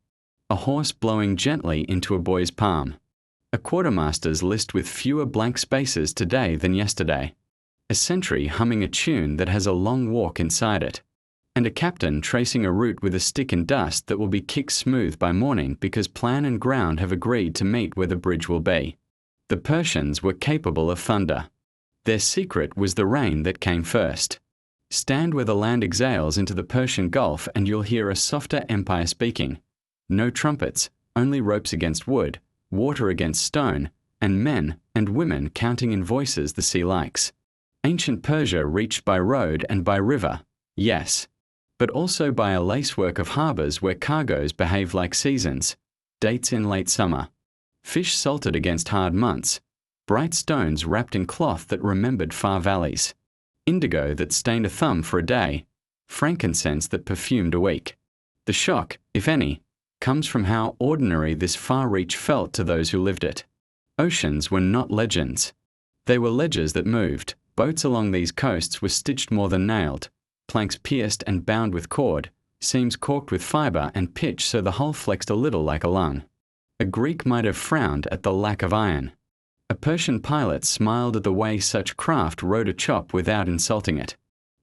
A horse blowing gently into a boy's palm. A quartermaster's list with fewer blank spaces today than yesterday. A sentry humming a tune that has a long walk inside it. And a captain tracing a route with a stick in dust that will be kicked smooth by morning because plan and ground have agreed to meet where the bridge will be. The Persians were capable of thunder. Their secret was the rain that came first. Stand where the land exhales into the Persian Gulf and you'll hear a softer empire speaking. No trumpets, only ropes against wood, water against stone, and men and women counting in voices the sea likes. Ancient Persia reached by road and by river, yes, but also by a lacework of harbours where cargoes behave like seasons, dates in late summer, fish salted against hard months, bright stones wrapped in cloth that remembered far valleys, indigo that stained a thumb for a day, frankincense that perfumed a week. The shock, if any, comes from how ordinary this far reach felt to those who lived it. Oceans were not legends. They were ledgers that moved. Boats along these coasts were stitched more than nailed. planks pierced and bound with cord, seams corked with fibre and pitch so the hull flexed a little like a lung. A Greek might have frowned at the lack of iron. A Persian pilot smiled at the way such craft rode a chop without insulting it.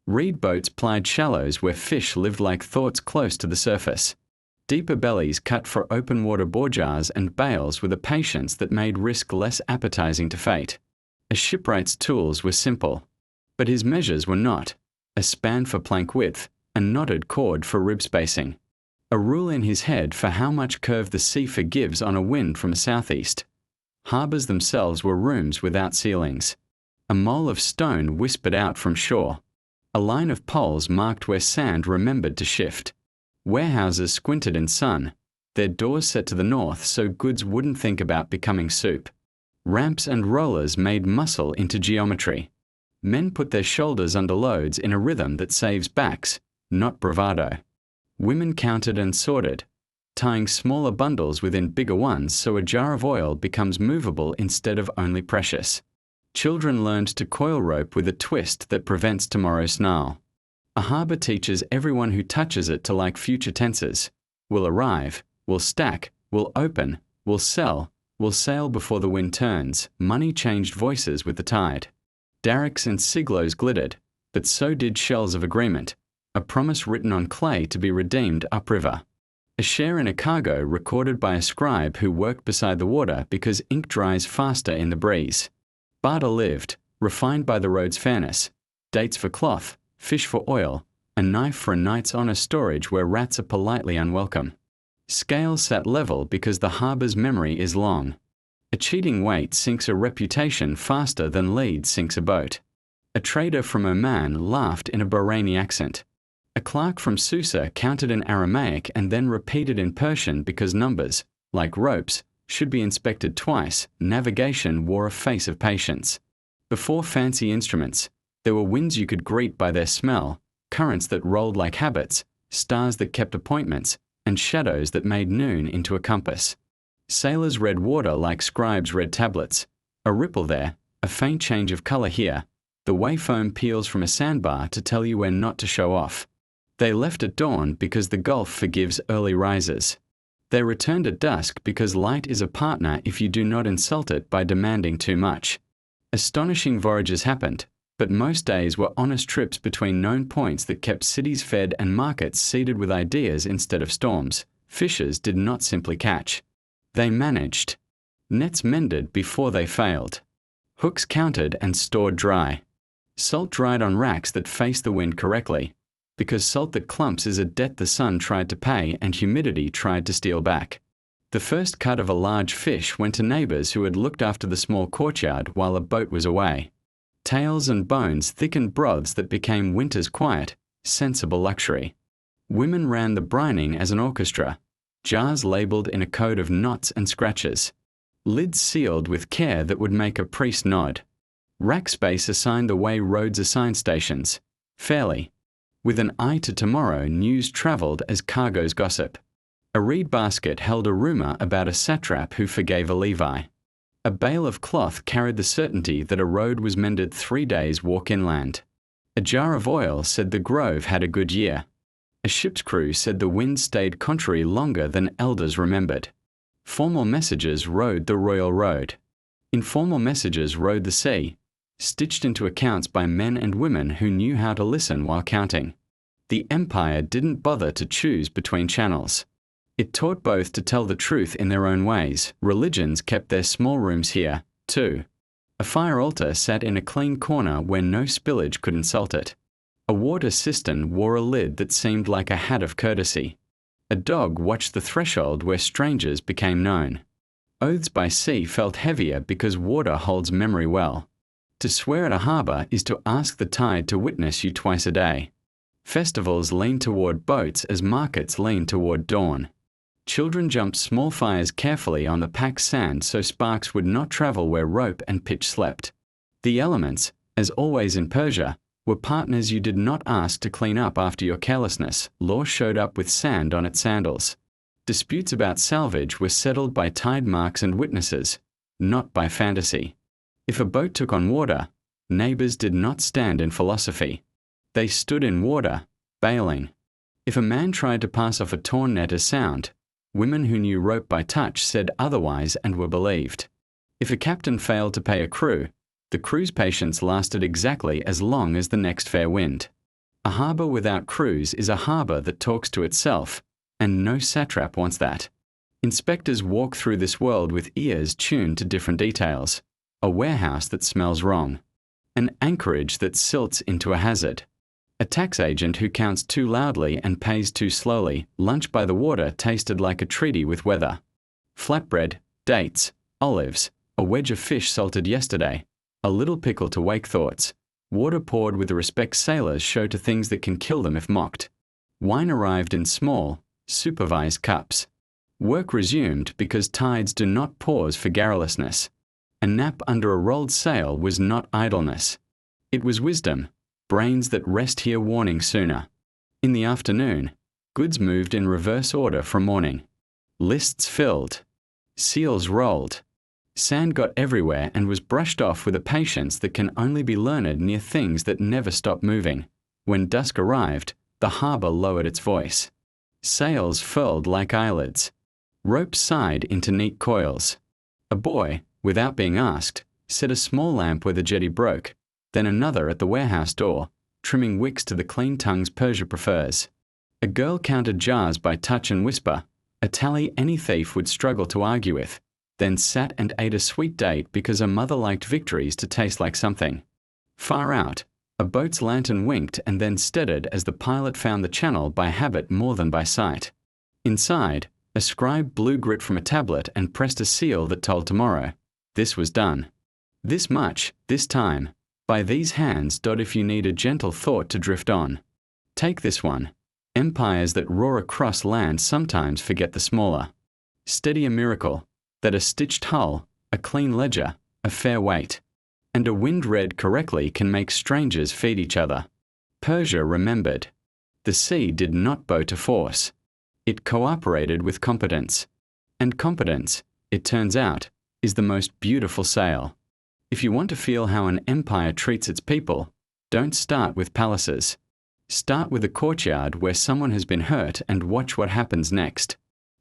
Reed boats plied shallows where fish lived like thoughts close to the surface. Deeper bellies cut for open water bore-jars and bales with a patience that made risk less appetizing to fate. A shipwright's tools were simple, but his measures were not: a span for plank width, a knotted cord for rib spacing, a rule in his head for how much curve the sea forgives on a wind from a southeast. Harbours themselves were rooms without ceilings. A mole of stone whispered out from shore. A line of poles marked where sand remembered to shift. Warehouses squinted in sun, their doors set to the north so goods wouldn't think about becoming soup. Ramps and rollers made muscle into geometry. Men put their shoulders under loads in a rhythm that saves backs, not bravado. Women counted and sorted, tying smaller bundles within bigger ones so a jar of oil becomes movable instead of only precious. Children learned to coil rope with a twist that prevents tomorrow's snarl. A harbour teaches everyone who touches it to like future tenses. Will arrive, will stack, will open, will sell, will sail before the wind turns. Money changed voices with the tide. Derricks and siglos glittered, but so did shells of agreement, a promise written on clay to be redeemed upriver. A share in a cargo recorded by a scribe who worked beside the water because ink dries faster in the breeze. Barter lived, refined by the road's fairness. Dates for cloth, fish for oil, a knife for a night's honest storage where rats are politely unwelcome. Scales sat level because the harbour's memory is long. A cheating weight sinks a reputation faster than lead sinks a boat. A trader from Oman laughed in a Bahraini accent. A clerk from Susa counted in Aramaic and then repeated in Persian because numbers, like ropes, should be inspected twice. Navigation wore a face of patience. Before fancy instruments, there were winds you could greet by their smell, currents that rolled like habits, stars that kept appointments, and shadows that made noon into a compass. Sailors read water like scribes read tablets. A ripple there, a faint change of colour here, the way foam peels from a sandbar to tell you when not to show off. They left at dawn because the Gulf forgives early risers. They returned at dusk because light is a partner if you do not insult it by demanding too much. Astonishing voyages happened, but most days were honest trips between known points that kept cities fed and markets seeded with ideas instead of storms. Fishers did not simply catch. They managed. Nets mended before they failed. Hooks counted and stored dry. Salt dried on racks that faced the wind correctly, because salt that clumps is a debt the sun tried to pay and humidity tried to steal back. The first cut of a large fish went to neighbours who had looked after the small courtyard while a boat was away. Tails and bones thickened broths that became winter's quiet, sensible luxury. Women ran the brining as an orchestra, jars labelled in a code of knots and scratches, lids sealed with care that would make a priest nod. Rack space assigned the way roads assign stations, fairly. With an eye to tomorrow, news travelled as cargoes gossip. A reed basket held a rumour about a satrap who forgave a Levi. A bale of cloth carried the certainty that a road was mended 3 days' walk inland. A jar of oil said the grove had a good year. A ship's crew said the wind stayed contrary longer than elders remembered. Formal messages rode the royal road. Informal messages rode the sea, stitched into accounts by men and women who knew how to listen while counting. The empire didn't bother to choose between channels. It taught both to tell the truth in their own ways. Religions kept their small rooms here, too. A fire altar sat in a clean corner where no spillage could insult it. A water cistern wore a lid that seemed like a hat of courtesy. A dog watched the threshold where strangers became known. Oaths by sea felt heavier because water holds memory well. To swear at a harbour is to ask the tide to witness you twice a day. Festivals lean toward boats as markets lean toward dawn. Children jumped small fires carefully on the packed sand so sparks would not travel where rope and pitch slept. The elements, as always in Persia, were partners you did not ask to clean up after your carelessness. Law showed up with sand on its sandals. Disputes about salvage were settled by tide marks and witnesses, not by fantasy. If a boat took on water, neighbours did not stand in philosophy. They stood in water, bailing. If a man tried to pass off a torn net as sound, women who knew rope by touch said otherwise and were believed. If a captain failed to pay a crew, the crew's patience lasted exactly as long as the next fair wind. A harbour without crews is a harbour that talks to itself, and no satrap wants that. Inspectors walk through this world with ears tuned to different details. A warehouse that smells wrong. An anchorage that silts into a hazard. A tax agent who counts too loudly and pays too slowly. Lunch by the water tasted like a treaty with weather. Flatbread, dates, olives, a wedge of fish salted yesterday, a little pickle to wake thoughts. Water poured with the respect sailors show to things that can kill them if mocked. Wine arrived in small, supervised cups. Work resumed because tides do not pause for garrulousness. A nap under a rolled sail was not idleness. It was wisdom, brains that rest here warning sooner. In the afternoon, goods moved in reverse order from morning. Lists filled. Seals rolled. Sand got everywhere and was brushed off with a patience that can only be learned near things that never stop moving. When dusk arrived, the harbour lowered its voice. Sails furled like eyelids. Ropes sighed into neat coils. A boy, without being asked, set a small lamp where the jetty broke, then another at the warehouse door, trimming wicks to the clean tongues Persia prefers. A girl counted jars by touch and whisper, a tally any thief would struggle to argue with, then sat and ate a sweet date because her mother liked victories to taste like something. Far out, a boat's lantern winked and then steadied as the pilot found the channel by habit more than by sight. Inside, a scribe blew grit from a tablet and pressed a seal that told tomorrow. This was done. This much, this time. By these hands. If you need a gentle thought to drift on. Take this one. Empires that roar across land sometimes forget the smaller. Steady a miracle, that a stitched hull, a clean ledger, a fair weight, and a wind read correctly can make strangers feed each other. Persia remembered. The sea did not bow to force. It cooperated with competence. And competence, it turns out, is the most beautiful sail. If you want to feel how an empire treats its people, don't start with palaces. Start with a courtyard where someone has been hurt and watch what happens next.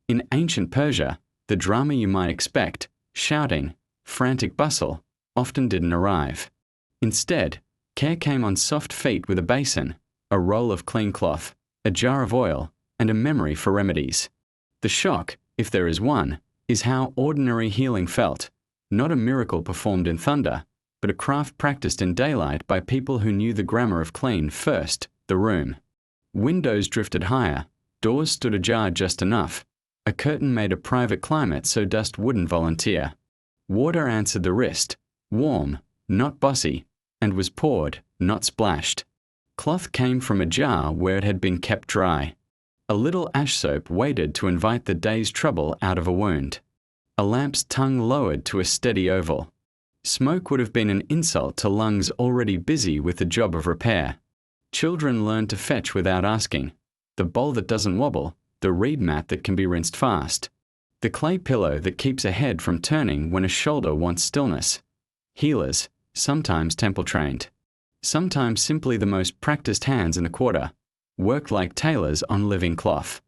In ancient Persia, the drama you might expect, shouting, frantic bustle, often didn't arrive. Instead, care came on soft feet with a basin, a roll of clean cloth, a jar of oil, and a memory for remedies. The shock, if there is one, is how ordinary healing felt, not a miracle performed in thunder, but a craft practiced in daylight by people who knew the grammar of clean first, the room. Windows drifted higher, doors stood ajar just enough, a curtain made a private climate so dust wouldn't volunteer. Water answered the wrist, warm, not bossy, and was poured, not splashed. Cloth came from a jar where it had been kept dry. A little ash soap waited to invite the day's trouble out of a wound. A lamp's tongue lowered to a steady oval. Smoke would have been an insult to lungs already busy with the job of repair. Children learn to fetch without asking. The bowl that doesn't wobble, the reed mat that can be rinsed fast. The clay pillow that keeps a head from turning when a shoulder wants stillness. Healers, sometimes temple-trained. Sometimes simply the most practiced hands in the quarter. Worked like tailors on living cloth.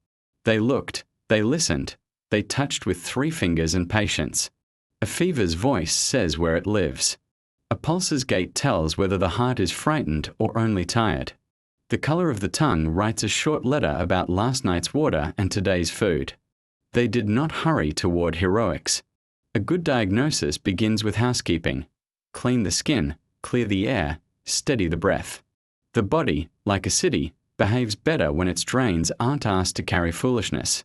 They looked, they listened, they touched with 3 fingers and patience. A fever's voice says where it lives. A pulse's gait tells whether the heart is frightened or only tired. The colour of the tongue writes a short letter about last night's water and today's food. They did not hurry toward heroics. A good diagnosis begins with housekeeping. Clean the skin, clear the air, steady the breath. The body, like a city, behaves better when its drains aren't asked to carry foolishness.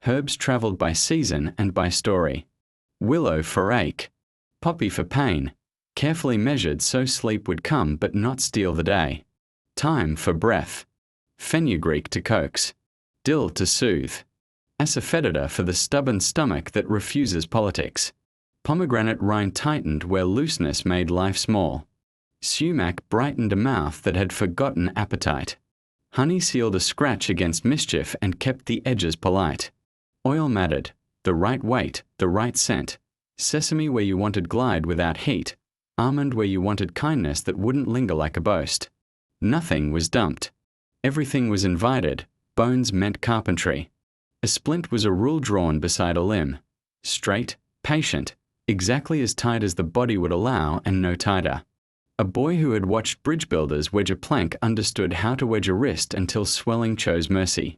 Herbs travelled by season and by story. Willow for ache. Poppy for pain. Carefully measured so sleep would come but not steal the day. Thyme for breath. Fenugreek to coax. Dill to soothe. Asafoetida for the stubborn stomach that refuses politics. Pomegranate rind tightened where looseness made life small. Sumac brightened a mouth that had forgotten appetite. Honey sealed a scratch against mischief and kept the edges polite. Oil mattered, the right weight, the right scent. Sesame where you wanted glide without heat. Almond where you wanted kindness that wouldn't linger like a boast. Nothing was dumped. Everything was invited. Bones meant carpentry. A splint was a rule drawn beside a limb. Straight, patient, exactly as tight as the body would allow and no tighter. A boy who had watched bridge builders wedge a plank understood how to wedge a wrist until swelling chose mercy.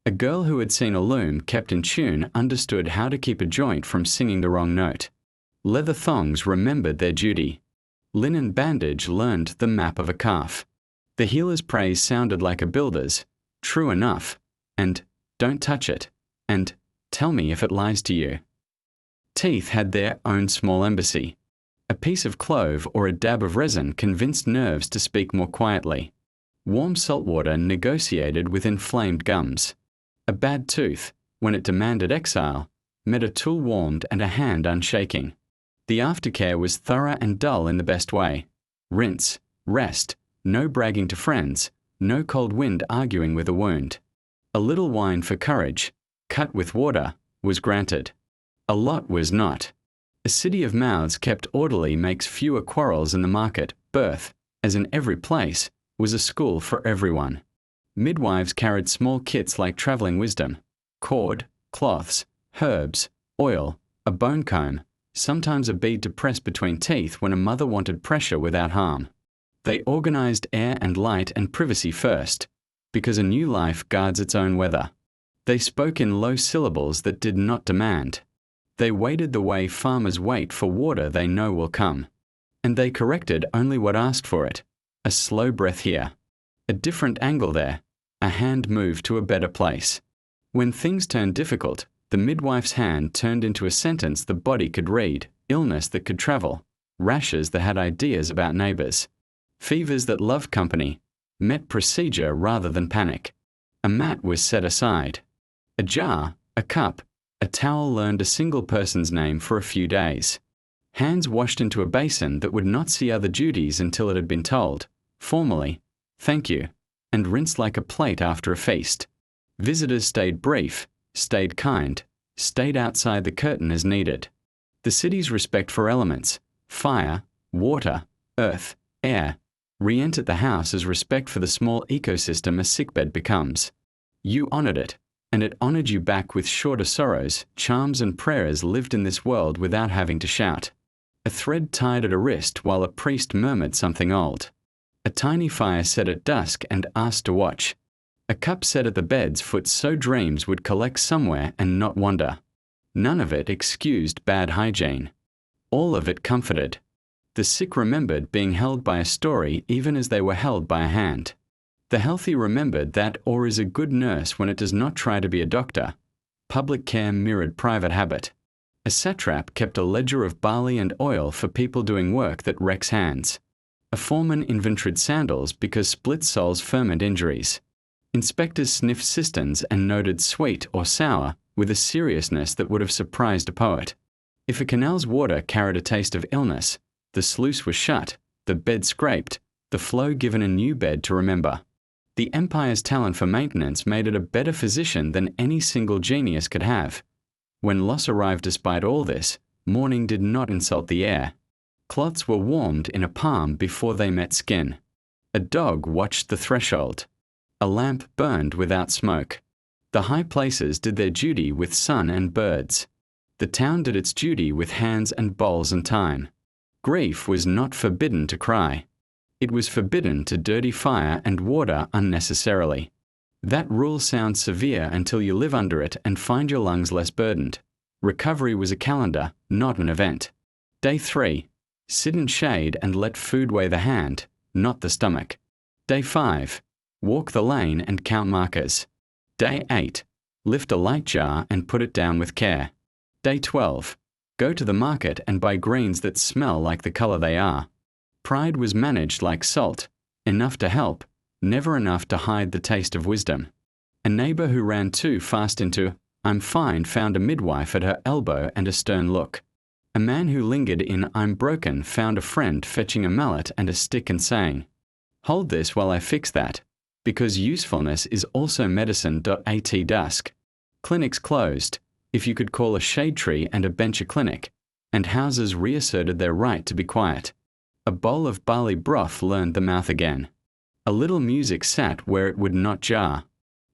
A girl who had seen a loom kept in tune understood how to keep a joint from singing the wrong note. Leather thongs remembered their duty. Linen bandage learned the map of a calf. The healer's praise sounded like a builder's, true enough, and don't touch it, and tell me if it lies to you. Teeth had their own small embassy. A piece of clove or a dab of resin convinced nerves to speak more quietly. Warm salt water negotiated with inflamed gums. A bad tooth, when it demanded exile, met a tool warmed and a hand unshaking. The aftercare was thorough and dull in the best way. Rinse, rest, no bragging to friends, no cold wind arguing with a wound. A little wine for courage, cut with water, was granted. A lot was not. A city of mouths kept orderly makes fewer quarrels in the market. Birth, as in every place, was a school for everyone. Midwives carried small kits like traveling wisdom, cord, cloths, herbs, oil, a bone comb, sometimes a bead to press between teeth when a mother wanted pressure without harm. They organized air and light and privacy first, because a new life guards its own weather. They spoke in low syllables that did not demand. They waited the way farmers wait for water they know will come. And they corrected only what asked for it. A slow breath here. A different angle there. A hand moved to a better place. When things turned difficult, the midwife's hand turned into a sentence the body could read, illness that could travel, rashes that had ideas about neighbors, fevers that loved company, met procedure rather than panic. A mat was set aside. A jar, a cup, a towel learned a single person's name for a few days. Hands washed into a basin that would not see other duties until it had been told, formally, thank you, and rinsed like a plate after a feast. Visitors stayed brief, stayed kind, stayed outside the curtain as needed. The city's respect for elements, fire, water, earth, air, re-entered the house as respect for the small ecosystem a sickbed becomes. You honored it, and it honored you back with shorter sorrows. Charms and prayers lived in this world without having to shout. A thread tied at a wrist while a priest murmured something old. A tiny fire set at dusk and asked to watch. A cup set at the bed's foot so dreams would collect somewhere and not wander. None of it excused bad hygiene. All of it comforted. The sick remembered being held by a story even as they were held by a hand. The healthy remembered that or is a good nurse when it does not try to be a doctor. Public care mirrored private habit. A satrap kept a ledger of barley and oil for people doing work that wrecks hands. A foreman inventoried sandals because split soles ferment injuries. Inspectors sniffed cisterns and noted sweet or sour with a seriousness that would have surprised a poet. If a canal's water carried a taste of illness, the sluice was shut, the bed scraped, the flow given a new bed to remember. The empire's talent for maintenance made it a better physician than any single genius could have. When loss arrived despite all this, mourning did not insult the air. Cloths were warmed in a palm before they met skin. A dog watched the threshold. A lamp burned without smoke. The high places did their duty with sun and birds. The town did its duty with hands and bowls and time. Grief was not forbidden to cry. It was forbidden to dirty fire and water unnecessarily. That rule sounds severe until you live under it and find your lungs less burdened. Recovery was a calendar, not an event. Day 3. Sit in shade and let food weigh the hand, not the stomach. Day 5. Walk the lane and count markers. Day 8. Lift a light jar and put it down with care. Day 12. Go to the market and buy greens that smell like the color they are. Pride was managed like salt, enough to help, never enough to hide the taste of wisdom. A neighbor who ran too fast into, I'm fine, found a midwife at her elbow and a stern look. A man who lingered in I'm broken found a friend fetching a mallet and a stick and saying, hold this while I fix that, because usefulness is also medicine. At dusk. Clinics closed, if you could call a shade tree and a bench a clinic, and houses reasserted their right to be quiet. A bowl of barley broth learned the mouth again. A little music sat where it would not jar.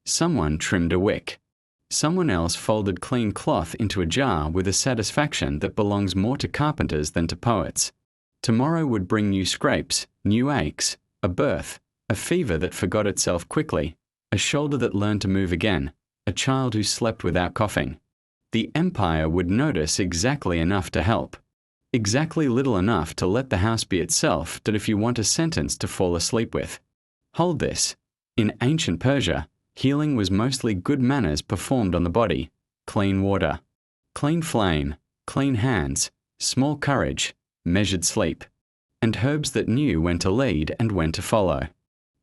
Someone trimmed a wick. Someone else folded clean cloth into a jar with a satisfaction that belongs more to carpenters than to poets. Tomorrow would bring new scrapes, new aches, a birth, a fever that forgot itself quickly, a shoulder that learned to move again, a child who slept without coughing. The empire would notice exactly enough to help. Exactly little enough to let the house be itself that if you want a sentence to fall asleep with. Hold this. In ancient Persia, healing was mostly good manners performed on the body, clean water, clean flame, clean hands, small courage, measured sleep, and herbs that knew when to lead and when to follow.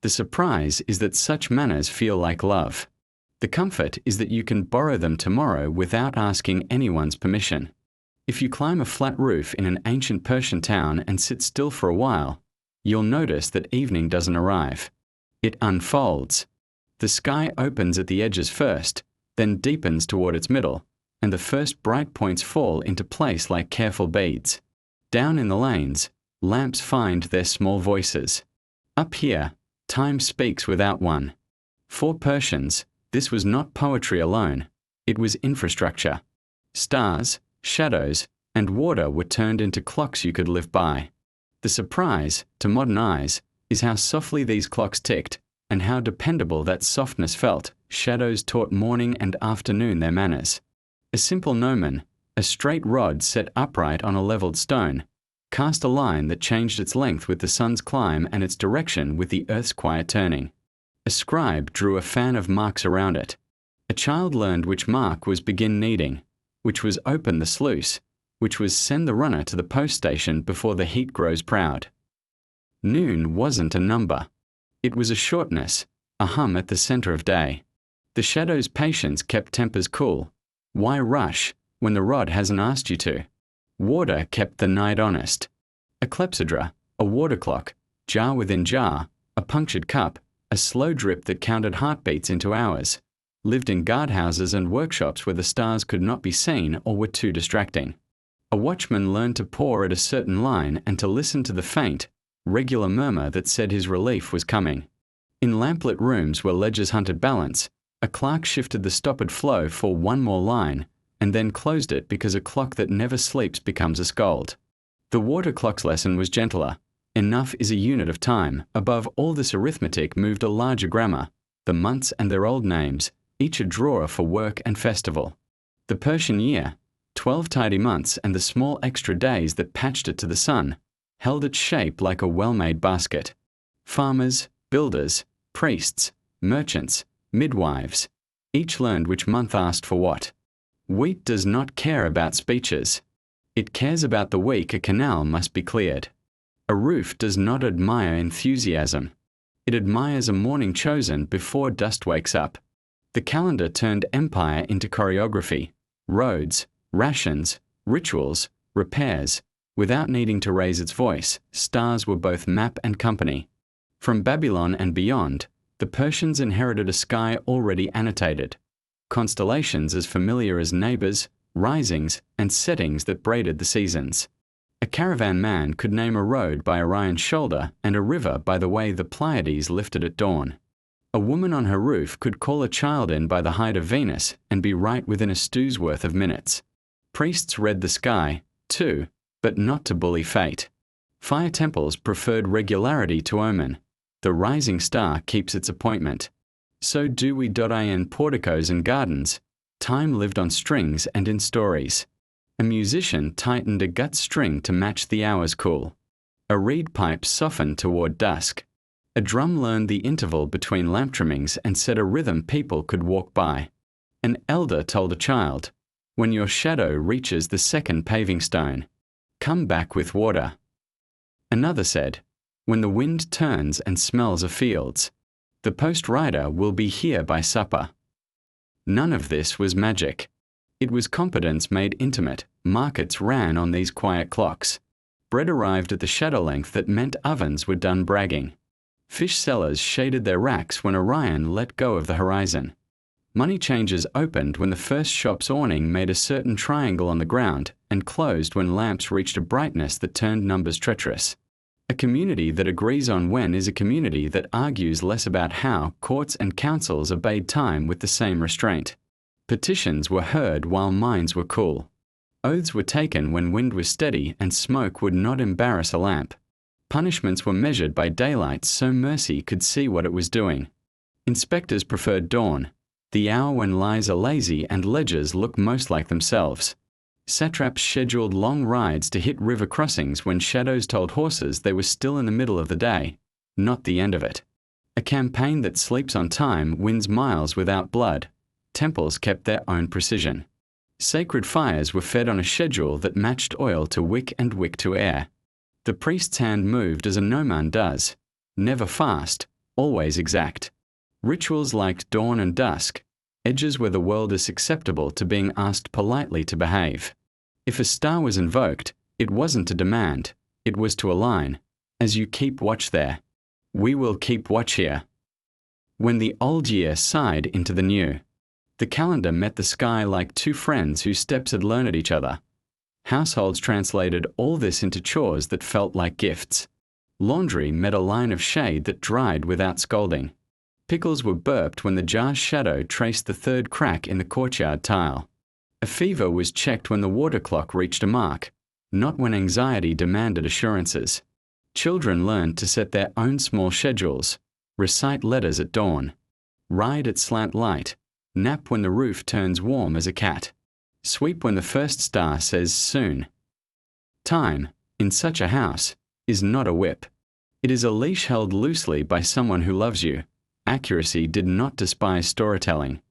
The surprise is that such manners feel like love. The comfort is that you can borrow them tomorrow without asking anyone's permission. If you climb a flat roof in an ancient Persian town and sit still for a while, you'll notice that evening doesn't arrive. It unfolds. The sky opens at the edges first, then deepens toward its middle, and the first bright points fall into place like careful beads. Down in the lanes, lamps find their small voices. Up here, time speaks without one. For Persians, this was not poetry alone, it was infrastructure. Stars, shadows, and water were turned into clocks you could live by. The surprise, to modern eyes, is how softly these clocks ticked, and how dependable that softness felt. Shadows taught morning and afternoon their manners. A simple gnomon, a straight rod set upright on a leveled stone, cast a line that changed its length with the sun's climb and its direction with the earth's quiet turning. A scribe drew a fan of marks around it. A child learned which mark was begin kneading, which was open the sluice, which was send the runner to the post station before the heat grows proud. Noon wasn't a number. It was a shortness, a hum at the center of day. The shadow's patience kept tempers cool. Why rush when the rod hasn't asked you to? Water kept the night honest. A clepsydra, a water clock, jar within jar, a punctured cup, a slow drip that counted heartbeats into hours, lived in guardhouses and workshops where the stars could not be seen or were too distracting. A watchman learned to pour at a certain line and to listen to the faint, regular murmur that said his relief was coming. In lamplit rooms where ledgers hunted balance, a clerk shifted the stoppered flow for one more line and then closed it because a clock that never sleeps becomes a scold. The water clock's lesson was gentler. Enough is a unit of time. Above all this arithmetic moved a larger grammar, the months and their old names, each a drawer for work and festival. The Persian year, 12 tidy months and the small extra days that patched it to the sun, held its shape like a well-made basket. Farmers, builders, priests, merchants, midwives, each learned which month asked for what. Wheat does not care about speeches. It cares about the week a canal must be cleared. A roof does not admire enthusiasm. It admires a morning chosen before dust wakes up. The calendar turned empire into choreography, roads, rations, rituals, repairs. Without needing to raise its voice, stars were both map and company. From Babylon and beyond, the Persians inherited a sky already annotated, constellations as familiar as neighbors, risings, and settings that braided the seasons. A caravan man could name a road by Orion's shoulder and a river by the way the Pleiades lifted at dawn. A woman on her roof could call a child in by the height of Venus and be right within a stew's worth of minutes. Priests read the sky, too, but not to bully fate. Fire temples preferred regularity to omen. The rising star keeps its appointment. So do we. In porticos and gardens. Time lived on strings and in stories. A musician tightened a gut string to match the hour's cool. A reed pipe softened toward dusk. A drum learned the interval between lamp trimmings and set a rhythm people could walk by. An elder told a child, when your shadow reaches the second paving stone, come back with water. Another said, when the wind turns and smells of fields, the post rider will be here by supper. None of this was magic. It was competence made intimate. Markets ran on these quiet clocks. Bread arrived at the shadow length that meant ovens were done bragging. Fish sellers shaded their racks when Orion let go of the horizon. Money changers opened when the first shop's awning made a certain triangle on the ground and closed when lamps reached a brightness that turned numbers treacherous. A community that agrees on when is a community that argues less about how. Courts and councils obeyed time with the same restraint. Petitions were heard while minds were cool. Oaths were taken when wind was steady and smoke would not embarrass a lamp. Punishments were measured by daylight so mercy could see what it was doing. Inspectors preferred dawn, the hour when lies are lazy and ledgers look most like themselves. Satraps scheduled long rides to hit river crossings when shadows told horses they were still in the middle of the day, not the end of it. A campaign that sleeps on time wins miles without blood. Temples kept their own precision. Sacred fires were fed on a schedule that matched oil to wick and wick to air. The priest's hand moved as a gnomon does, never fast, always exact. Rituals liked dawn and dusk, edges where the world is susceptible to being asked politely to behave. If a star was invoked, it wasn't to demand, it was to align. As you keep watch there, we will keep watch here. When the old year sighed into the new, the calendar met the sky like two friends whose steps had learned at each other. Households translated all this into chores that felt like gifts. Laundry met a line of shade that dried without scolding. Pickles were burped when the jar's shadow traced the third crack in the courtyard tile. A fever was checked when the water clock reached a mark, not when anxiety demanded assurances. Children learned to set their own small schedules, recite letters at dawn, ride at slant light, nap when the roof turns warm as a cat, sweep when the first star says soon. Time, in such a house, is not a whip. It is a leash held loosely by someone who loves you. Accuracy did not despise storytelling.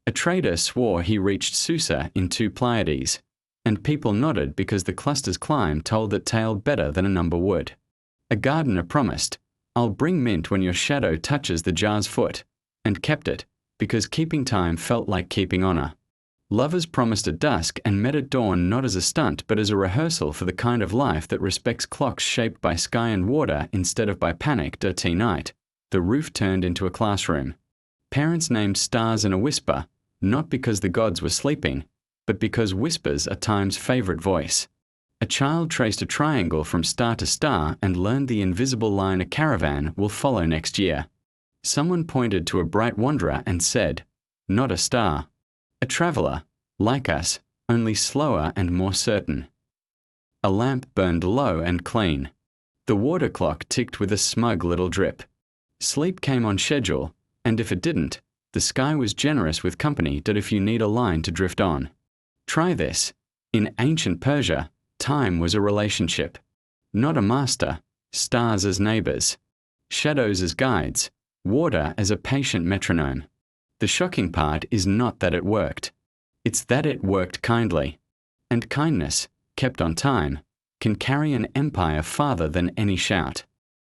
A trader swore he reached Susa in 2 Pleiades, and people nodded because the cluster's climb told that tale better than a number would. A gardener promised, "I'll bring mint when your shadow touches the jar's foot," and kept it, because keeping time felt like keeping honor. Lovers promised at dusk and met at dawn not as a stunt but as a rehearsal for the kind of life that respects clocks shaped by sky and water instead of by panic. Dirty night. The roof turned into a classroom. Parents named stars in a whisper, not because the gods were sleeping, but because whispers are time's favorite voice. A child traced a triangle from star to star and learned the invisible line a caravan will follow next year. Someone pointed to a bright wanderer and said, "Not a star. A traveler, like us, only slower and more certain." A lamp burned low and clean. The water clock ticked with a smug little drip. Sleep came on schedule, and if it didn't, the sky was generous with company that if you need a line to drift on. Try this. In ancient Persia, time was a relationship. Not a master, stars as neighbors, shadows as guides, water as a patient metronome. The shocking part is not that it worked. It's that it worked kindly. And kindness, kept on time, can carry an empire farther than any shout.